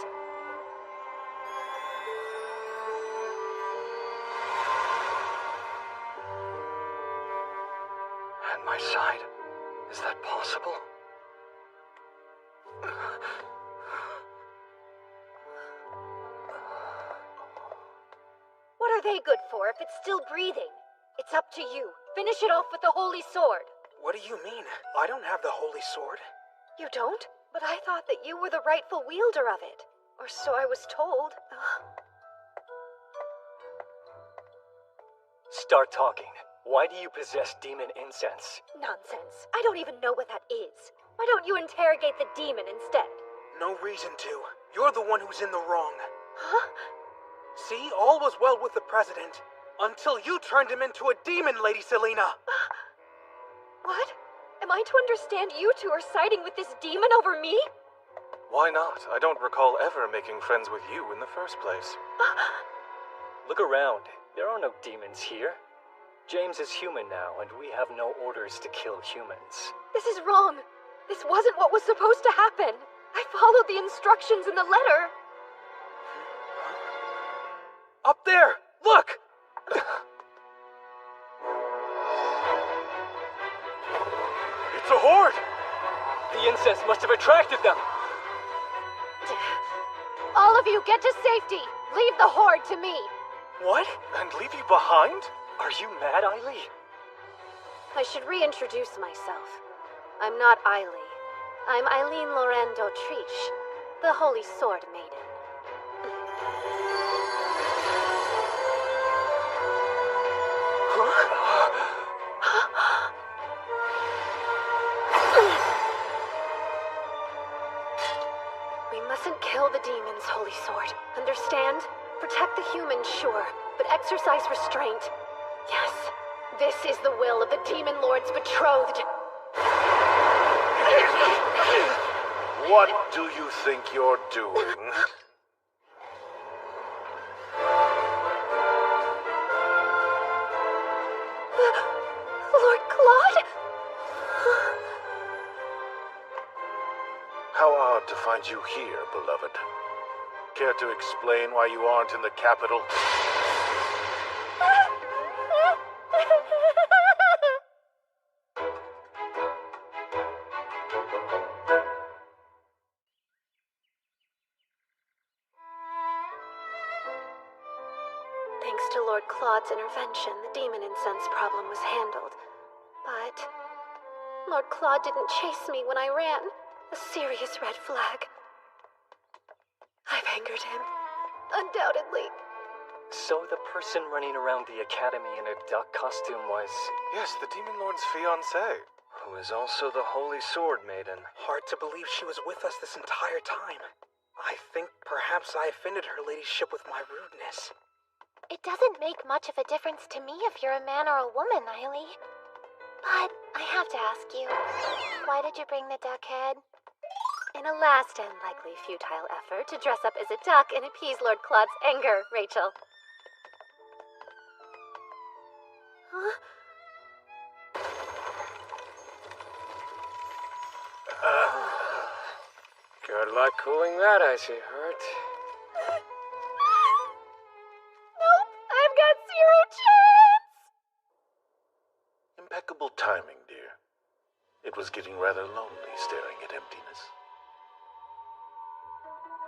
At my side? Is that possible? What are they good for if it's still breathing? It's up to you. Finish it off with the holy sword. What do you mean? I don't have the holy sword. You don't? But I thought that you were the rightful wielder of it. Or so I was told. Start talking. Why do you possess demon incense? Nonsense. I don't even know what that is. Why don't you interrogate the demon instead? No reason to. You're the one who's in the wrong. Huh? See, all was well with the president. Until you turned him into a demon, Lady Selena. What? Am I to understand you two are siding with this demon over me? Why not? I don't recall ever making friends with you in the first place. Look around. There are no demons here. James is human now, and we have no orders to kill humans. This is wrong. This wasn't what was supposed to happen. I followed the instructions in the letter. Up there! Look! It's a horde! The incense must have attracted them! All of you, get to safety! Leave the horde to me! What? And leave you behind? Are you mad, Eiley? I should reintroduce myself. I'm not Eiley. I'm Eileen Loren d'Autriche, the Holy Sword Maiden. We mustn't kill the demons, Holy Sword. Understand? Protect the humans, sure, but exercise restraint. Yes, this is the will of the Demon Lord's betrothed. What do you think you're doing? Lord Claude? How odd to find you here, beloved. Care to explain why you aren't in the capital? Thanks to Lord Claude's intervention, the demon incense problem was handled. But Lord Claude didn't chase me when I ran. A serious red flag. I've angered him. Undoubtedly. So the person running around the academy in a duck costume was... Yes, the Demon Lord's fiancée. Who is also the Holy Sword Maiden. Hard to believe she was with us this entire time. I think perhaps I offended her ladyship with my rudeness. It doesn't make much of a difference to me if you're a man or a woman, Eiley. But I have to ask you, why did you bring the duck head? In a last and likely futile effort to dress up as a duck and appease Lord Claude's anger, Rachel. Huh? Good luck cooling that icy heart. Nope, I've got zero chance! Impeccable timing, dear. It was getting rather lonely staring at emptiness.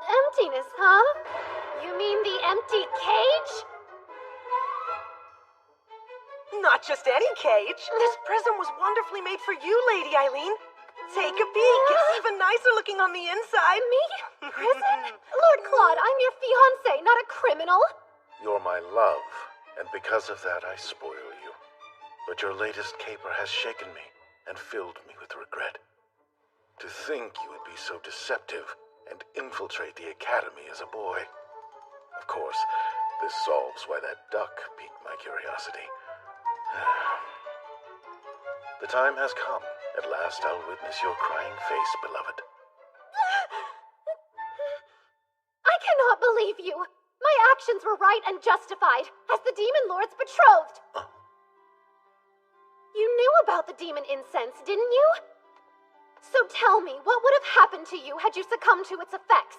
Emptiness, huh? You mean the empty cage? Not just any cage. This present was wonderfully made for you, Lady Eileen. Take a peek. It's even nicer looking on the inside. Me? Prison? Lord Claude, I'm your fiancé, not a criminal. You're my love, and because of that I spoil you. But your latest caper has shaken me and filled me with regret. To think you would be so deceptive and infiltrate the academy as a boy. Of course, this solves why that duck piqued my curiosity. The time has come. At last I'll witness your crying face, beloved. I cannot believe you. My actions were right and justified, as the Demon Lord's betrothed. You knew about the demon incense, didn't you? So tell me, what would have happened to you had you succumbed to its effects?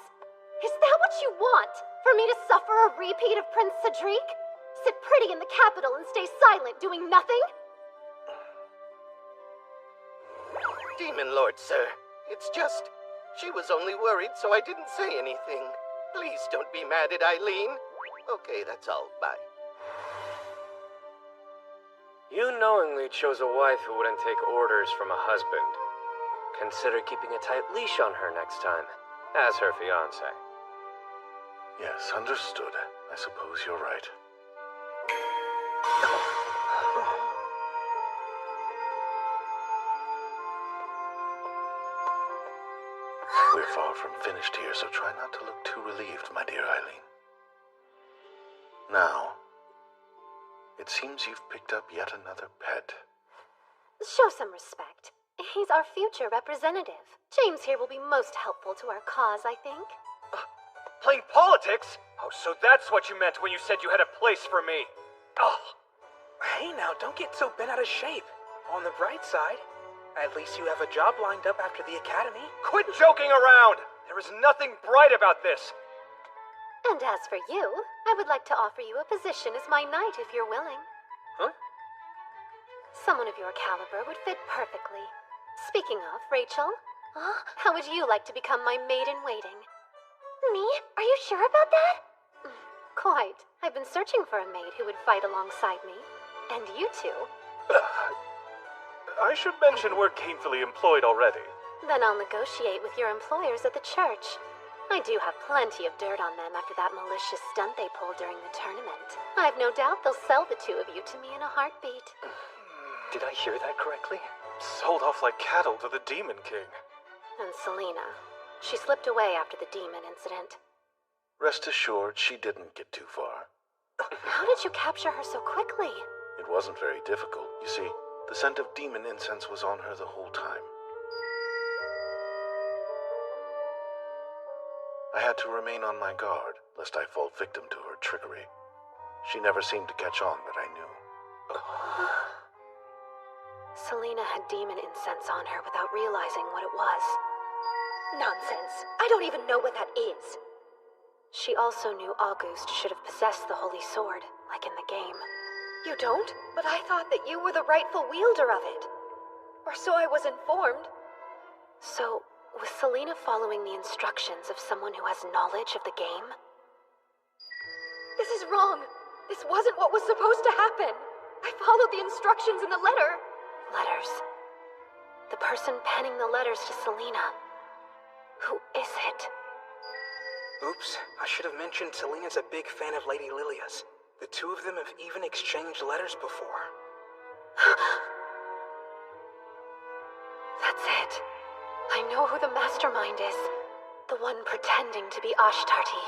Is that what you want? For me to suffer a repeat of Prince Cedric? Sit pretty in the capital and stay silent, doing nothing? Demon Lord, sir. It's just... she was only worried, so I didn't say anything. Please don't be mad at Eileen. Okay, that's all. Bye. You knowingly chose a wife who wouldn't take orders from a husband. Consider keeping a tight leash on her next time, as her fiancé. Yes, understood. I suppose you're right. We're far from finished here, so try not to look too relieved, my dear Eileen. Now, it seems you've picked up yet another pet. Show some respect. He's our future representative. James here will be most helpful to our cause, I think. Playing politics? Oh, so that's what you meant when you said you had a place for me. Oh. Hey now, don't get so bent out of shape. On the bright side, at least you have a job lined up after the academy. Quit joking around! There is nothing bright about this. And as for you, I would like to offer you a position as my knight if you're willing. Huh? Someone of your caliber would fit perfectly. Speaking of, Rachel, how would you like to become my maid-in-waiting? Me? Are you sure about that? Quite. I've been searching for a maid who would fight alongside me. And you two. I should mention we're gainfully employed already. Then I'll negotiate with your employers at the church. I do have plenty of dirt on them after that malicious stunt they pulled during the tournament. I've no doubt they'll sell the two of you to me in a heartbeat. Did I hear that correctly? Sold off like cattle to the Demon King. And Selena. She slipped away after the demon incident. Rest assured, she didn't get too far. How did you capture her so quickly? It wasn't very difficult. You see, the scent of demon incense was on her the whole time. I had to remain on my guard, lest I fall victim to her trickery. She never seemed to catch on that I knew. Selena had demon incense on her without realizing what it was. Nonsense. I don't even know what that is. She also knew August should have possessed the Holy Sword, like in the game. You don't? But I thought that you were the rightful wielder of it. Or so I was informed. So, was Selena following the instructions of someone who has knowledge of the game? This is wrong. This wasn't what was supposed to happen. I followed the instructions in the letter. Letters. The person penning the letters to Selena. Who is it? Oops, I should have mentioned Selena's a big fan of Lady Lilia's. The two of them have even exchanged letters before. That's it. I know who the mastermind is. The one pretending to be Ashtarti.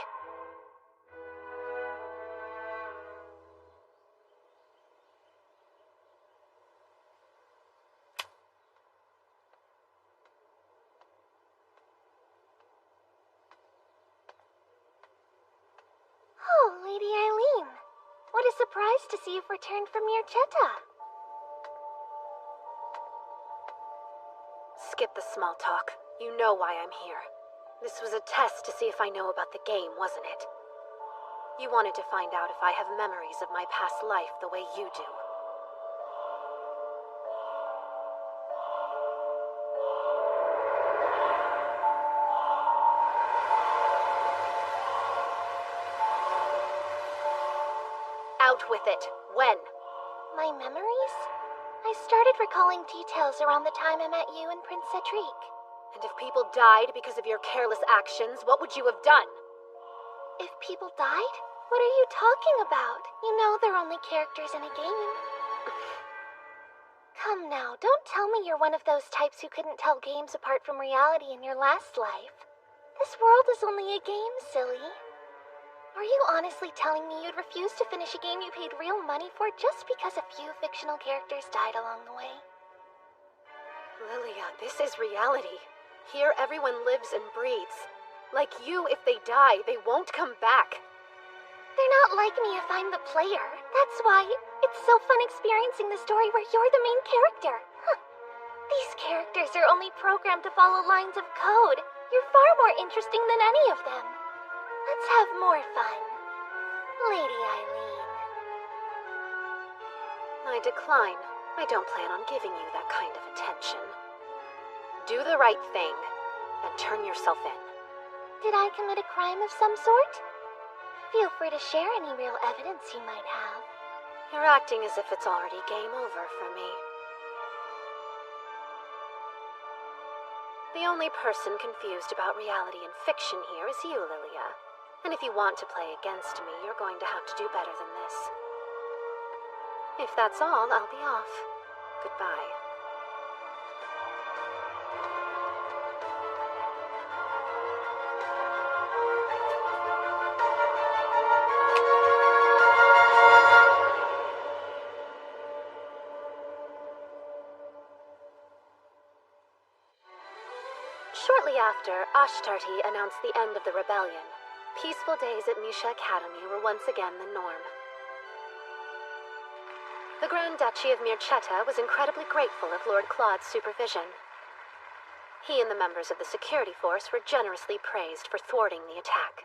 Oh, Lady Eileen. What a surprise to see you've returned from your Cheta. Skip the small talk. You know why I'm here. This was a test to see if I know about the game, wasn't it? You wanted to find out if I have memories of my past life the way you do. Out with it. When? My memories? I started recalling details around the time I met you and Prince Cedric. And if people died because of your careless actions, what would you have done? If people died? What are you talking about? You know they're only characters in a game. Come now, don't tell me you're one of those types who couldn't tell games apart from reality in your last life. This world is only a game, silly. Are you honestly telling me you'd refuse to finish a game you paid real money for just because a few fictional characters died along the way? Lilia, this is reality. Here everyone lives and breathes. Like you, if they die, they won't come back. They're not like me if I'm the player. That's why it's so fun experiencing the story where you're the main character. Huh. These characters are only programmed to follow lines of code. You're far more interesting than any of them. Let's have more fun. Lady Eileen. I decline. I don't plan on giving you that kind of attention. Do the right thing, and turn yourself in. Did I commit a crime of some sort? Feel free to share any real evidence you might have. You're acting as if it's already game over for me. The only person confused about reality and fiction here is you, Lilia. And if you want to play against me, you're going to have to do better than this. If that's all, I'll be off. Goodbye. Shortly after, Ashtarti announced the end of the rebellion. Peaceful days at Misha Academy were once again the norm. The Grand Duchy of Mirchetta was incredibly grateful of Lord Claude's supervision. He and the members of the security force were generously praised for thwarting the attack.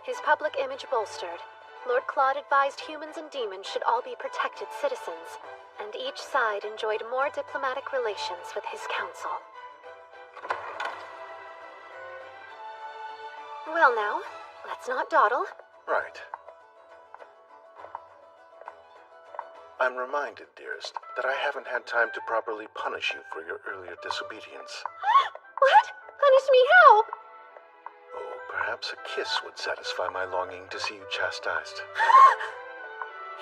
His public image bolstered, Lord Claude advised humans and demons should all be protected citizens, and each side enjoyed more diplomatic relations with his council. Well now, let's not dawdle. Right. I'm reminded, dearest, that I haven't had time to properly punish you for your earlier disobedience. What? Punish me how? Oh, perhaps a kiss would satisfy my longing to see you chastised.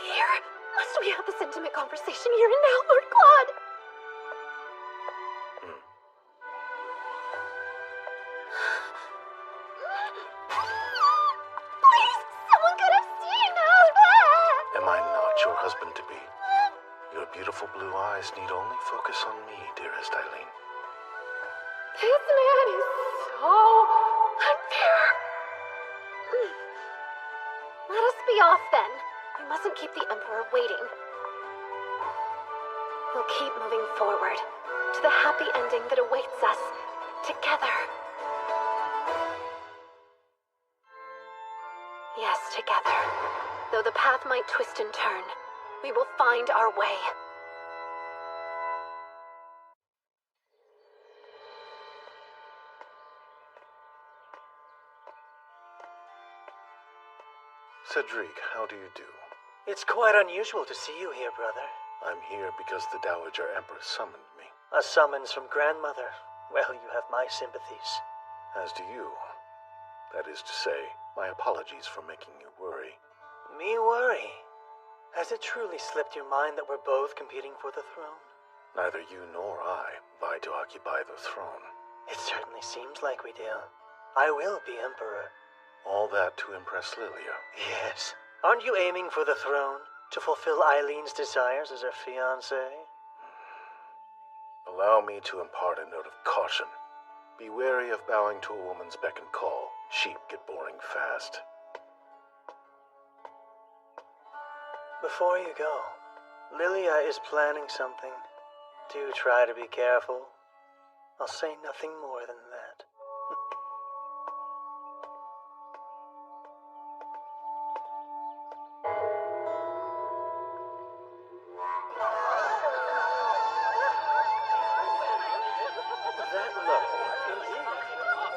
Here? Must we have this intimate conversation here and now, Lord Claude? Please, someone could have seen us! Am I not your husband-to-be? Your beautiful blue eyes need only focus on me, dearest Eileen. This man is so unfair. Let us be off then. We mustn't keep the Emperor waiting. We'll keep moving forward to the happy ending that awaits us together. Yes, together. Though the path might twist and turn, we will find our way. Cedric, how do you do? It's quite unusual to see you here, brother. I'm here because the Dowager Empress summoned me. A summons from grandmother. Well, you have my sympathies. As do you. That is to say, my apologies for making you worry. Me worry? Has it truly slipped your mind that we're both competing for the throne? Neither you nor I vie to occupy the throne. It certainly seems like we do. I will be Emperor. All that to impress Lilia. Yes. Aren't you aiming for the throne? To fulfill Eileen's desires as her fiancé? Allow me to impart a note of caution. Be wary of bowing to a woman's beck and call. Sheep get boring fast. Before you go, Lilia is planning something. Do try to be careful. I'll say nothing more than that. That low, indeed.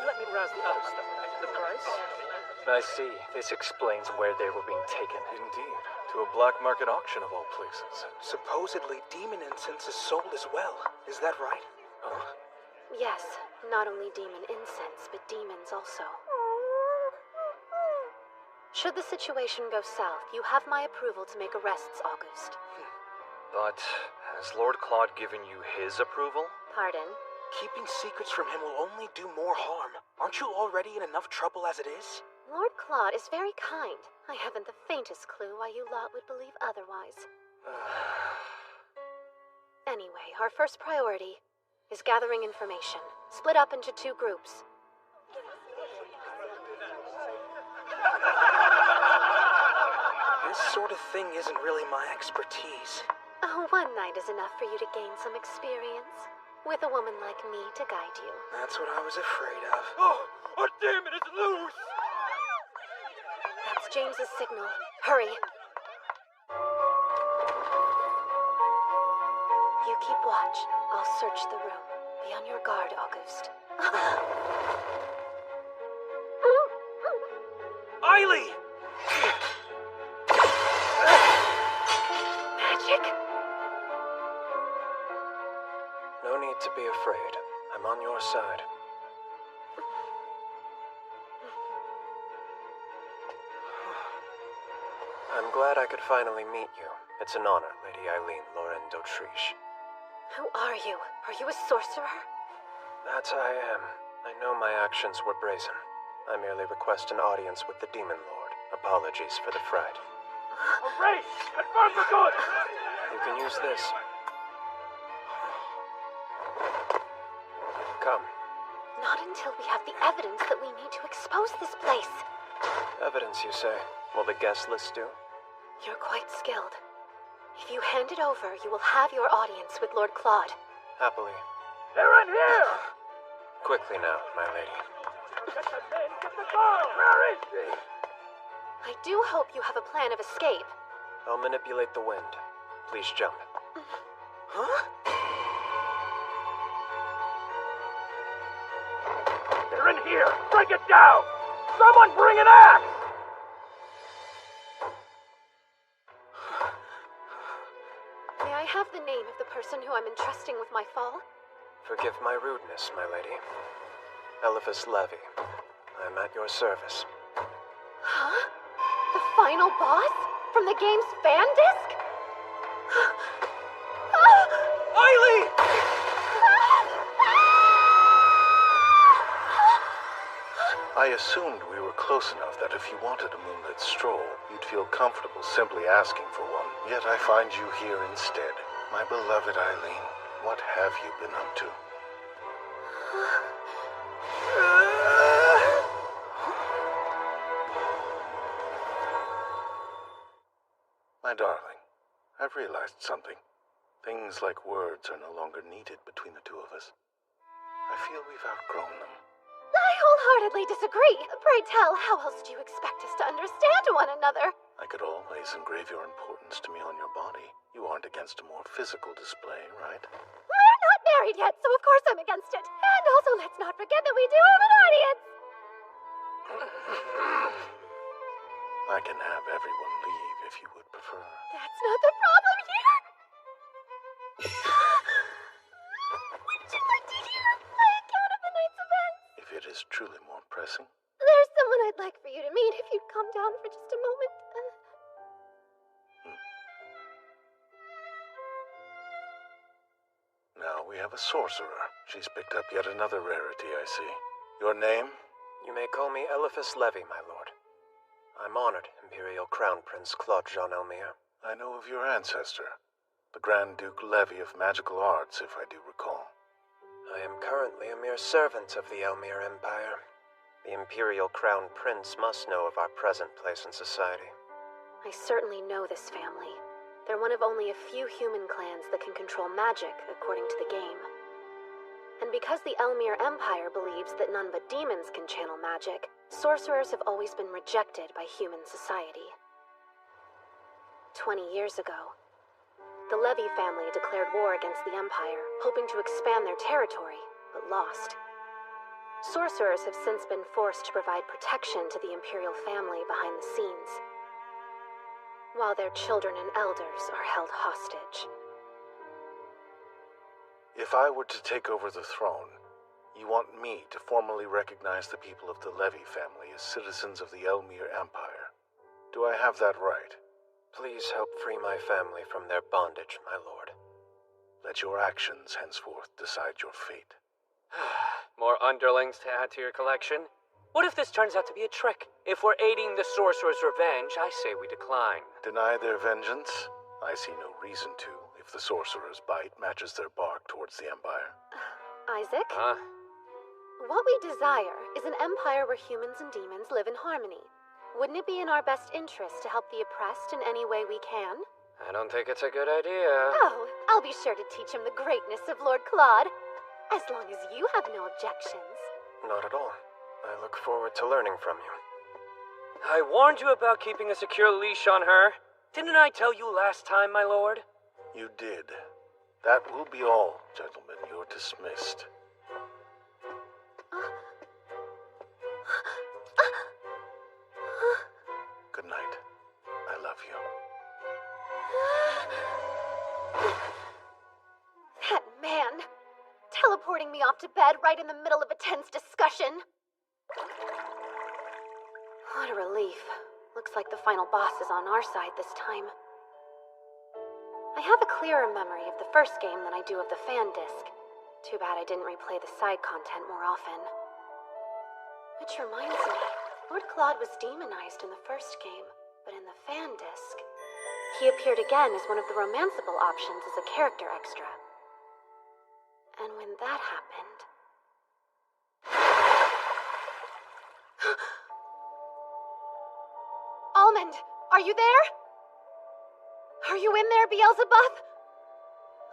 Let me browse the other stuff. The price? I see. This explains where they were being taken. Indeed. To a black market auction of all places. Supposedly, demon incense is sold as well. Is that right? Yes, not only demon incense, but demons also. Should the situation go south, you have my approval to make arrests, August. But has Lord Claude given you his approval? Pardon? Keeping secrets from him will only do more harm. Aren't you already in enough trouble as it is? Lord Claude is very kind. I haven't the faintest clue why you lot would believe otherwise. Anyway, our first priority is gathering information. Split up into 2 groups. This sort of thing isn't really my expertise. Oh, one night is enough for you to gain some experience. With a woman like me to guide you. That's what I was afraid of. Oh, our demon is loose! That's James's signal. Hurry. You keep watch. I'll search the room. Be on your guard, August. Eileen! Magic? No need to be afraid. I'm on your side. I'm glad I could finally meet you. It's an honor, Lady Eileen Loren d'Autriche. Who are you? Are you a sorcerer? That I am. I know my actions were brazen. I merely request an audience with the Demon Lord. Apologies for the fright. Hooray! Confirm for good! You can use this. Come. Not until we have the evidence that we need to expose this place. Evidence, you say? Will the guest list do? You're quite skilled. If you hand it over, you will have your audience with Lord Claude. Happily. They're in here! Quickly now, my lady. Get the men! Get the girl! Where is she? I do hope you have a plan of escape. I'll manipulate the wind. Please jump. Huh? They're in here! Break it down! Someone bring an axe! May I have the name of the person who I'm entrusting with my fall? Forgive my rudeness, my lady. Eliphas Levy. I'm at your service. Huh? The final boss? From the game's fan disc? Eileen! I assumed we were close enough that if you wanted a moonlit stroll, you'd feel comfortable simply asking for one. Yet I find you here instead. My beloved Eileen, what have you been up to? My darling, I've realized something. Things like words are no longer needed between the two of us. I feel we've outgrown them. I wholeheartedly disagree. Pray tell, how else do you expect us to understand one another? I could always engrave your importance to me on your body. You aren't against a more physical display, right? We're not married yet, so of course I'm against it. And also, let's not forget that we do have an audience. I can have everyone leave if you would prefer. That's not the problem here. Would you like to hear my account of the night's events? If it is truly more pressing. There's someone I'd like for you to meet if you'd calm down for just a moment. Now we have a sorcerer. She's picked up yet another rarity, I see. Your name? You may call me Eliphas Levy, my lord. I'm honored, Imperial Crown Prince Claude Jean Elmire. I know of your ancestor, the Grand Duke Levy of Magical Arts, if I do recall. I am currently a mere servant of the Elmire Empire. The Imperial Crown Prince must know of our present place in society. I certainly know this family. They're one of only a few human clans that can control magic, according to the game. And because the Elmire Empire believes that none but demons can channel magic, sorcerers have always been rejected by human society. 20 years ago, the Levy family declared war against the Empire, hoping to expand their territory, but lost. Sorcerers have since been forced to provide protection to the Imperial family behind the scenes, while their children and elders are held hostage. If I were to take over the throne, you want me to formally recognize the people of the Levy family as citizens of the Elmire Empire. Do I have that right? Please help free my family from their bondage, my lord. Let your actions henceforth decide your fate. More underlings to add to your collection? What if this turns out to be a trick? If we're aiding the sorcerer's revenge, I say we decline. Deny their vengeance? I see no reason to, if the sorcerer's bite matches their bark towards the Empire. Isaac? Huh? What we desire is an empire where humans and demons live in harmony. Wouldn't it be in our best interest to help the oppressed in any way we can? I don't think it's a good idea. Oh, I'll be sure to teach him the greatness of Lord Claude. As long as you have no objections. Not at all. I look forward to learning from you. I warned you about keeping a secure leash on her. Didn't I tell you last time, my lord? You did. That will be all, gentlemen. You're dismissed. Good night. I love you. That man! Teleporting me off to bed right in the middle of a tense discussion. What a relief. Looks like the final boss is on our side this time. I have a clearer memory of the first game than I do of the fan disc. Too bad I didn't replay the side content more often. Which reminds me, Lord Claude was demonized in the first game, but in the fan disc, he appeared again as one of the romanceable options as a character extra. And when that happened... Almond, are you there? Are you in there, Beelzebub?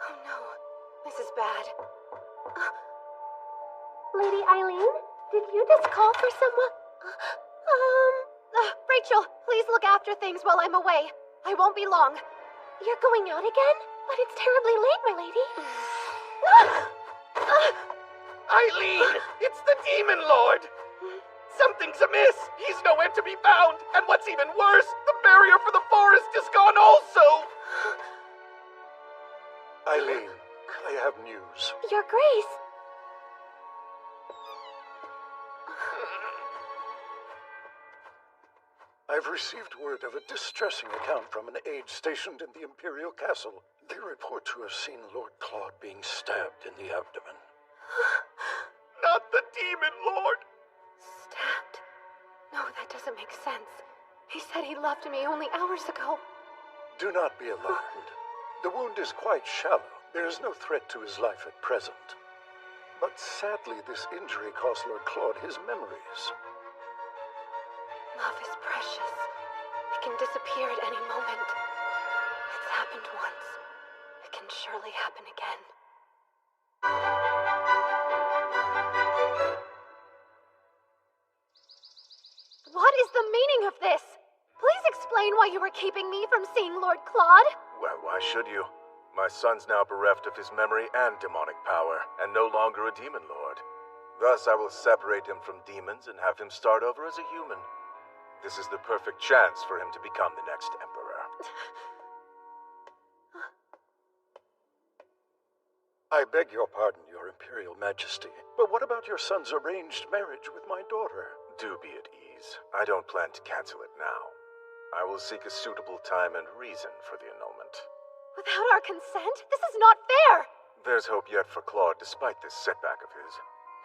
Oh no, this is bad. Lady Eileen, did you just call for someone? Rachel, please look after things while I'm away. I won't be long. You're going out again? But it's terribly late, my lady. Eileen, it's the Demon Lord! Something's amiss! He's nowhere to be found! And what's even worse, the barrier for the forest is gone also! Eileen, I have news. Your Grace. I've received word of a distressing account from an aide stationed in the Imperial Castle. They report to have seen Lord Claude being stabbed in the abdomen. Not the Demon Lord! Stabbed? No, that doesn't make sense. He said he loved me only hours ago. Do not be alarmed. The wound is quite shallow. There is no threat to his life at present. But sadly, this injury cost Lord Claude his memories. Love is precious. It can disappear at any moment. It's happened once. It can surely happen again. What is the meaning of this? Please explain why you were keeping me from seeing Lord Claude. Well, why should you? My son's now bereft of his memory and demonic power, and no longer a demon lord. Thus, I will separate him from demons and have him start over as a human. This is the perfect chance for him to become the next emperor. I beg your pardon, Your Imperial Majesty, but what about your son's arranged marriage with my daughter? Do be at ease. I don't plan to cancel it now. I will seek a suitable time and reason for the annulment. Without our consent? This is not fair! There's hope yet for Claude despite this setback of his.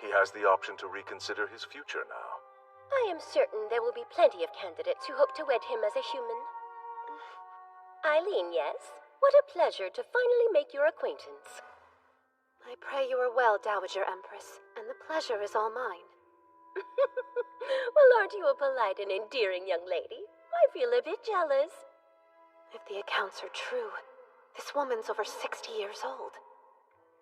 He has the option to reconsider his future now. I am certain there will be plenty of candidates who hope to wed him as a human. Eileen, yes? What a pleasure to finally make your acquaintance. I pray you are well, Dowager Empress, and the pleasure is all mine. Well, aren't you a polite and endearing young lady? I feel a bit jealous. If the accounts are true, this woman's over 60 years old.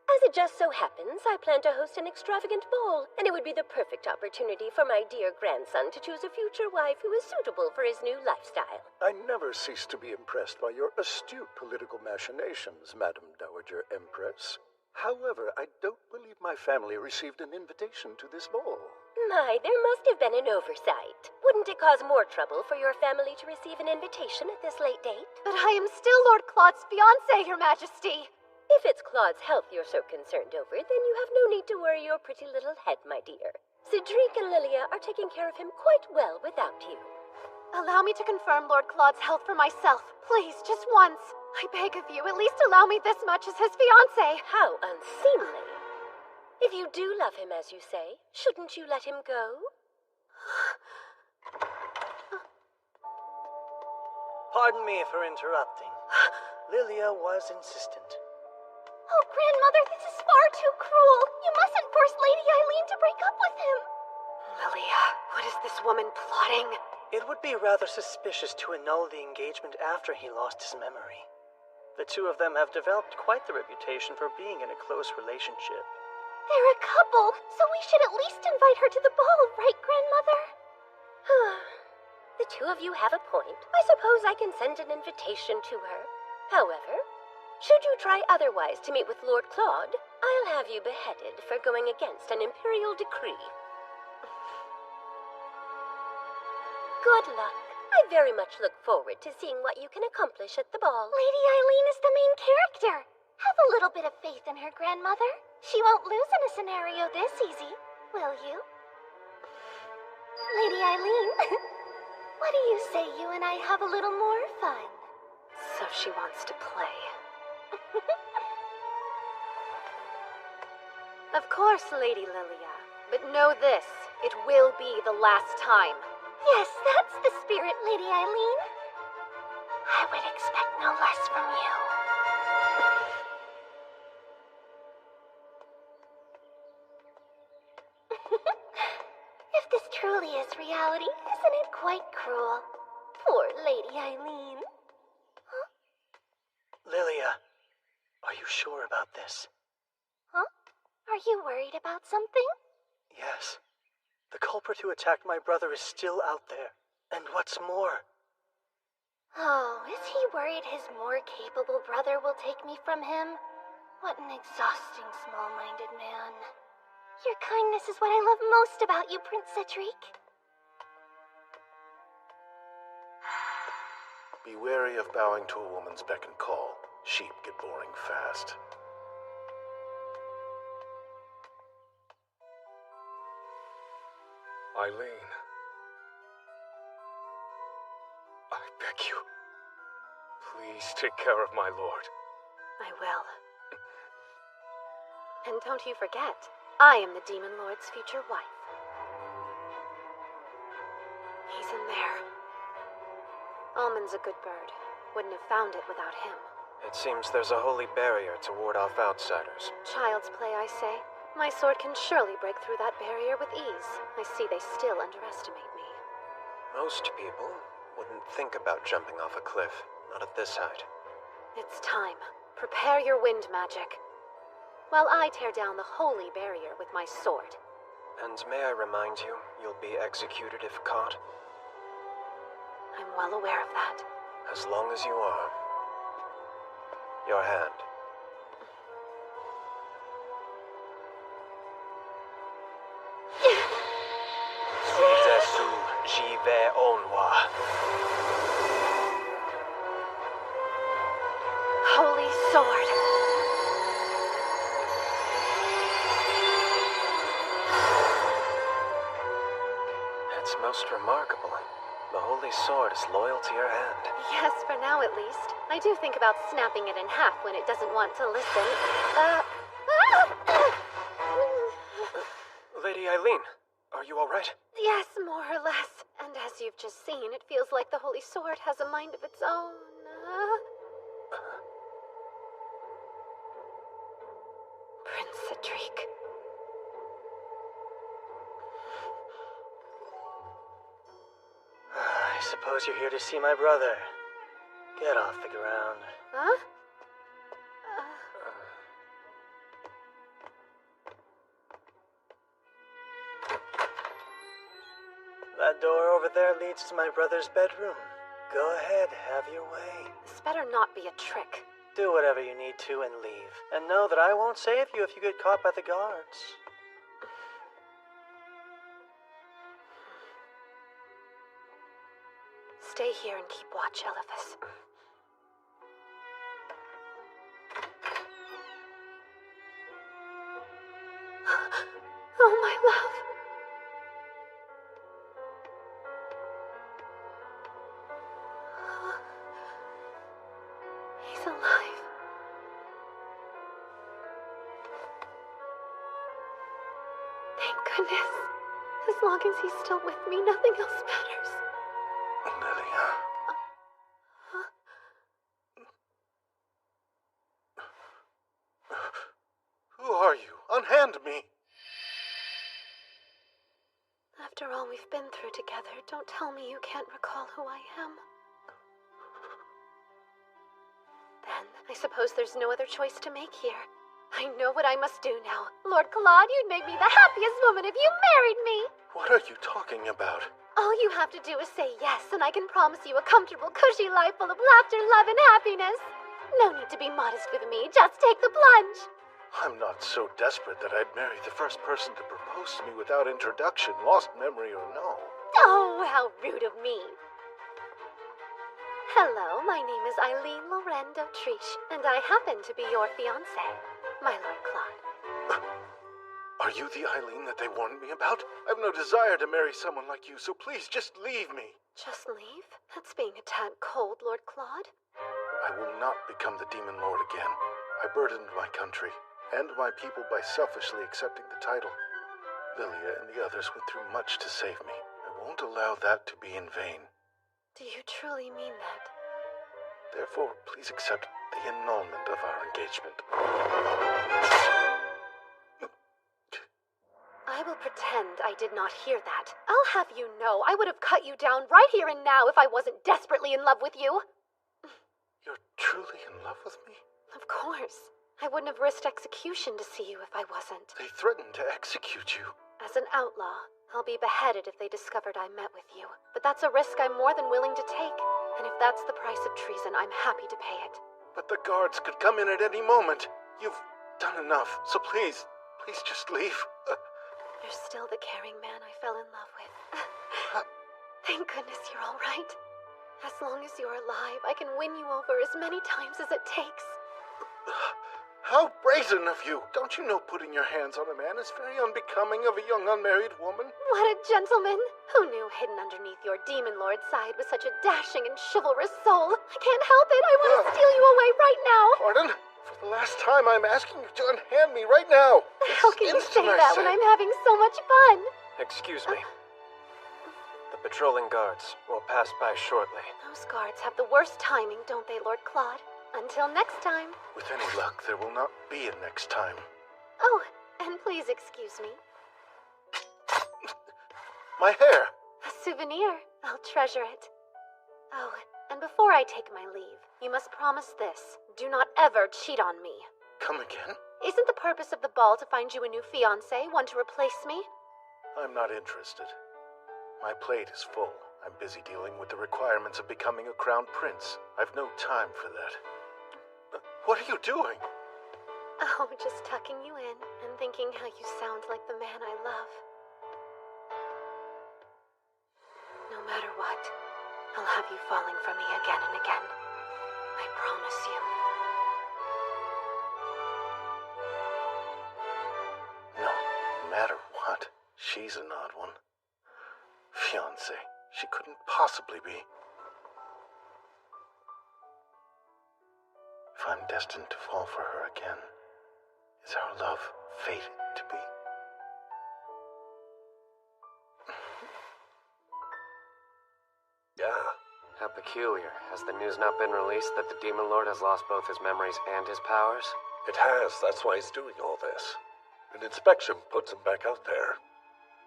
As it just so happens, I plan to host an extravagant ball, and it would be the perfect opportunity for my dear grandson to choose a future wife who is suitable for his new lifestyle. I never cease to be impressed by your astute political machinations, Madam Dowager Empress. However, I don't believe my family received an invitation to this ball. My, there must have been an oversight. Wouldn't it cause more trouble for your family to receive an invitation at this late date? But I am still Lord Claude's fiancée, Your Majesty. If it's Claude's health you're so concerned over, then you have no need to worry your pretty little head, my dear. Cedric and Lilia are taking care of him quite well without you. Allow me to confirm Lord Claude's health for myself. Please, just once. I beg of you, at least allow me this much as his fiancée. How unseemly. If you do love him, as you say, shouldn't you let him go? Pardon me for interrupting. Lilia was insistent. Oh, Grandmother, this is far too cruel. You mustn't force Lady Eileen to break up with him. Lilia, what is this woman plotting? It would be rather suspicious to annul the engagement after he lost his memory. The two of them have developed quite the reputation for being in a close relationship. They're a couple, so we should at least invite her to the ball, right, Grandmother? The two of you have a point. I suppose I can send an invitation to her. However, should you try otherwise to meet with Lord Claude, I'll have you beheaded for going against an imperial decree. Good luck. I very much look forward to seeing what you can accomplish at the ball. Lady Eileen is the main character. Have a little bit of faith in her, Grandmother. She won't lose in a scenario this easy, will you? Lady Eileen. What do you say you and I have a little more fun? So she wants to play. Of course, Lady Lilia. But know this, it will be the last time. Yes, that's the spirit, Lady Eileen. I would expect no less from you. If this truly is reality, isn't it quite cruel? Poor Lady Eileen. Huh? Lilia, are you sure about this? Huh? Are you worried about something? Yes. The culprit who attacked my brother is still out there. And what's more... Oh, is he worried his more capable brother will take me from him? What an exhausting, small-minded man. Your kindness is what I love most about you, Prince Cedric. Be wary of bowing to a woman's beck and call. Sheep get boring fast. Eileen. I beg you. Please take care of my lord. I will. And don't you forget, I am the Demon Lord's future wife. He's in there. Almond's a good bird. Wouldn't have found it without him. It seems there's a holy barrier to ward off outsiders. Child's play, I say. My sword can surely break through that barrier with ease. I see they still underestimate me. Most people wouldn't think about jumping off a cliff, not at this height. It's time. Prepare your wind magic. While I tear down the holy barrier with my sword. And may I remind you, you'll be executed if caught? I'm well aware of that. As long as you are. Your hand. Suidesu jive onwa. Holy sword. It's most remarkable. The holy sword is loyal to your hand. Yes, for now at least. I do think about snapping it in half when it doesn't want to listen. Lady Eileen, are you all right? Yes, more or less. And as you've just seen, it feels like the holy sword has a mind of its own. Prince Cedric. I suppose you're here to see my brother. Get off the ground. Huh? That door over there leads to my brother's bedroom. Go ahead, have your way. This better not be a trick. Do whatever you need to and leave. And know that I won't save you if you get caught by the guards. Stay here and keep watch, Elephas. Oh, my love. He's alive. Thank goodness. As long as he's still with me, nothing else matters. Lilia. Who are you? Unhand me! After all we've been through together, don't tell me you can't recall who I am. Then, I suppose there's no other choice to make here. I know what I must do now. Lord Claude, you'd make me the happiest woman if you married me! What are you talking about? All you have to do is say yes, and I can promise you a comfortable, cushy life full of laughter, love, and happiness. No need to be modest with me, just take the plunge. I'm not so desperate that I'd marry the first person to propose to me without introduction, lost memory or no. Oh, how rude of me. Hello, my name is Eileen Lorraine d'Autriche, and I happen to be your fiancé, my Lord Claude. Are you the Eileen that they warned me about? I have no desire to marry someone like you, so please just leave me. Just leave? That's being a tad cold, Lord Claude. I will not become the Demon Lord again. I burdened my country and my people by selfishly accepting the title. Lilia and the others went through much to save me. I won't allow that to be in vain. Do you truly mean that? Therefore, please accept the annulment of our engagement. I will pretend I did not hear that. I'll have you know I would have cut you down right here and now if I wasn't desperately in love with you. You're truly in love with me? Of course. I wouldn't have risked execution to see you if I wasn't. They threatened to execute you. As an outlaw, I'll be beheaded if they discovered I met with you. But that's a risk I'm more than willing to take. And if that's the price of treason, I'm happy to pay it. But the guards could come in at any moment. You've done enough, so please just leave. You're still the caring man I fell in love with. Thank goodness you're all right. As long as you're alive, I can win you over as many times as it takes. How brazen of you! Don't you know putting your hands on a man is very unbecoming of a young unmarried woman? What a gentleman! Who knew hidden underneath your demon lord side was such a dashing and chivalrous soul? I can't help it! I want to steal you away right now! Pardon? For the last time, I'm asking you to unhand me right now! How can you say that when I'm having so much fun? Excuse me. The patrolling guards will pass by shortly. Those guards have the worst timing, don't they, Lord Claude? Until next time. With any luck, there will not be a next time. Oh, and please excuse me. My hair! A souvenir. I'll treasure it. Oh, and before I take my leave, you must promise this. Do not ever cheat on me. Come again? Isn't the purpose of the ball to find you a new fiancé, one to replace me? I'm not interested. My plate is full. I'm busy dealing with the requirements of becoming a crown prince. I've no time for that. What are you doing? Oh, just tucking you in and thinking how you sound like the man I love. No matter what, I'll have you falling for me again and again. I promise you. No matter what, she's an odd one. Fiancé. She couldn't possibly be. If I'm destined to fall for her again, is our love fated to be? Yeah. How peculiar. Has the news not been released that the Demon Lord has lost both his memories and his powers? It has. That's why he's doing all this. An inspection puts him back out there.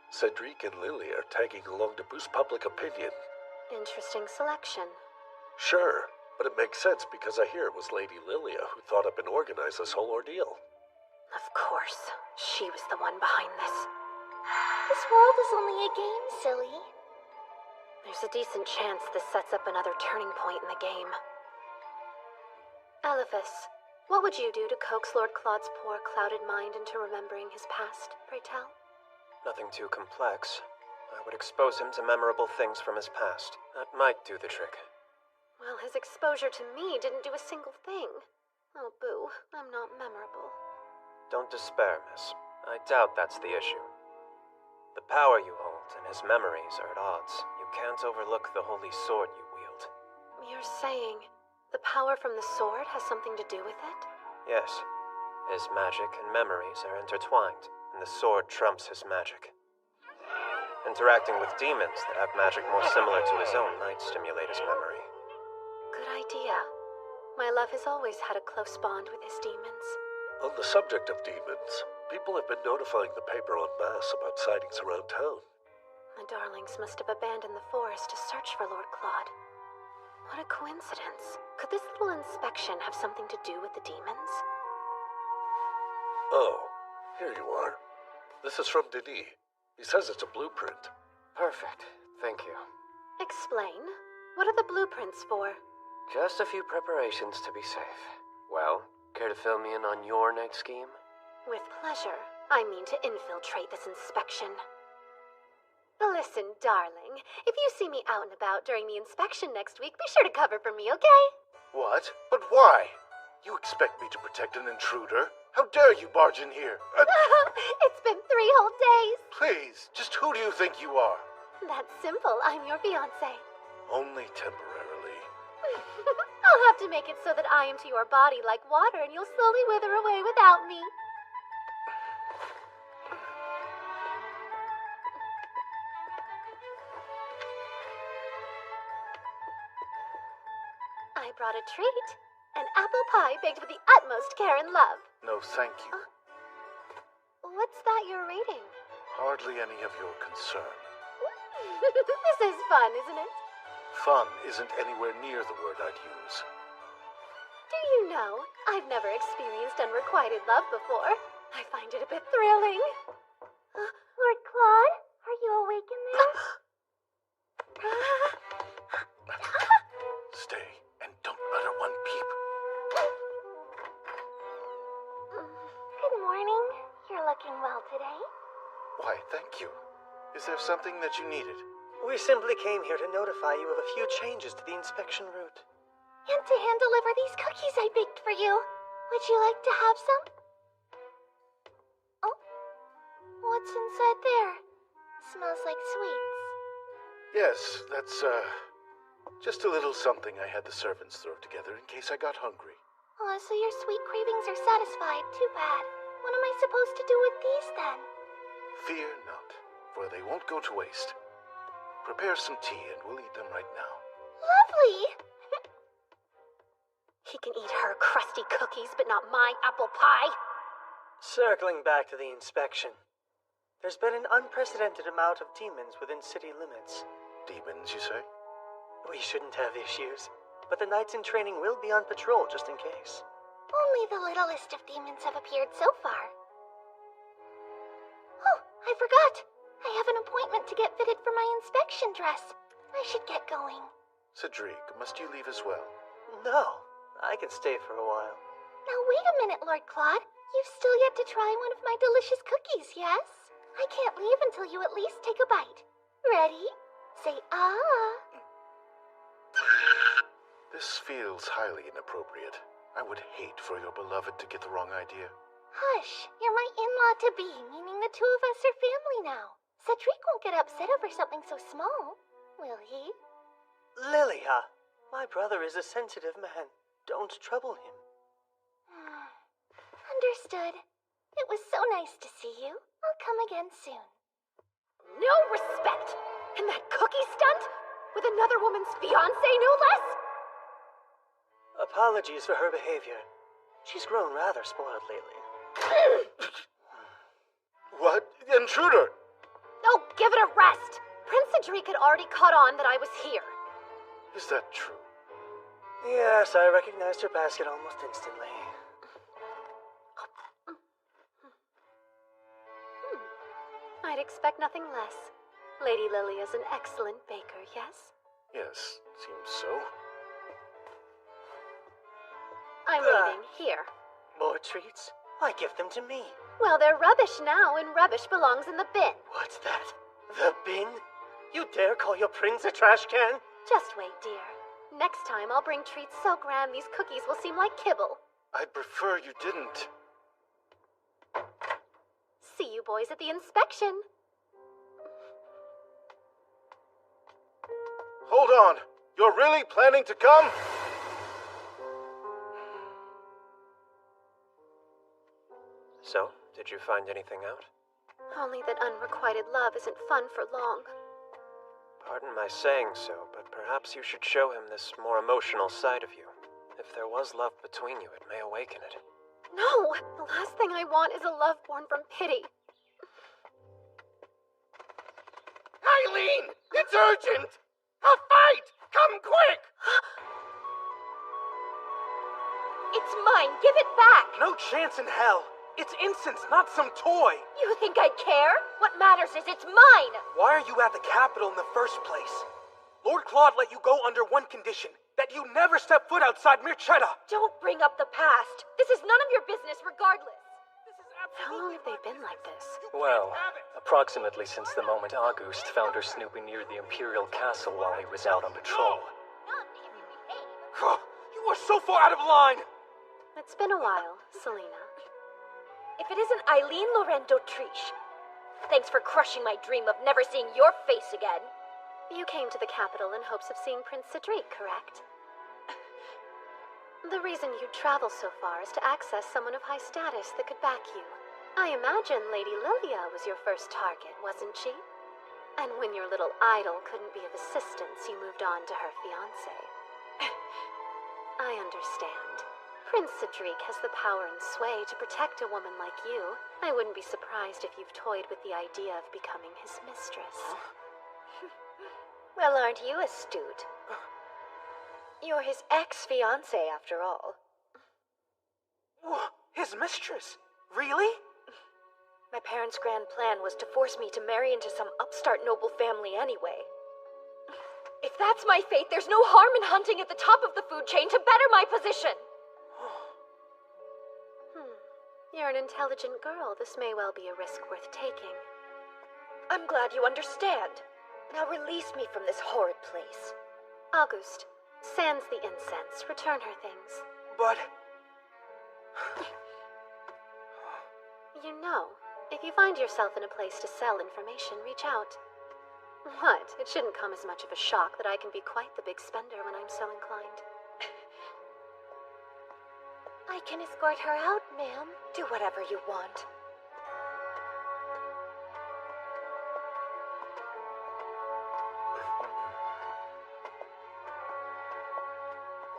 Cedric and Lily are tagging along to boost public opinion. Interesting selection. Sure, but it makes sense because I hear it was Lady Lilia who thought up and organized this whole ordeal. Of course. She was the one behind this. This world is only a game, silly. There's a decent chance this sets up another turning point in the game. Elephas, what would you do to coax Lord Claude's poor, clouded mind into remembering his past, pray tell? Nothing too complex. I would expose him to memorable things from his past. That might do the trick. Well, his exposure to me didn't do a single thing. Oh, boo, I'm not memorable. Don't despair, miss. I doubt that's the issue. The power you hold and his memories are at odds. You can't overlook the holy sword you wield. You're saying the power from the sword has something to do with it? Yes. His magic and memories are intertwined, and the sword trumps his magic. Interacting with demons that have magic more similar to his own might stimulate his memory. Good idea. My love has always had a close bond with his demons. On the subject of demons, people have been notifying the paper en masse about sightings around town. The darlings must have abandoned the forest to search for Lord Claude. What a coincidence. Could this little inspection have something to do with the demons? Oh, here you are. This is from Denis. He says it's a blueprint. Perfect. Thank you. Explain. What are the blueprints for? Just a few preparations to be safe. Well, care to fill me in on your next scheme? With pleasure. I mean to infiltrate this inspection. Listen, darling, if you see me out and about during the inspection next week, be sure to cover for me, okay? What? But why? You expect me to protect an intruder? How dare you barge in here? It's been 3 whole days. Please, just who do you think you are? That's simple. I'm your fiancé. Only temporarily. I'll have to make it so that I am to your body like water and you'll slowly wither away without me. I brought a treat. An apple pie baked with the utmost care and love. No, thank you. What's that you're reading? Hardly any of your concern. This is fun, isn't it? Fun isn't anywhere near the word I'd use. Do you know, I've never experienced unrequited love before. I find it a bit thrilling. Lord Claude, are you awake in there? Stay, and don't utter one peep. Good morning. You're looking well today. Why, thank you. Is there something that you needed? We simply came here to notify you of a few changes to the inspection route. And to hand deliver these cookies I baked for you. Would you like to have some? Oh, what's inside there? Smells like sweets. Yes, that's, just a little something I had the servants throw together in case I got hungry. Oh, so your sweet cravings are satisfied. Too bad. What am I supposed to do with these, then? Fear not, for they won't go to waste. Prepare some tea and we'll eat them right now. Lovely! He can eat her crusty cookies, but not my apple pie. Circling back to the inspection. There's been an unprecedented amount of demons within city limits. Demons, you say? We shouldn't have issues, but the knights in training will be on patrol just in case. Only the littlest of demons have appeared so far. Oh, I forgot. I have an appointment to get fitted for my inspection dress. I should get going. Cedric, must you leave as well? No, I can stay for a while. Now wait a minute, Lord Claude. You've still yet to try one of my delicious cookies, yes? I can't leave until you at least take a bite. Ready? Say ah. This feels highly inappropriate. I would hate for your beloved to get the wrong idea. Hush, you're my in-law-to-be, meaning the two of us are family now. Cedric won't get upset over something so small, will he? Lilia, my brother is a sensitive man. Don't trouble him. Understood. It was so nice to see you. I'll come again soon. No respect! And that cookie stunt? With another woman's fiancé, no less? Apologies for her behavior. She's grown rather spoiled lately. What? Intruder! Oh, give it a rest! Prince Cedric had already caught on that I was here. Is that true? Yes, I recognized her basket almost instantly. I'd expect nothing less. Lady Lilia's an excellent baker, yes? Yes, seems so. I'm leaving. Here. More treats? Why give them to me? Well, they're rubbish now, and rubbish belongs in the bin. What's that? The bin? You dare call your prince a trash can? Just wait, dear. Next time I'll bring treats so grand these cookies will seem like kibble. I'd prefer you didn't. See you boys at the inspection. Hold on. You're really planning to come? So, did you find anything out? Only that unrequited love isn't fun for long. Pardon my saying so, but perhaps you should show him this more emotional side of you. If there was love between you, it may awaken it. No! The last thing I want is a love born from pity. Eileen! It's urgent! A fight! Come quick! It's mine! Give it back! No chance in hell! It's incense, not some toy! You think I care? What matters is it's mine! Why are you at the Capitol in the first place? Lord Claude let you go under one condition, that you never step foot outside Mirchetta! Don't bring up the past! This is none of your business regardless! How long have they been like this? Well, approximately since the moment August found her snooping near the Imperial Castle while he was out on patrol. You are so far out of line! It's been a while, Selena. if it isn't Eileen Loren d'Autriche. Thanks for crushing my dream of never seeing your face again. You came to the capital in hopes of seeing Prince Cedric, correct? The reason you'd travel so far is to access someone of high status that could back you. I imagine Lady Lilia was your first target, wasn't she? And when your little idol couldn't be of assistance, you moved on to her fiancé. I understand. Prince Cedric has the power and sway to protect a woman like you. I wouldn't be surprised if you've toyed with the idea of becoming his mistress. Well, aren't you astute? You're his ex-fiancé, after all. His mistress? Really? My parents' grand plan was to force me to marry into some upstart noble family anyway. If that's my fate, there's no harm in hunting at the top of the food chain to better my position. You're an intelligent girl. This may well be a risk worth taking. I'm glad you understand. Now release me from this horrid place. August, sans the incense. Return her things. But... You know, if you find yourself in a place to sell information, reach out. What? It shouldn't come as much of a shock that I can be quite the big spender when I'm so inclined. I can escort her out, ma'am. Do whatever you want.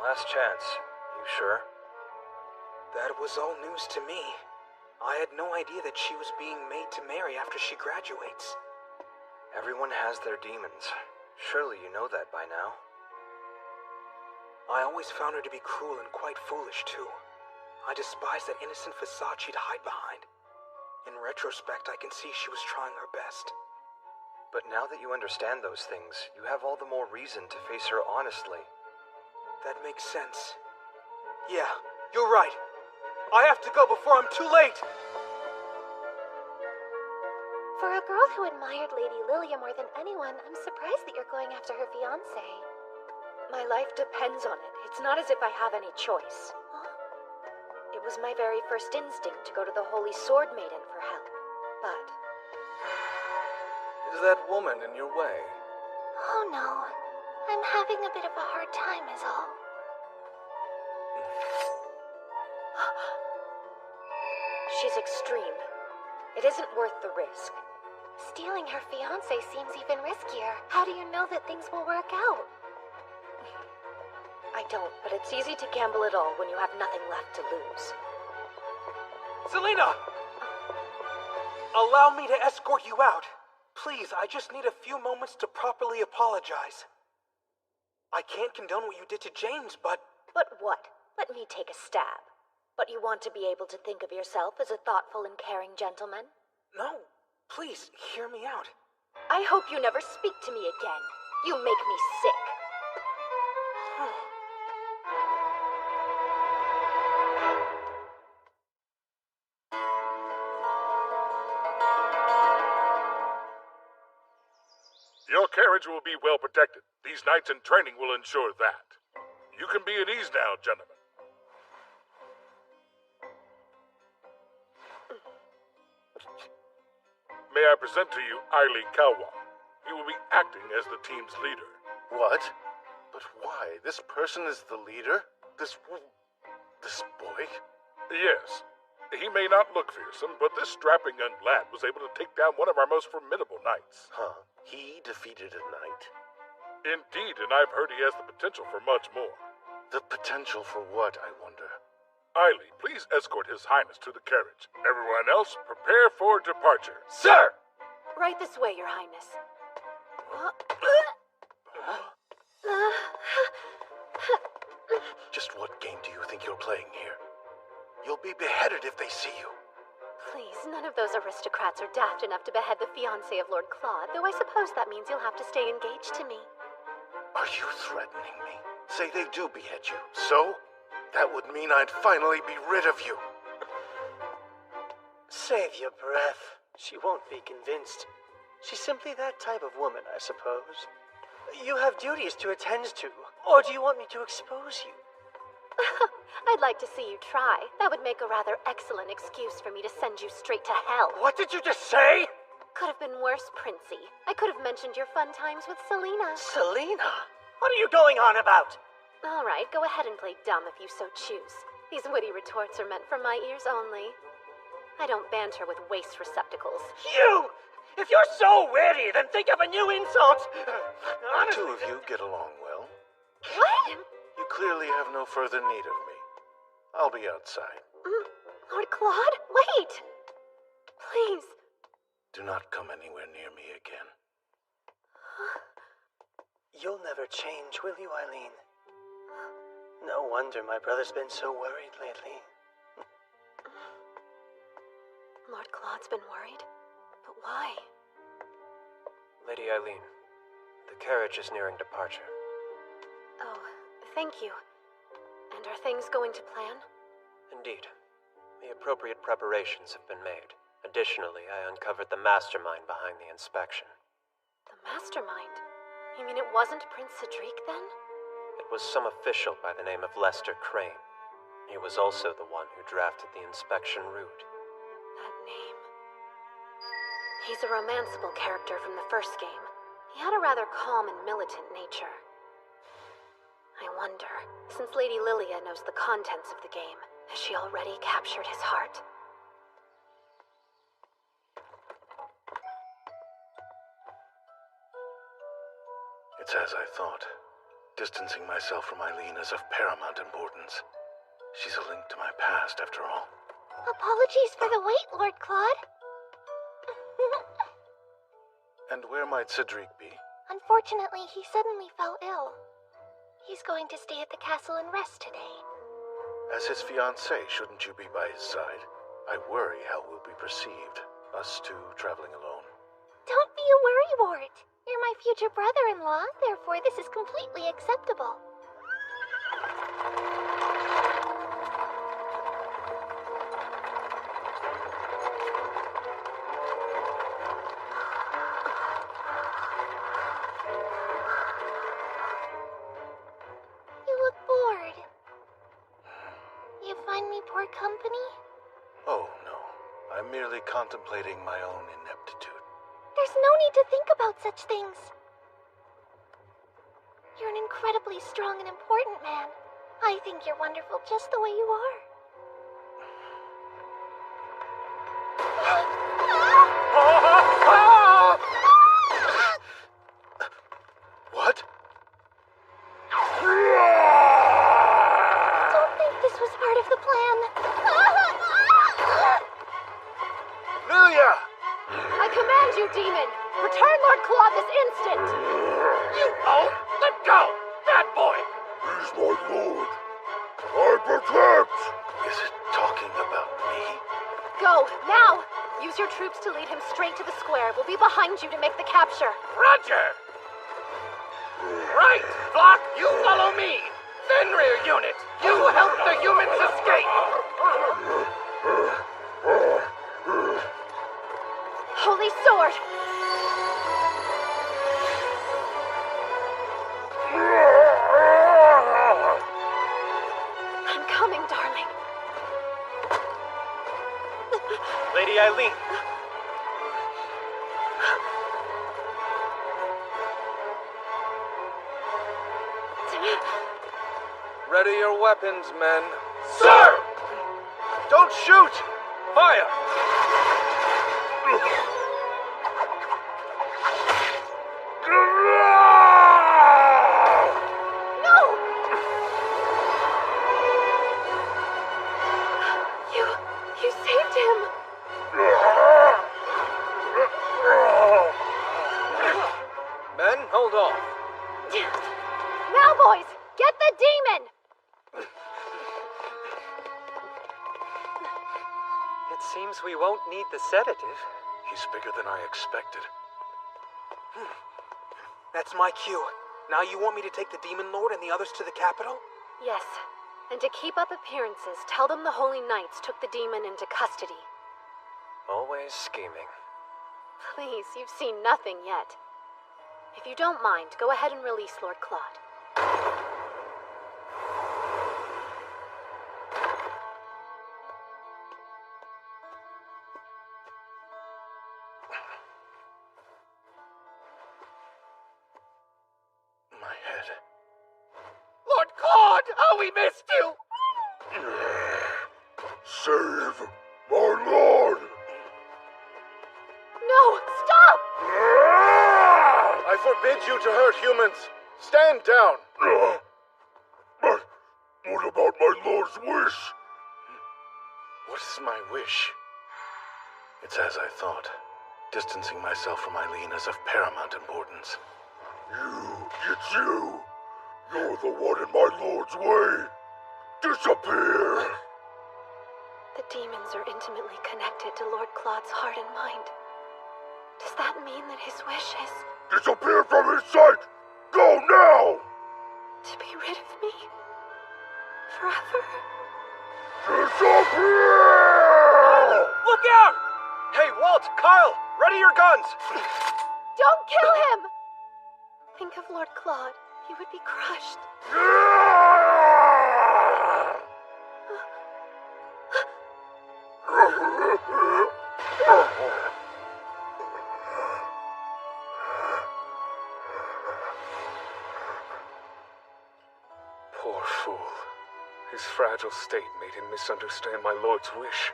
Last chance. You sure? That was all news to me. I had no idea that she was being made to marry after she graduates. Everyone has their demons. Surely you know that by now. I always found her to be cruel and quite foolish, too. I despise that innocent facade she'd hide behind. In retrospect, I can see she was trying her best. But now that you understand those things, you have all the more reason to face her honestly. That makes sense. Yeah, you're right. I have to go before I'm too late! For a girl who admired Lady Lilia more than anyone, I'm surprised that you're going after her fiancé. My life depends on it. It's not as if I have any choice. It was my very first instinct to go to the Holy Sword Maiden for help. But... Is that woman in your way? Oh no. I'm having a bit of a hard time is all. She's extreme. It isn't worth the risk. Stealing her fiancé seems even riskier. How do you know that things will work out? I don't, but it's easy to gamble it all when you have nothing left to lose. Selina! Allow me to escort you out. Please, I just need a few moments to properly apologize. I can't condone what you did to James, but... But what? Let me take a stab. But you want to be able to think of yourself as a thoughtful and caring gentleman? No. Please, hear me out. I hope you never speak to me again. You make me sick. Your carriage will be well protected. These nights in training will ensure that. You can be at ease now, gentlemen. May I present to you Aili Kawa. He will be acting as the team's leader. What? But why? This person is the leader? This boy? Yes. He may not look fearsome, but this strapping young lad was able to take down one of our most formidable knights. Huh. He defeated a knight? Indeed, and I've heard he has the potential for much more. The potential for what, I wonder? Aili, please escort His Highness to the carriage. Everyone else, prepare for departure. Sir! Right this way, Your Highness. Just what game do you think you're playing here? You'll be beheaded if they see you. Please, none of those aristocrats are daft enough to behead the fiancé of Lord Claude, though I suppose that means you'll have to stay engaged to me. Are you threatening me? Say they do behead you. So? That would mean I'd finally be rid of you. Save your breath. She won't be convinced. She's simply that type of woman, I suppose. You have duties to attend to, or do you want me to expose you? I'd like to see you try. That would make a rather excellent excuse for me to send you straight to hell. What did you just say? Could have been worse, Princey. I could have mentioned your fun times with Selena. Selena? What are you going on about? All right, go ahead and play dumb if you so choose. These witty retorts are meant for my ears only. I don't banter with waste receptacles. You! If you're so witty, then think of a new insult! The two of you get along well. What? You clearly have no further need of me. I'll be outside. Lord Claude, wait! Please. Do not come anywhere near me again. You'll never change, will you, Eileen? No wonder my brother's been so worried lately. Lord Claude's been worried? But why? Lady Eileen, the carriage is nearing departure. Oh, thank you. And are things going to plan? Indeed. The appropriate preparations have been made. Additionally, I uncovered the mastermind behind the inspection. The mastermind? You mean it wasn't Prince Cedric, then? It was some official by the name of Lester Crane. He was also the one who drafted the inspection route. That name. He's a romanceable character from the first game. He had a rather calm and militant nature. I wonder, since Lady Lilia knows the contents of the game, has she already captured his heart? It's as I thought. Distancing myself from Eileen is of paramount importance. She's a link to my past, after all. Apologies for the wait, Lord Claude. And where might Cedric be? Unfortunately, he suddenly fell ill. He's going to stay at the castle and rest today. As his fiancée, shouldn't you be by his side? I worry how we'll be perceived, us two traveling alone. Don't be a worrywart. You're my future brother-in-law, therefore this is completely acceptable. You look bored. You find me poor company? Oh, no. I'm merely contemplating my own ineptitude. There's no need to think about such things. You're an incredibly strong and important man. I think you're wonderful just the way you are. What? I don't think this was part of the plan. Lilia! I command you, demon! Return Lord Claude this instant! You oaf! Let go! Bad boy! He's my lord. I protect! Is it talking about me? Go, now! Use your troops to lead him straight to the square. We'll be behind you to make the capture. Roger! Right! Flock, you follow me! Fenrir unit, you help the humans escape! Holy sword! I'm coming, darling. Lady Eileen! Ready your weapons, men. Sir! Don't shoot! Fire! No! You saved him! Men, hold off. Now, boys, get the demon! It seems we won't need the sedative. He's bigger than I expected. That's my cue. Now you want me to take the Demon Lord and the others to the capital? Yes, and to keep up appearances, tell them the Holy Knights took the demon into custody. Always scheming. Please, you've seen nothing yet. If you don't mind, go ahead and release Lord Claude. My head. Lord Claude, how we missed you! Save my lord! No, stop! I forbid you to hurt humans. Stand down. But what about my lord's wish? What is my wish? It's as I thought. Distancing myself from Eileen is of paramount importance. It's you. You're the one in my lord's way. Disappear! The demons are intimately connected to Lord Claude's heart and mind. Does that mean that his wish is Disappear from his sight! Go now! to be rid of me? Forever? Disappear! Look out! Hey, Walt, Carl, ready your guns! Don't kill him! Think of Lord Claude. He would be crushed. Poor fool. His fragile state made him misunderstand my lord's wish.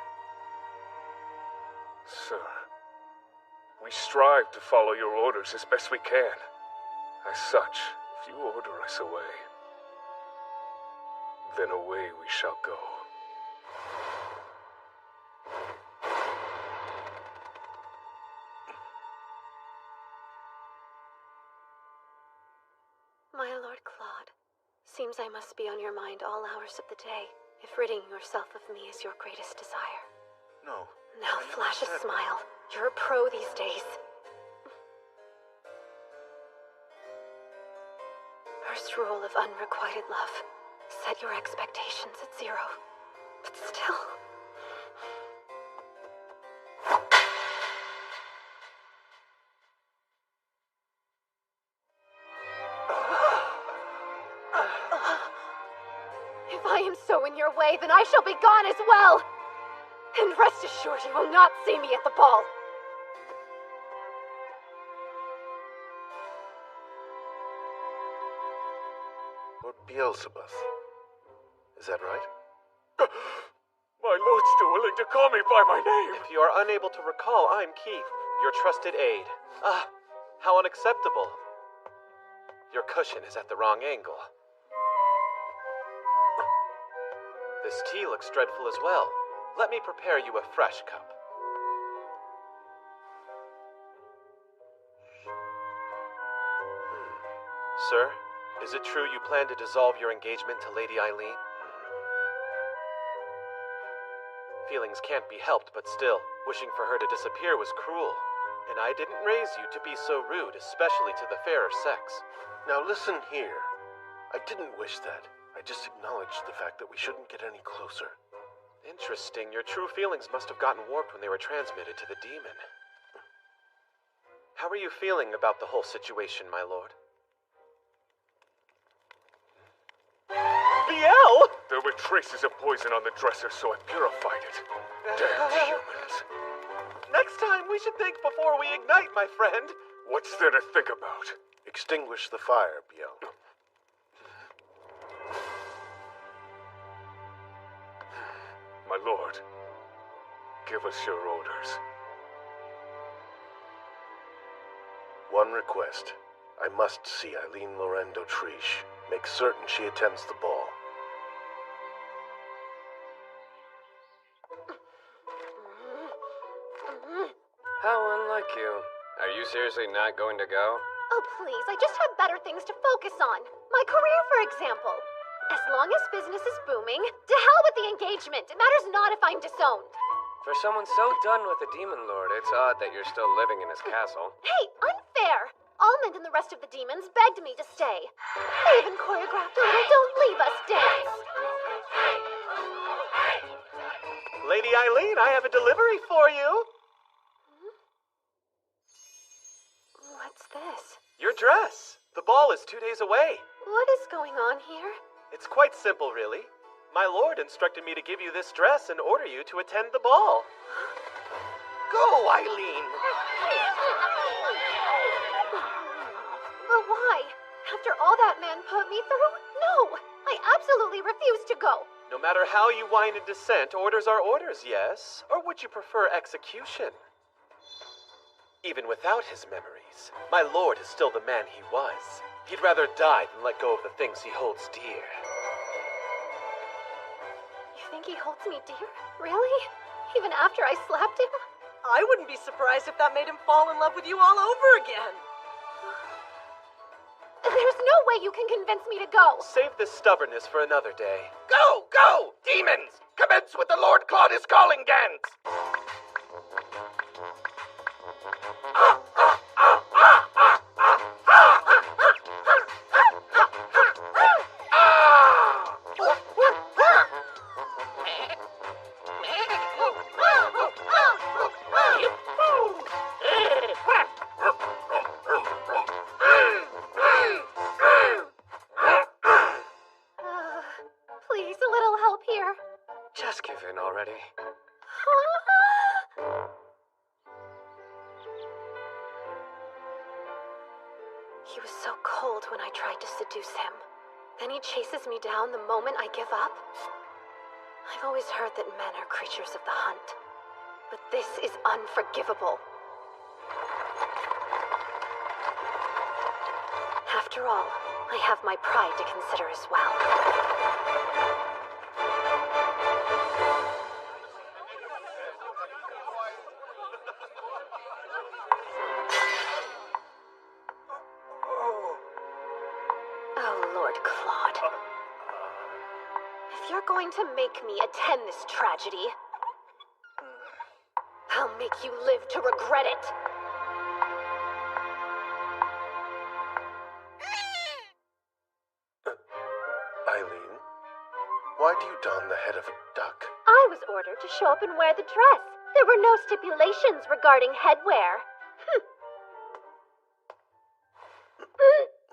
Sir, we strive to follow your orders as best we can. As such, if you order us away, then away we shall go. My Lord Claude, seems I must be on your mind all hours of the day, if ridding yourself of me is your greatest desire. No. Now flash a smile. You're a pro these days. First rule of unrequited love. Set your expectations at 0. But still... If I am so in your way, then I shall be gone as well! And rest assured you will not see me at the ball. Lord Beelzebub. Is that right? My lord's still willing to call me by my name. If you are unable to recall, I'm Keith, your trusted aide. Ah, how unacceptable. Your cushion is at the wrong angle. This tea looks dreadful as well. Let me prepare you a fresh cup. Sir, is it true you plan to dissolve your engagement to Lady Eileen? Feelings can't be helped, but still, wishing for her to disappear was cruel. And I didn't raise you to be so rude, especially to the fairer sex. Now listen here. I didn't wish that. I just acknowledged the fact that we shouldn't get any closer. Interesting. Your true feelings must have gotten warped when they were transmitted to the demon. How are you feeling about the whole situation, my lord? Biel! There were traces of poison on the dresser, so I purified it. Damn humans. Next time we should think before we ignite, my friend. What's there to think about? Extinguish the fire, Biel. My lord, give us your orders. One request. I must see Eileen Lorraine d'Autriche. Make certain she attends the ball. How unlike you. Are you seriously not going to go? Oh, please, I just have better things to focus on. My career, for example. As long as business is booming, to hell with the engagement. It matters not if I'm disowned. For someone so done with the Demon Lord, it's odd that you're still living in his castle. Hey, unfair! Almond and the rest of the demons begged me to stay. They even choreographed a little Don't Leave Us dance. Lady Eileen, I have a delivery for you. What's this? Your dress. The ball is 2 days away. What is going on here? It's quite simple, really. My lord instructed me to give you this dress and order you to attend the ball. Go, Eileen! But why? After all that man put me through? No! I absolutely refuse to go! No matter how you whine and dissent, orders are orders, yes? Or would you prefer execution? Even without his memories, my lord is still the man he was. He'd rather die than let go of the things he holds dear. You think he holds me dear? Really? Even after I slapped him? I wouldn't be surprised if that made him fall in love with you all over again. There's no way you can convince me to go. Save this stubbornness for another day. Go! Go! Demons! Commence with the Lord Claudius calling dance! Please, a little help here. Just give in already. He was so cold when I tried to seduce him. Then he chases me down the moment I give up. I've always heard that men are creatures of the hunt, but this is unforgivable. After all, I have my pride to consider as well. Oh, Lord Claude. If you're going to make me attend this tragedy, I'll make you live to regret it. Eileen, why do you don the head of a duck? I was ordered to show up and wear the dress. There were no stipulations regarding headwear.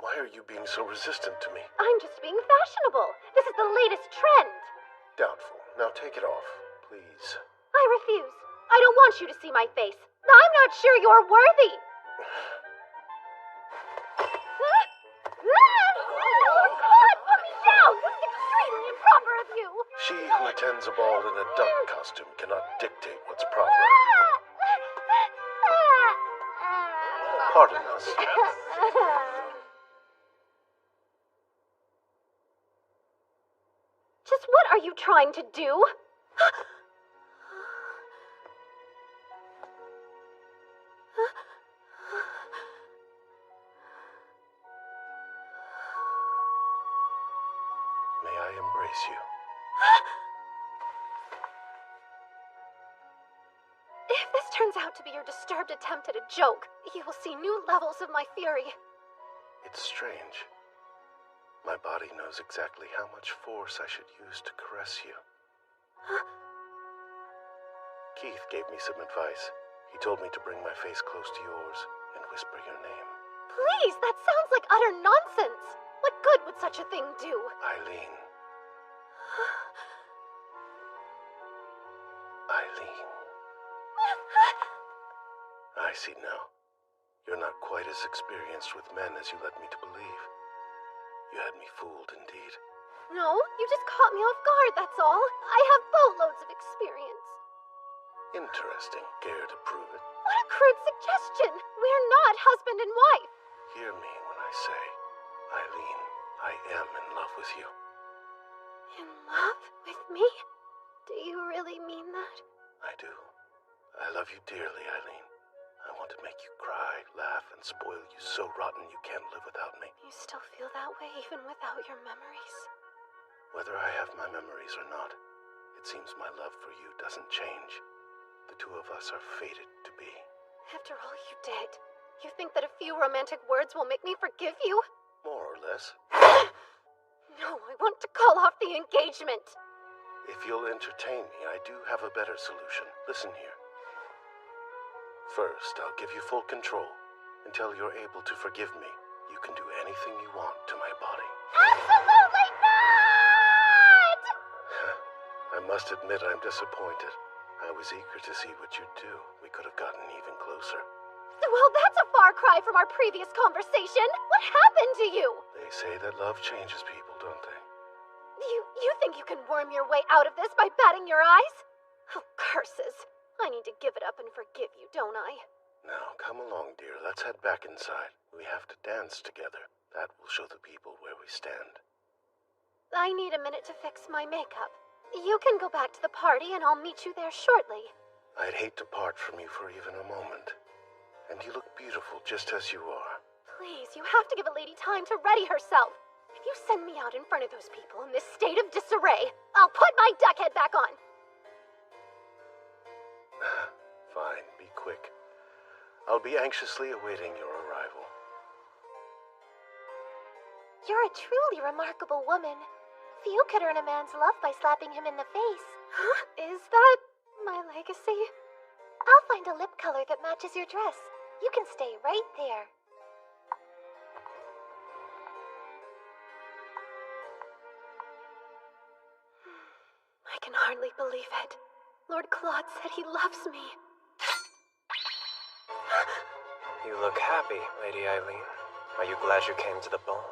Why are you being so resistant to me? I'm just being fashionable. This is the latest trend. Doubtful. Now take it off, please. I refuse. I don't want you to see my face. I'm not sure you're worthy. God, put me down! This is extremely improper of you! She who attends a ball in a duck costume cannot dictate what's proper. Pardon us. Just what are you trying to do? May I embrace you? If this turns out to be your disturbed attempt at a joke, you will see new levels of my fury. It's strange. My body knows exactly how much force I should use to caress you. Keith gave me some advice. He told me to bring my face close to yours and whisper your name. Please, that sounds like utter nonsense. What good would such a thing do? Eileen. Eileen. I see now. You're not quite as experienced with men as you led me to believe. You had me fooled indeed. No, you just caught me off guard, that's all. I have boatloads of experience. Interesting. Care to prove it? What a crude suggestion! We're not husband and wife. Hear me when I say, Eileen, I am in love with you. In love with me? Do you really mean that? I do. I love you dearly, Eileen. I want to make you cry, laugh, and spoil you so rotten you can't live without me. You still feel that way even without your memories? Whether I have my memories or not, it seems my love for you doesn't change. The two of us are fated to be. After all you did, you think that a few romantic words will make me forgive you? More or less. No, I want to call off the engagement. If you'll entertain me, I do have a better solution. Listen here. First, I'll give you full control. Until you're able to forgive me, you can do anything you want to my body. Absolutely not! I must admit I'm disappointed. I was eager to see what you'd do. We could have gotten even closer. Well, that's a far cry from our previous conversation. What happened to you? They say that love changes people, don't they? You think you can worm your way out of this by batting your eyes? Oh, curses. I need to give it up and forgive you, don't I? Now, come along, dear. Let's head back inside. We have to dance together. That will show the people where we stand. I need a minute to fix my makeup. You can go back to the party and I'll meet you there shortly. I'd hate to part from you for even a moment. And you look beautiful just as you are. Please, you have to give a lady time to ready herself. If you send me out in front of those people in this state of disarray, I'll put my duck head back on. Fine, be quick. I'll be anxiously awaiting your arrival. You're a truly remarkable woman. Few could earn a man's love by slapping him in the face. Huh? Is that my legacy? I'll find a lip color that matches your dress. You can stay right there. I can hardly believe it. Lord Claude said he loves me. You look happy, Lady Eileen. Are you glad you came to the ball?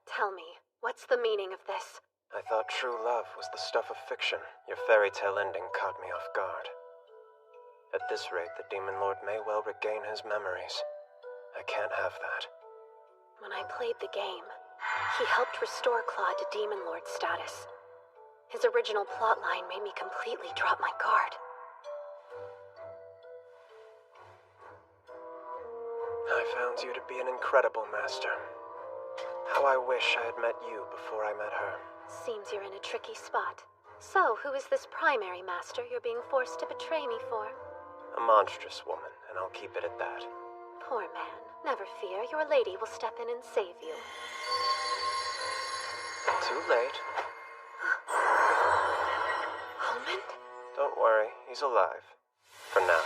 Tell me, what's the meaning of this? I thought true love was the stuff of fiction. Your fairy tale ending caught me off guard. At this rate, the Demon Lord may well regain his memories. I can't have that. When I played the game, he helped restore Claude to Demon Lord status. His original plotline made me completely drop my guard. I found you to be an incredible master. How I wish I had met you before I met her. Seems you're in a tricky spot. So, who is this primary master you're being forced to betray me for? A monstrous woman, and I'll keep it at that. Poor man. Never fear, your lady will step in and save you. Too late. Almond? Don't worry, he's alive. For now.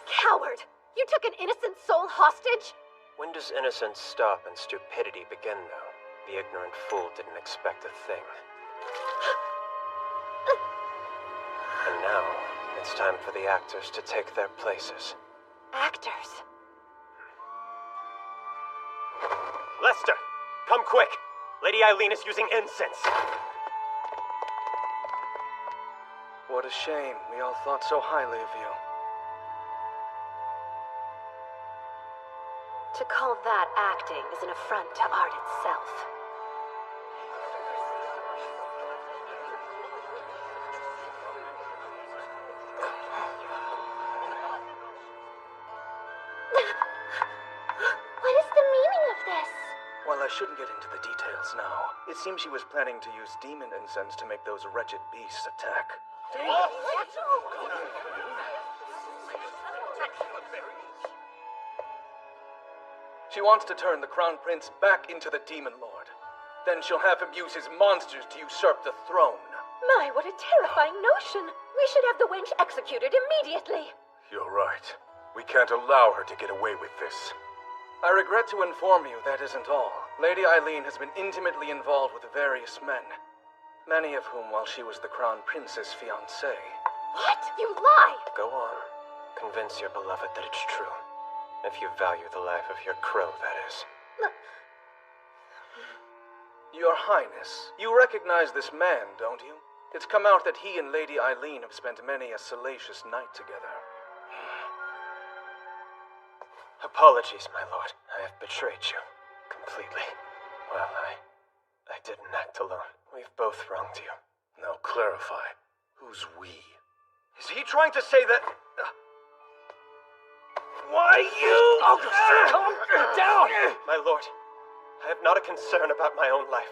Coward! You took an innocent soul hostage? When does innocence stop and stupidity begin, though? The ignorant fool didn't expect a thing. And now, it's time for the actors to take their places. Actors? Lester, come quick! Lady Eileen is using incense! What a shame. We all thought so highly of you. To call that acting is an affront to art itself. What is the meaning of this? Well, I shouldn't get into the details now. It seems she was planning to use demon incense to make those wretched beasts attack. She wants to turn the Crown Prince back into the Demon Lord. Then she'll have him use his monsters to usurp the throne. My, what a terrifying notion! We should have the wench executed immediately. You're right. We can't allow her to get away with this. I regret to inform you that isn't all. Lady Eileen has been intimately involved with various men, many of whom while she was the Crown Prince's fiancé. What? You lie! Go on. Convince your beloved that it's true. If you value the life of your crow, that is. Your Highness, you recognize this man, don't you? It's come out that he and Lady Eileen have spent many a salacious night together. Apologies, my lord. I have betrayed you. Completely. Well, I didn't act alone. We've both wronged you. Now clarify. Who's we? Is he trying to say that... Why you... calm down! My lord, I have not a concern about my own life.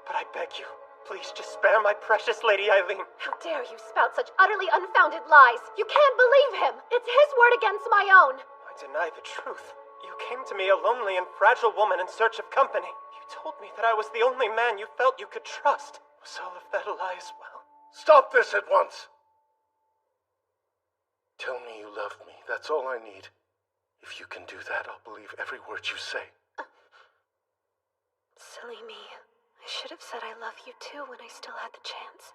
But I beg you, please just spare my precious Lady Eileen. How dare you spout such utterly unfounded lies? You can't believe him! It's his word against my own! I deny the truth. You came to me a lonely and fragile woman in search of company. You told me that I was the only man you felt you could trust. Was all of that a lie as well? Stop this at once! Tell me you love me. That's all I need. If you can do that, I'll believe every word you say. Silly me. I should have said I love you too when I still had the chance.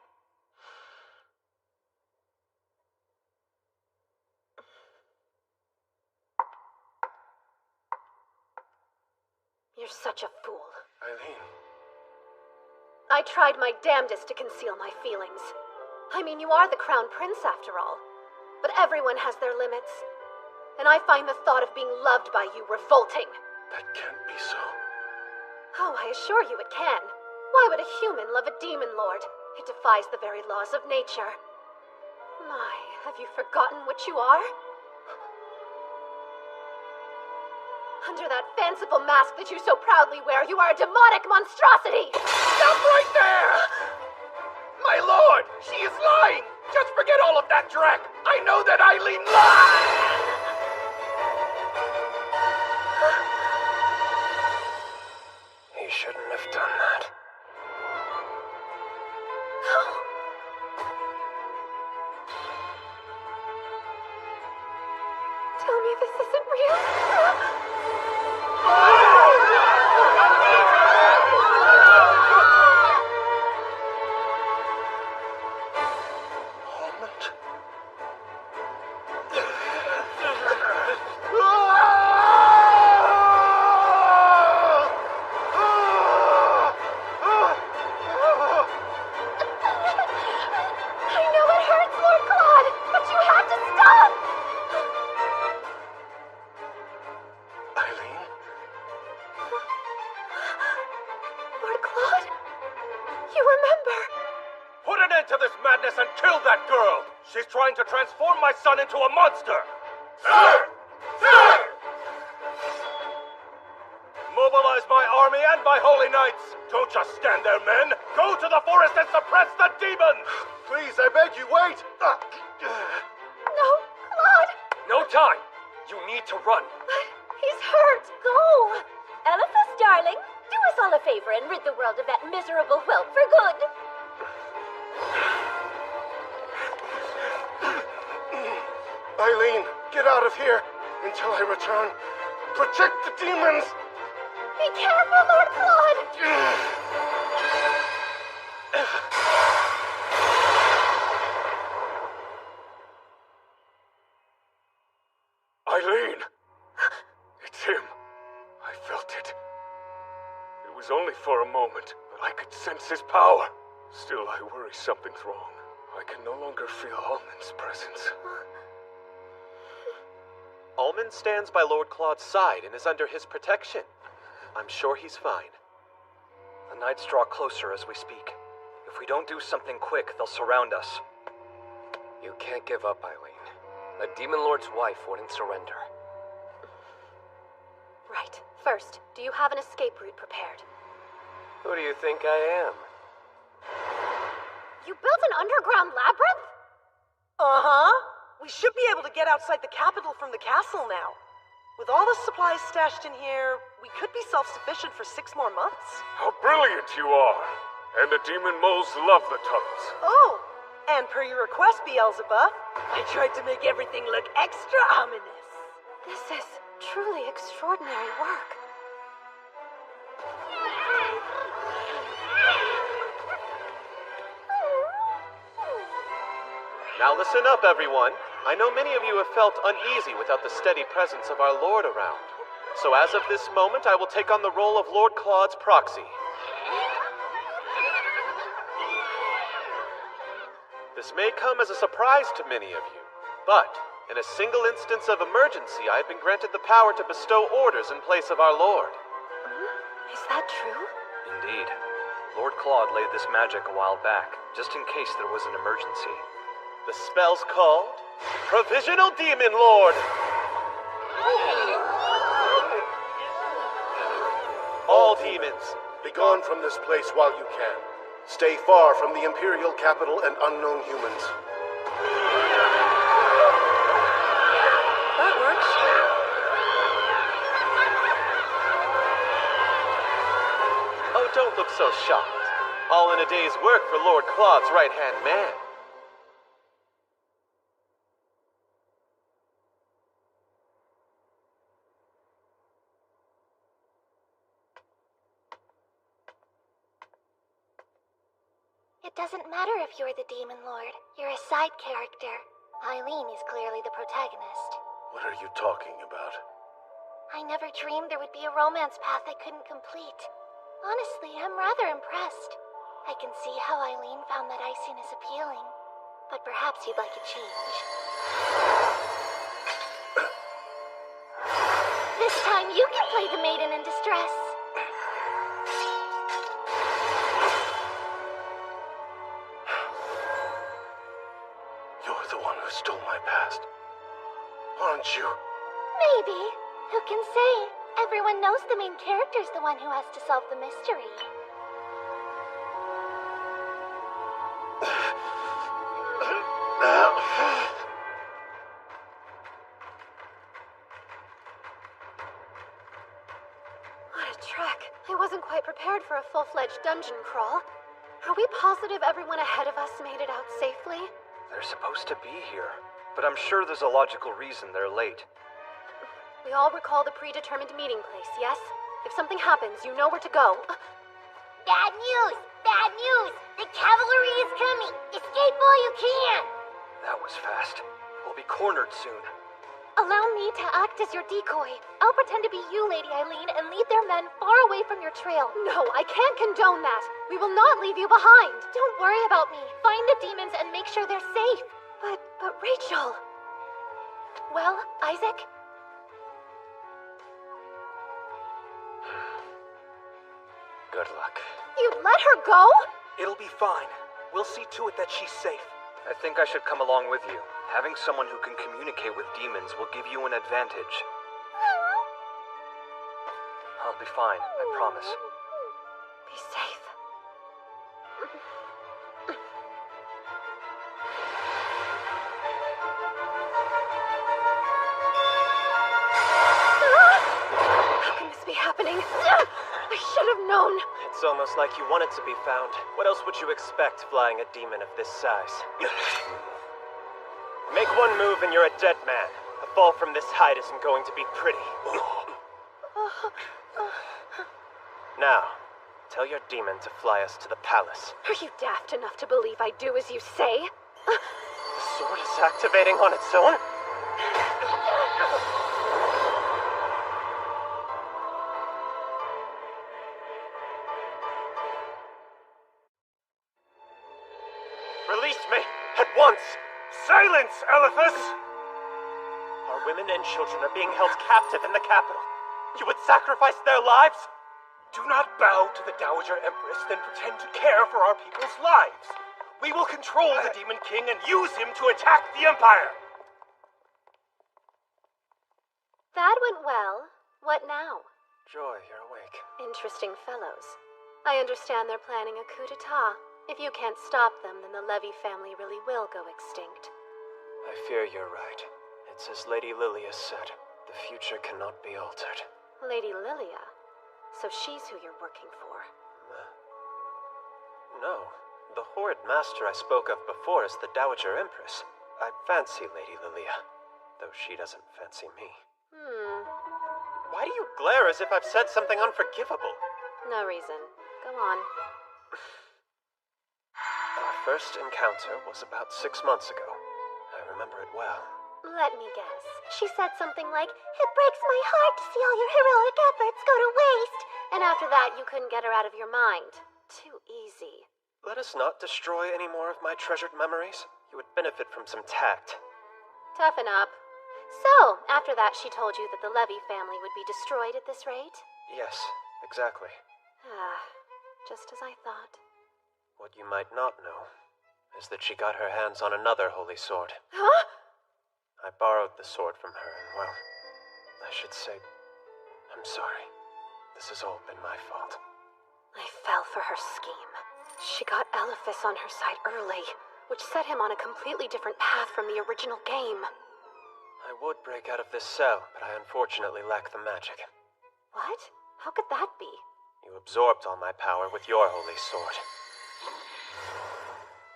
You're such a fool. Eileen. I tried my damnedest to conceal my feelings. I mean, you are the crown prince after all. But everyone has their limits. And I find the thought of being loved by you revolting. That can't be so. Oh, I assure you it can. Why would a human love a demon lord? It defies the very laws of nature. My, have you forgotten what you are? Under that fanciful mask that you so proudly wear, you are a demonic monstrosity! Stop right there! My lord, she is lying! Just forget all of that, Drac! I know that Eileen lies! He shouldn't have done that. Tell me this isn't real. I know it hurts, Lord Claude, but you have to stop! Eileen? Lord Claude? You remember? Put an end to this madness and kill that girl! She's trying to transform my son into a monster! Sir! Sir! Mobilize my army and my holy knights! Don't just stand there, men! Go to the forest and suppress the demon! Please, I beg you, wait! No, Claude! No time! You need to run. He's hurt! Go! Eliphas, darling, do us all a favor and rid the world of that miserable whelp for good. Eileen, get out of here until I return. Protect the demons! Be careful, Lord Claude! Eileen! It's him. I felt it. It was only for a moment, but I could sense his power. Still, I worry something's wrong. I can no longer feel Almond's presence. Almond stands by Lord Claude's side and is under his protection. I'm sure he's fine. The knights draw closer as we speak. If we don't do something quick, they'll surround us. You can't give up, Eileen. A demon lord's wife wouldn't surrender. Right. First, do you have an escape route prepared? Who do you think I am? You built an underground labyrinth? Uh-huh. We should be able to get outside the capital from the castle now. With all the supplies stashed in here, we could be self-sufficient for 6 more months. How brilliant you are! And the demon moles love the tunnels. Oh, and per your request, Beelzebub, I tried to make everything look extra ominous. This is truly extraordinary work. Now listen up, everyone. I know many of you have felt uneasy without the steady presence of our Lord around. So as of this moment, I will take on the role of Lord Claude's proxy. This may come as a surprise to many of you, but in a single instance of emergency, I have been granted the power to bestow orders in place of our Lord. Is that true? Indeed. Lord Claude laid this magic a while back, just in case there was an emergency. The spell's called Provisional Demon Lord. All demons, be gone from this place while you can. Stay far from the Imperial capital and unknown humans. That works. Oh, don't look so shocked. All in a day's work for Lord Claude's right-hand man. doesn't matter if you're the Demon Lord. You're a side character. Eileen is clearly the protagonist. What are you talking about? I never dreamed there would be a romance path I couldn't complete. Honestly, I'm rather impressed. I can see how Eileen found that iciness appealing. But perhaps you'd like a change. This time you can play the maiden in distress. You're the one who stole my past, aren't you? Maybe. Who can say? Everyone knows the main character's the one who has to solve the mystery. What a trek. I wasn't quite prepared for a full-fledged dungeon crawl. Are we positive everyone ahead of us made it out safely? They're supposed to be here, but I'm sure there's a logical reason they're late. We all recall the predetermined meeting place, yes? If something happens, you know where to go. Bad news! Bad news! The cavalry is coming! Escape while you can! That was fast. We'll be cornered soon. Allow me to act as your decoy. I'll pretend to be you, Lady Eileen, and lead their men far away from your trail. No, I can't condone that. We will not leave you behind. Don't worry about me. Find the demons and make sure they're safe. But Rachel... Well, Isaac? Good luck. You'd let her go? It'll be fine. We'll see to it that she's safe. I think I should come along with you. Having someone who can communicate with demons will give you an advantage. I'll be fine, I promise. Be safe. How can this be happening? I should have known. It's almost like you wanted to be found. What else would you expect flying a demon of this size? Make one move and you're a dead man. A fall from this height isn't going to be pretty. Now, tell your demon to fly us to the palace. Are you daft enough to believe I do as you say? The sword is activating on its own? Release me! At once! Silence, Elephas! Our women and children are being held captive in the capital. You would sacrifice their lives? Do not bow to the Dowager Empress, then pretend to care for our people's lives. We will control the Demon King and use him to attack the Empire. That went well. What now? Joy, you're awake. Interesting fellows. I understand they're planning a coup d'etat. If you can't stop them, then the Levy family really will go extinct. I fear you're right. It's as Lady Lilia said. The future cannot be altered. Lady Lilia? So she's who you're working for? No. The horrid master I spoke of before is the Dowager Empress. I fancy Lady Lilia, though she doesn't fancy me. Why do you glare as if I've said something unforgivable? No reason. Go on. Our first encounter was about 6 months ago. I remember it well. Let me guess. She said something like, "It breaks my heart to see all your heroic efforts go to waste." And after that, you couldn't get her out of your mind. Too easy. Let us not destroy any more of my treasured memories. You would benefit from some tact. Toughen up. So, after that, she told you that the Levy family would be destroyed at this rate? Yes, exactly. Just as I thought. What you might not know is that she got her hands on another holy sword. Huh? I borrowed the sword from her, and well, I should say, I'm sorry. This has all been my fault. I fell for her scheme. She got Elephas on her side early, which set him on a completely different path from the original game. I would break out of this cell, but I unfortunately lack the magic. What? How could that be? You absorbed all my power with your holy sword.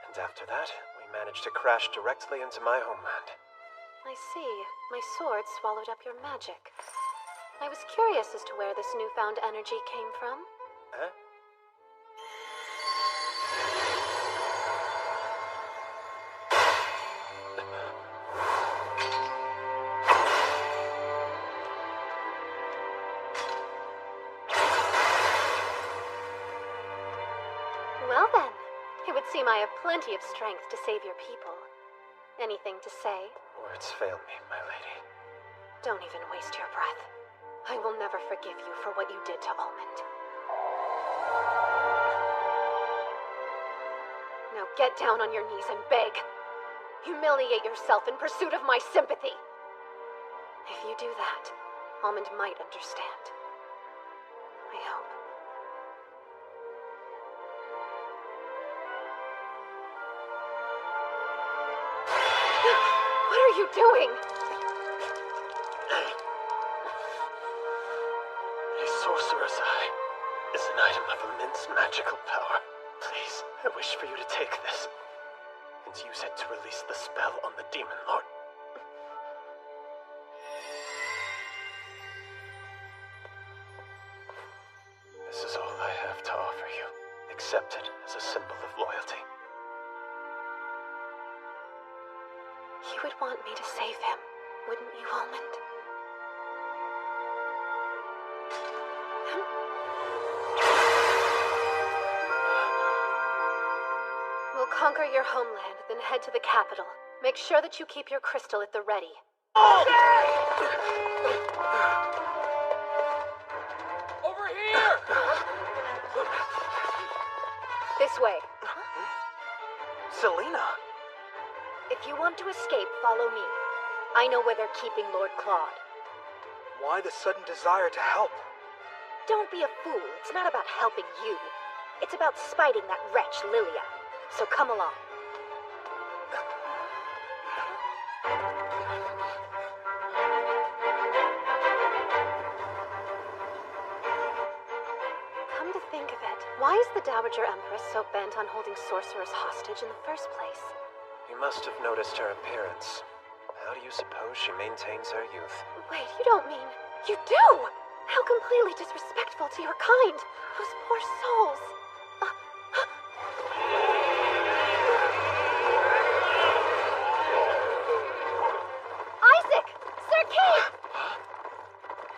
And after that, we managed to crash directly into my homeland. I see. My sword swallowed up your magic. I was curious as to where this newfound energy came from. Huh? It would seem I have plenty of strength to save your people. Anything to say? Words fail me, my lady. Don't even waste your breath. I will never forgive you for what you did to Almond. Now get down on your knees and beg. Humiliate yourself in pursuit of my sympathy. If you do that, Almond might understand. I hope. What are you doing? A sorcerer's eye is an item of immense magical power. Please, I wish for you to take this and use it to release the spell on the Demon Lord. This is all I have to offer you. Accept it as a symbol of loyalty. You would want me to save him, wouldn't you, Almond? We'll conquer your homeland, then head to the capital. Make sure that you keep your crystal at the ready. Over here! This way. Selina! If you want to escape, follow me. I know where they're keeping Lord Claude. Why the sudden desire to help? Don't be a fool. It's not about helping you. It's about spiting that wretch, Lilia. So come along. Come to think of it, why is the Dowager Empress so bent on holding sorcerers hostage in the first place? You must have noticed her appearance. How do you suppose she maintains her youth? Wait, you don't mean... You do! How completely disrespectful to your kind! Those poor souls! Isaac! Sir Kay!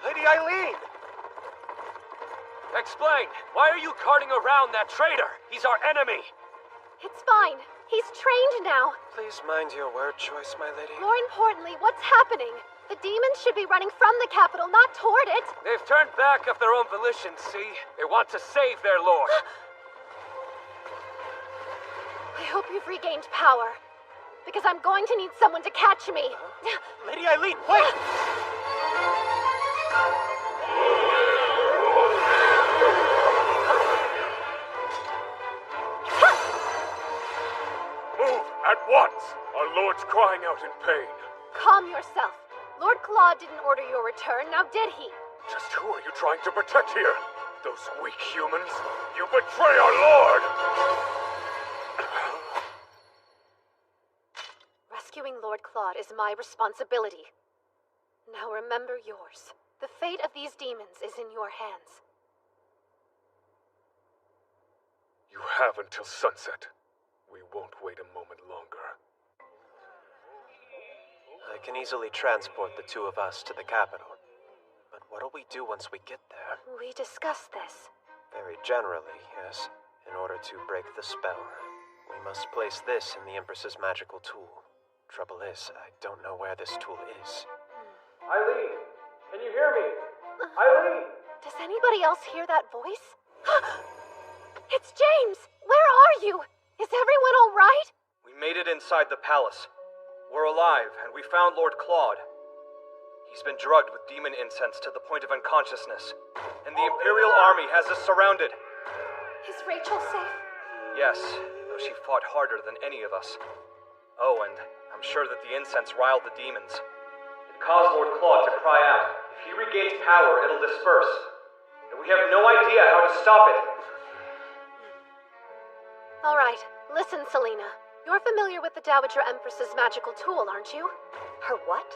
Lady Eileen! Explain! Why are you carting around that traitor? He's our enemy! It's fine. He's trained now. Please mind your word choice, my lady. More importantly, what's happening? The demons should be running from the capital, not toward it. They've turned back of their own volition, see? They want to save their lord. I hope you've regained power, because I'm going to need someone to catch me. Lady Eileen, wait! Move at once! Our lord's crying out in pain. Calm yourself. Lord Claude didn't order your return, now did he? Just who are you trying to protect here? Those weak humans? You betray our lord! Rescuing Lord Claude is my responsibility. Now remember yours. The fate of these demons is in your hands. You have until sunset. We won't wait a moment longer. I can easily transport the two of us to the capital. But what'll we do once we get there? We discussed this. Very generally, yes. In order to break the spell, we must place this in the Empress's magical tool. Trouble is, I don't know where this tool is. Eileen, can you hear me? Eileen! Does anybody else hear that voice? It's James! Where are you? Is everyone all right? We made it inside the palace. We're alive, and we found Lord Claude. He's been drugged with demon incense to the point of unconsciousness, and the Imperial Army has us surrounded. Is Rachel safe? Yes, though she fought harder than any of us. Oh, and I'm sure that the incense riled the demons. It caused Lord Claude to cry out. If he regains power, it'll disperse. And we have no idea how to stop it. All right, listen, Selina. You're familiar with the Dowager Empress's magical tool, aren't you? Her what?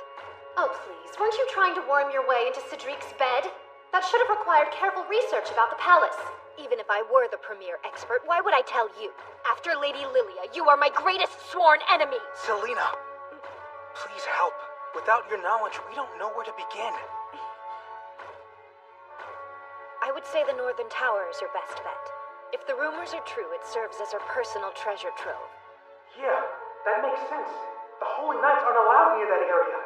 Oh, please, weren't you trying to worm your way into Cedric's bed? That should have required careful research about the palace. Even if I were the premier expert, why would I tell you? After Lady Lilia, you are my greatest sworn enemy! Selina, please help. Without your knowledge, we don't know where to begin. I would say the Northern Tower is your best bet. If the rumors are true, it serves as her personal treasure trove. Yeah, that makes sense. The Holy Knights aren't allowed near that area.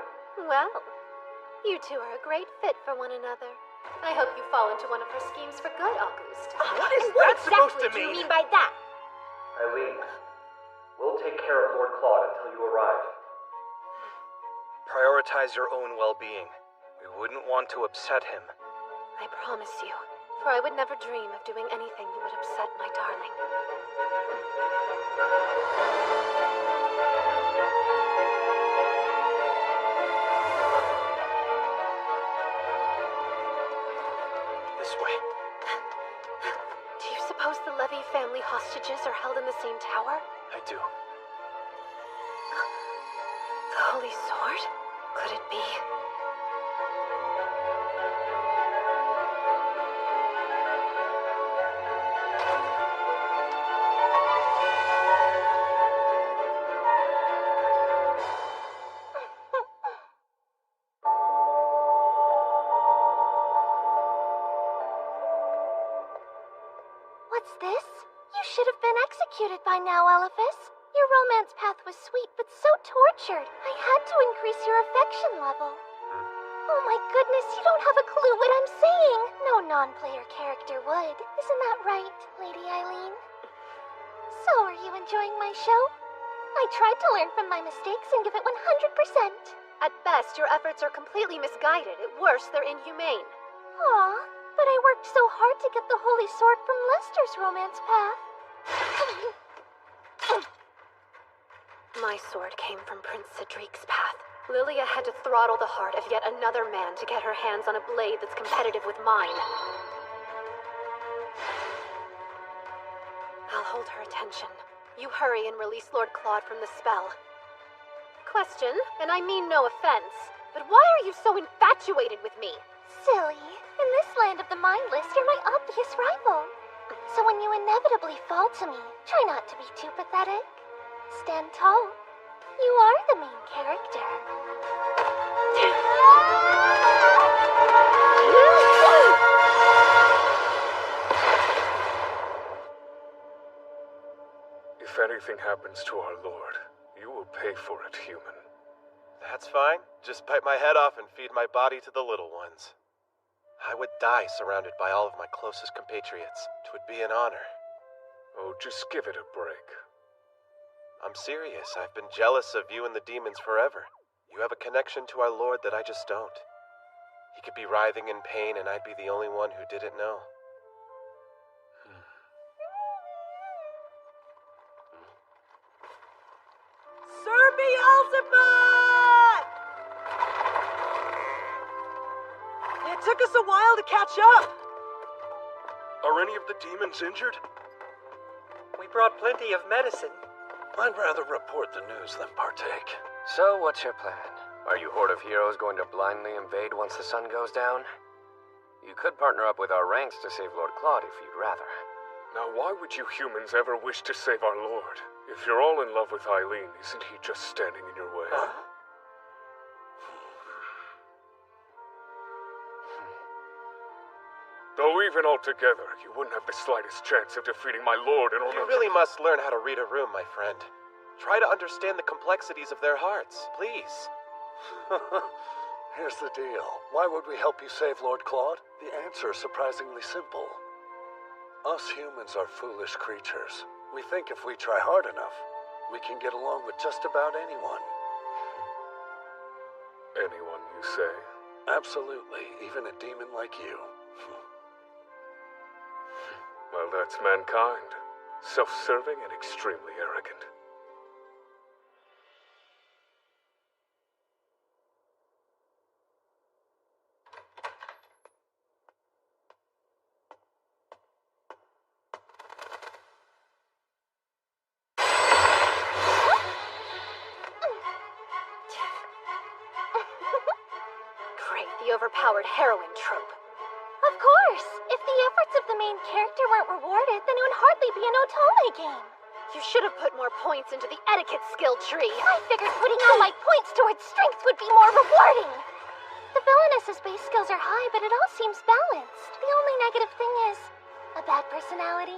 Well, you two are a great fit for one another. I hope you fall into one of her schemes for good, August. What is that supposed to do you mean? mean by that? Eileen, we'll take care of Lord Claude until you arrive. Prioritize your own well-being. We wouldn't want to upset him. I promise you, for I would never dream of doing anything that would upset my darling. This way. Do you suppose the Levy family hostages are held in the same tower? I do. The Holy Sword? Could it be? What's this? You should have been executed by now, Elephas. Your romance path was sweet, but so tortured. I had to increase your affection level. Oh my goodness, you don't have a clue what I'm saying. No non-player character would. Isn't that right, Lady Eileen? So, are you enjoying my show? I tried to learn from my mistakes and give it 100%. At best, your efforts are completely misguided. At worst, they're inhumane. Aw, but I worked so hard to get the Holy Sword from Lester's romance path. My sword came from Prince Cedric's path. Lilia had to throttle the heart of yet another man to get her hands on a blade that's competitive with mine. I'll hold her attention. You hurry and release Lord Claude from the spell. Question, and I mean no offense, but why are you so infatuated with me? Silly. In this land of the mindless, you're my obvious rival. So when you inevitably fall to me, try not to be too pathetic. Stand tall. You are the main character. If anything happens to our Lord, you will pay for it, human. That's fine. Just bite my head off and feed my body to the little ones. I would die surrounded by all of my closest compatriots. It would be an honor. Oh, just give it a break. I'm serious. I've been jealous of you and the demons forever. You have a connection to our Lord that I just don't. He could be writhing in pain and I'd be the only one who didn't know. Sir Beelzebub! It took us a while to catch up. Are any of the demons injured? We brought plenty of medicine. I'd rather report the news than partake. So, what's your plan? Are you Horde of Heroes going to blindly invade once the sun goes down? You could partner up with our ranks to save Lord Claude if you'd rather. Now, why would you humans ever wish to save our Lord? If you're all in love with Eileen, isn't he just standing in your way? Though even altogether, you wouldn't have the slightest chance of defeating my Lord in order You really must learn how to read a room, my friend. Try to understand the complexities of their hearts, please. Here's the deal. Why would we help you save Lord Claude? The answer is surprisingly simple. Us humans are foolish creatures. We think if we try hard enough, we can get along with just about anyone. Anyone, you say? Absolutely, even a demon like you. Well, that's mankind. Self-serving and extremely arrogant. Great, the overpowered heroine trope. Of course! If the efforts of the main character weren't rewarded, then it would hardly be an Otome game. You should have put more points into the etiquette skill tree. I figured putting all my points towards strength would be more rewarding. The villainess's base skills are high, but it all seems balanced. The only negative thing is, A bad personality?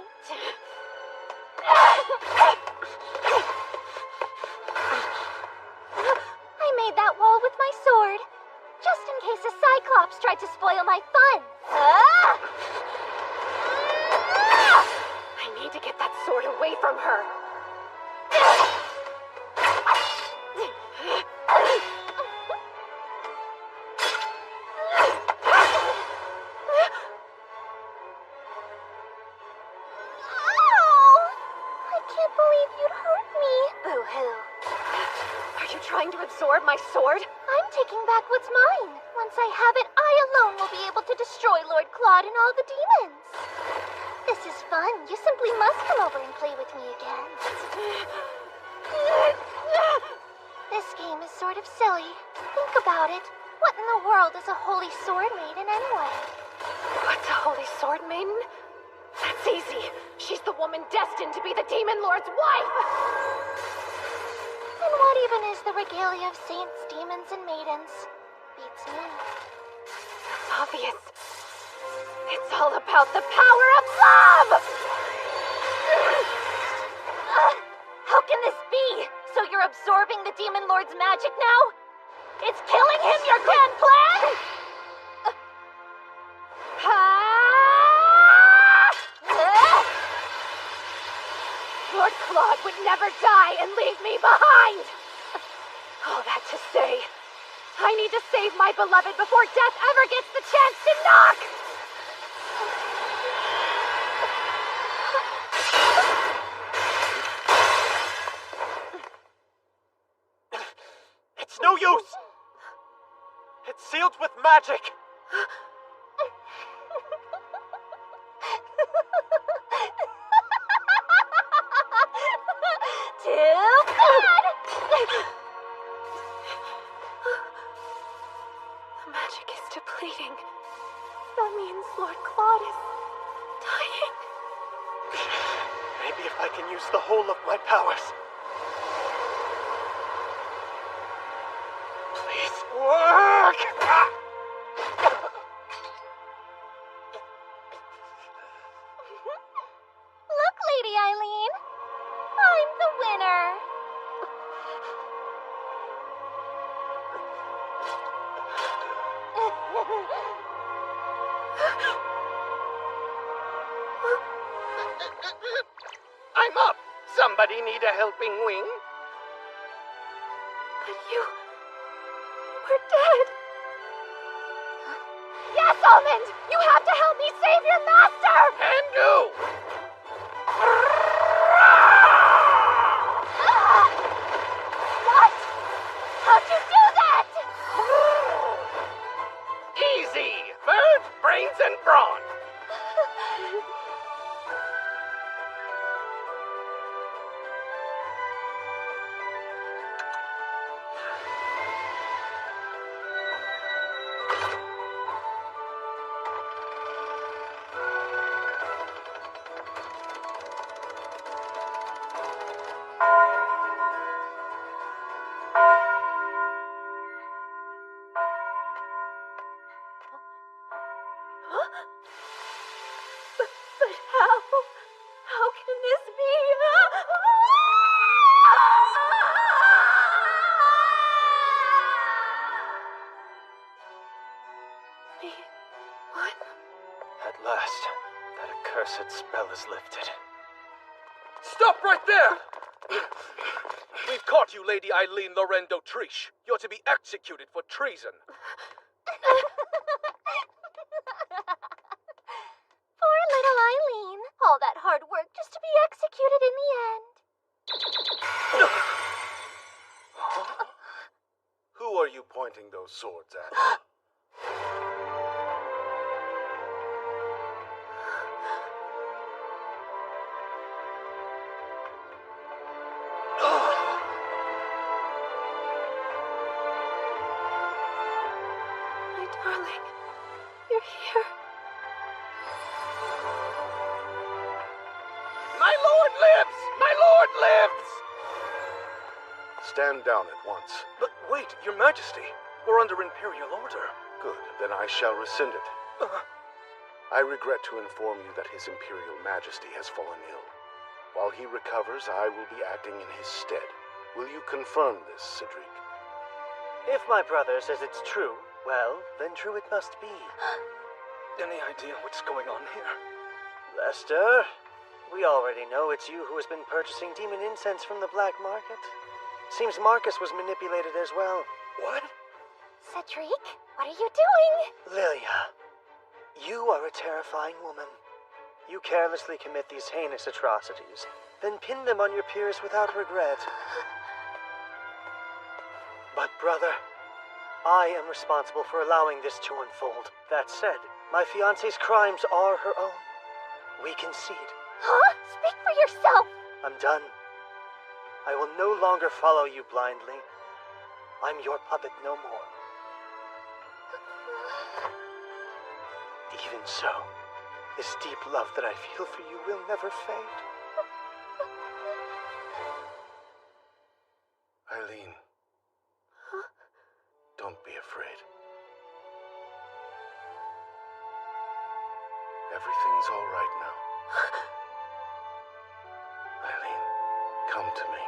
I made that wall with my sword, just in case a Cyclops tried to spoil my fun. I need to get that sword away from her. Absorb my sword? I'm taking back what's mine. Once I have it, I alone will be able to destroy Lord Claude and all the demons. This is fun. You simply must come over and play with me again. This game is sort of silly. Think about it. What in the world is a holy sword maiden anyway? What's a holy sword maiden? That's easy. She's the woman destined to be the Demon Lord's wife! And what even is the regalia of saints, demons, and maidens? Beats me. It's obvious. It's all about the power of love! How can this be? So you're absorbing the Demon Lord's magic now? It's killing him, your grand plan? Lord Claude would never die and leave me behind! All that to say, I need to save my beloved before death ever gets the chance to knock! It's no use! It's sealed with magic! Too bad! The magic is depleting. That means Lord Claude is dying. Maybe if I can use the whole of my powers. Please work! Look, Lady Eileen. I'm the winner. I'm up! Somebody need a helping wing? But you were dead. Yes, Almond! You have to help me save your master! Can do! What? How'd you do that? Easy! Birds, brains, and brawn! But how can this be? What? At last, that accursed spell is lifted. Stop right there! We've caught you, Lady Eileen Lorraine d'Autriche. You're to be executed for treason. Poor little Eileen. All that hard work just to be executed in the end. Who are you pointing those swords at? My darling, you're here. My lord lives! My lord lives! Stand down at once. But wait, Your Majesty. We're under Imperial order. Good, then I shall rescind it. I regret to inform you that His Imperial Majesty has fallen ill. While he recovers, I will be acting in his stead. Will you confirm this, Cedric? If my brother says it's true, well, then true it must be. Any idea what's going on here? Lester, we already know it's you who has been purchasing demon incense from the black market. Seems Marcus was manipulated as well. What? Cedric, what are you doing? Lilia, you are a terrifying woman. You carelessly commit these heinous atrocities, then pin them on your peers without regret. But brother, I am responsible for allowing this to unfold. That said, my fiancé's crimes are her own. We concede. Huh? Speak for yourself! I'm done. I will no longer follow you blindly. I'm your puppet no more. Even so, this deep love that I feel for you will never fade. Eileen. Huh? Don't be afraid. Everything's all right now. Eileen, come to me.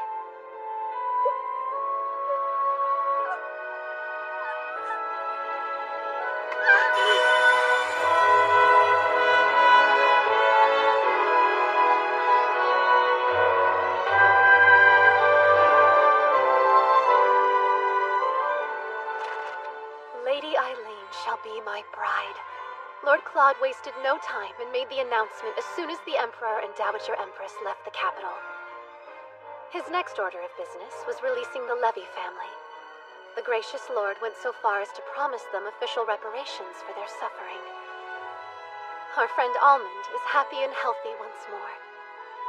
Lady Eileen shall be my bride. Lord Claude wasted no time and made the announcement as soon as the Emperor and Dowager Empress left the capital. His next order of business was releasing the Levy family. The gracious Lord went so far as to promise them official reparations for their suffering. Our friend Almond is happy and healthy once more.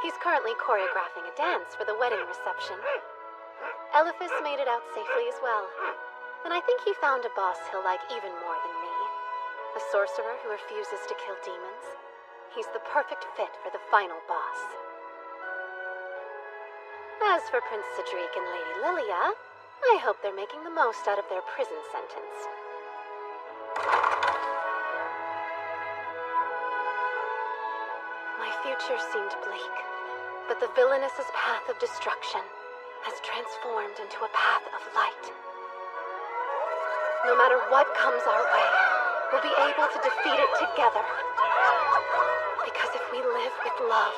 He's currently choreographing a dance for the wedding reception. Elephas made it out safely as well. And I think he found a boss he'll like even more than me. A sorcerer who refuses to kill demons. He's the perfect fit for the final boss. As for Prince Cedric and Lady Lilia, I hope they're making the most out of their prison sentence. My future seemed bleak, but the villainous's path of destruction has transformed into a path of light. No matter what comes our way, we'll be able to defeat it together. Because if we live with love,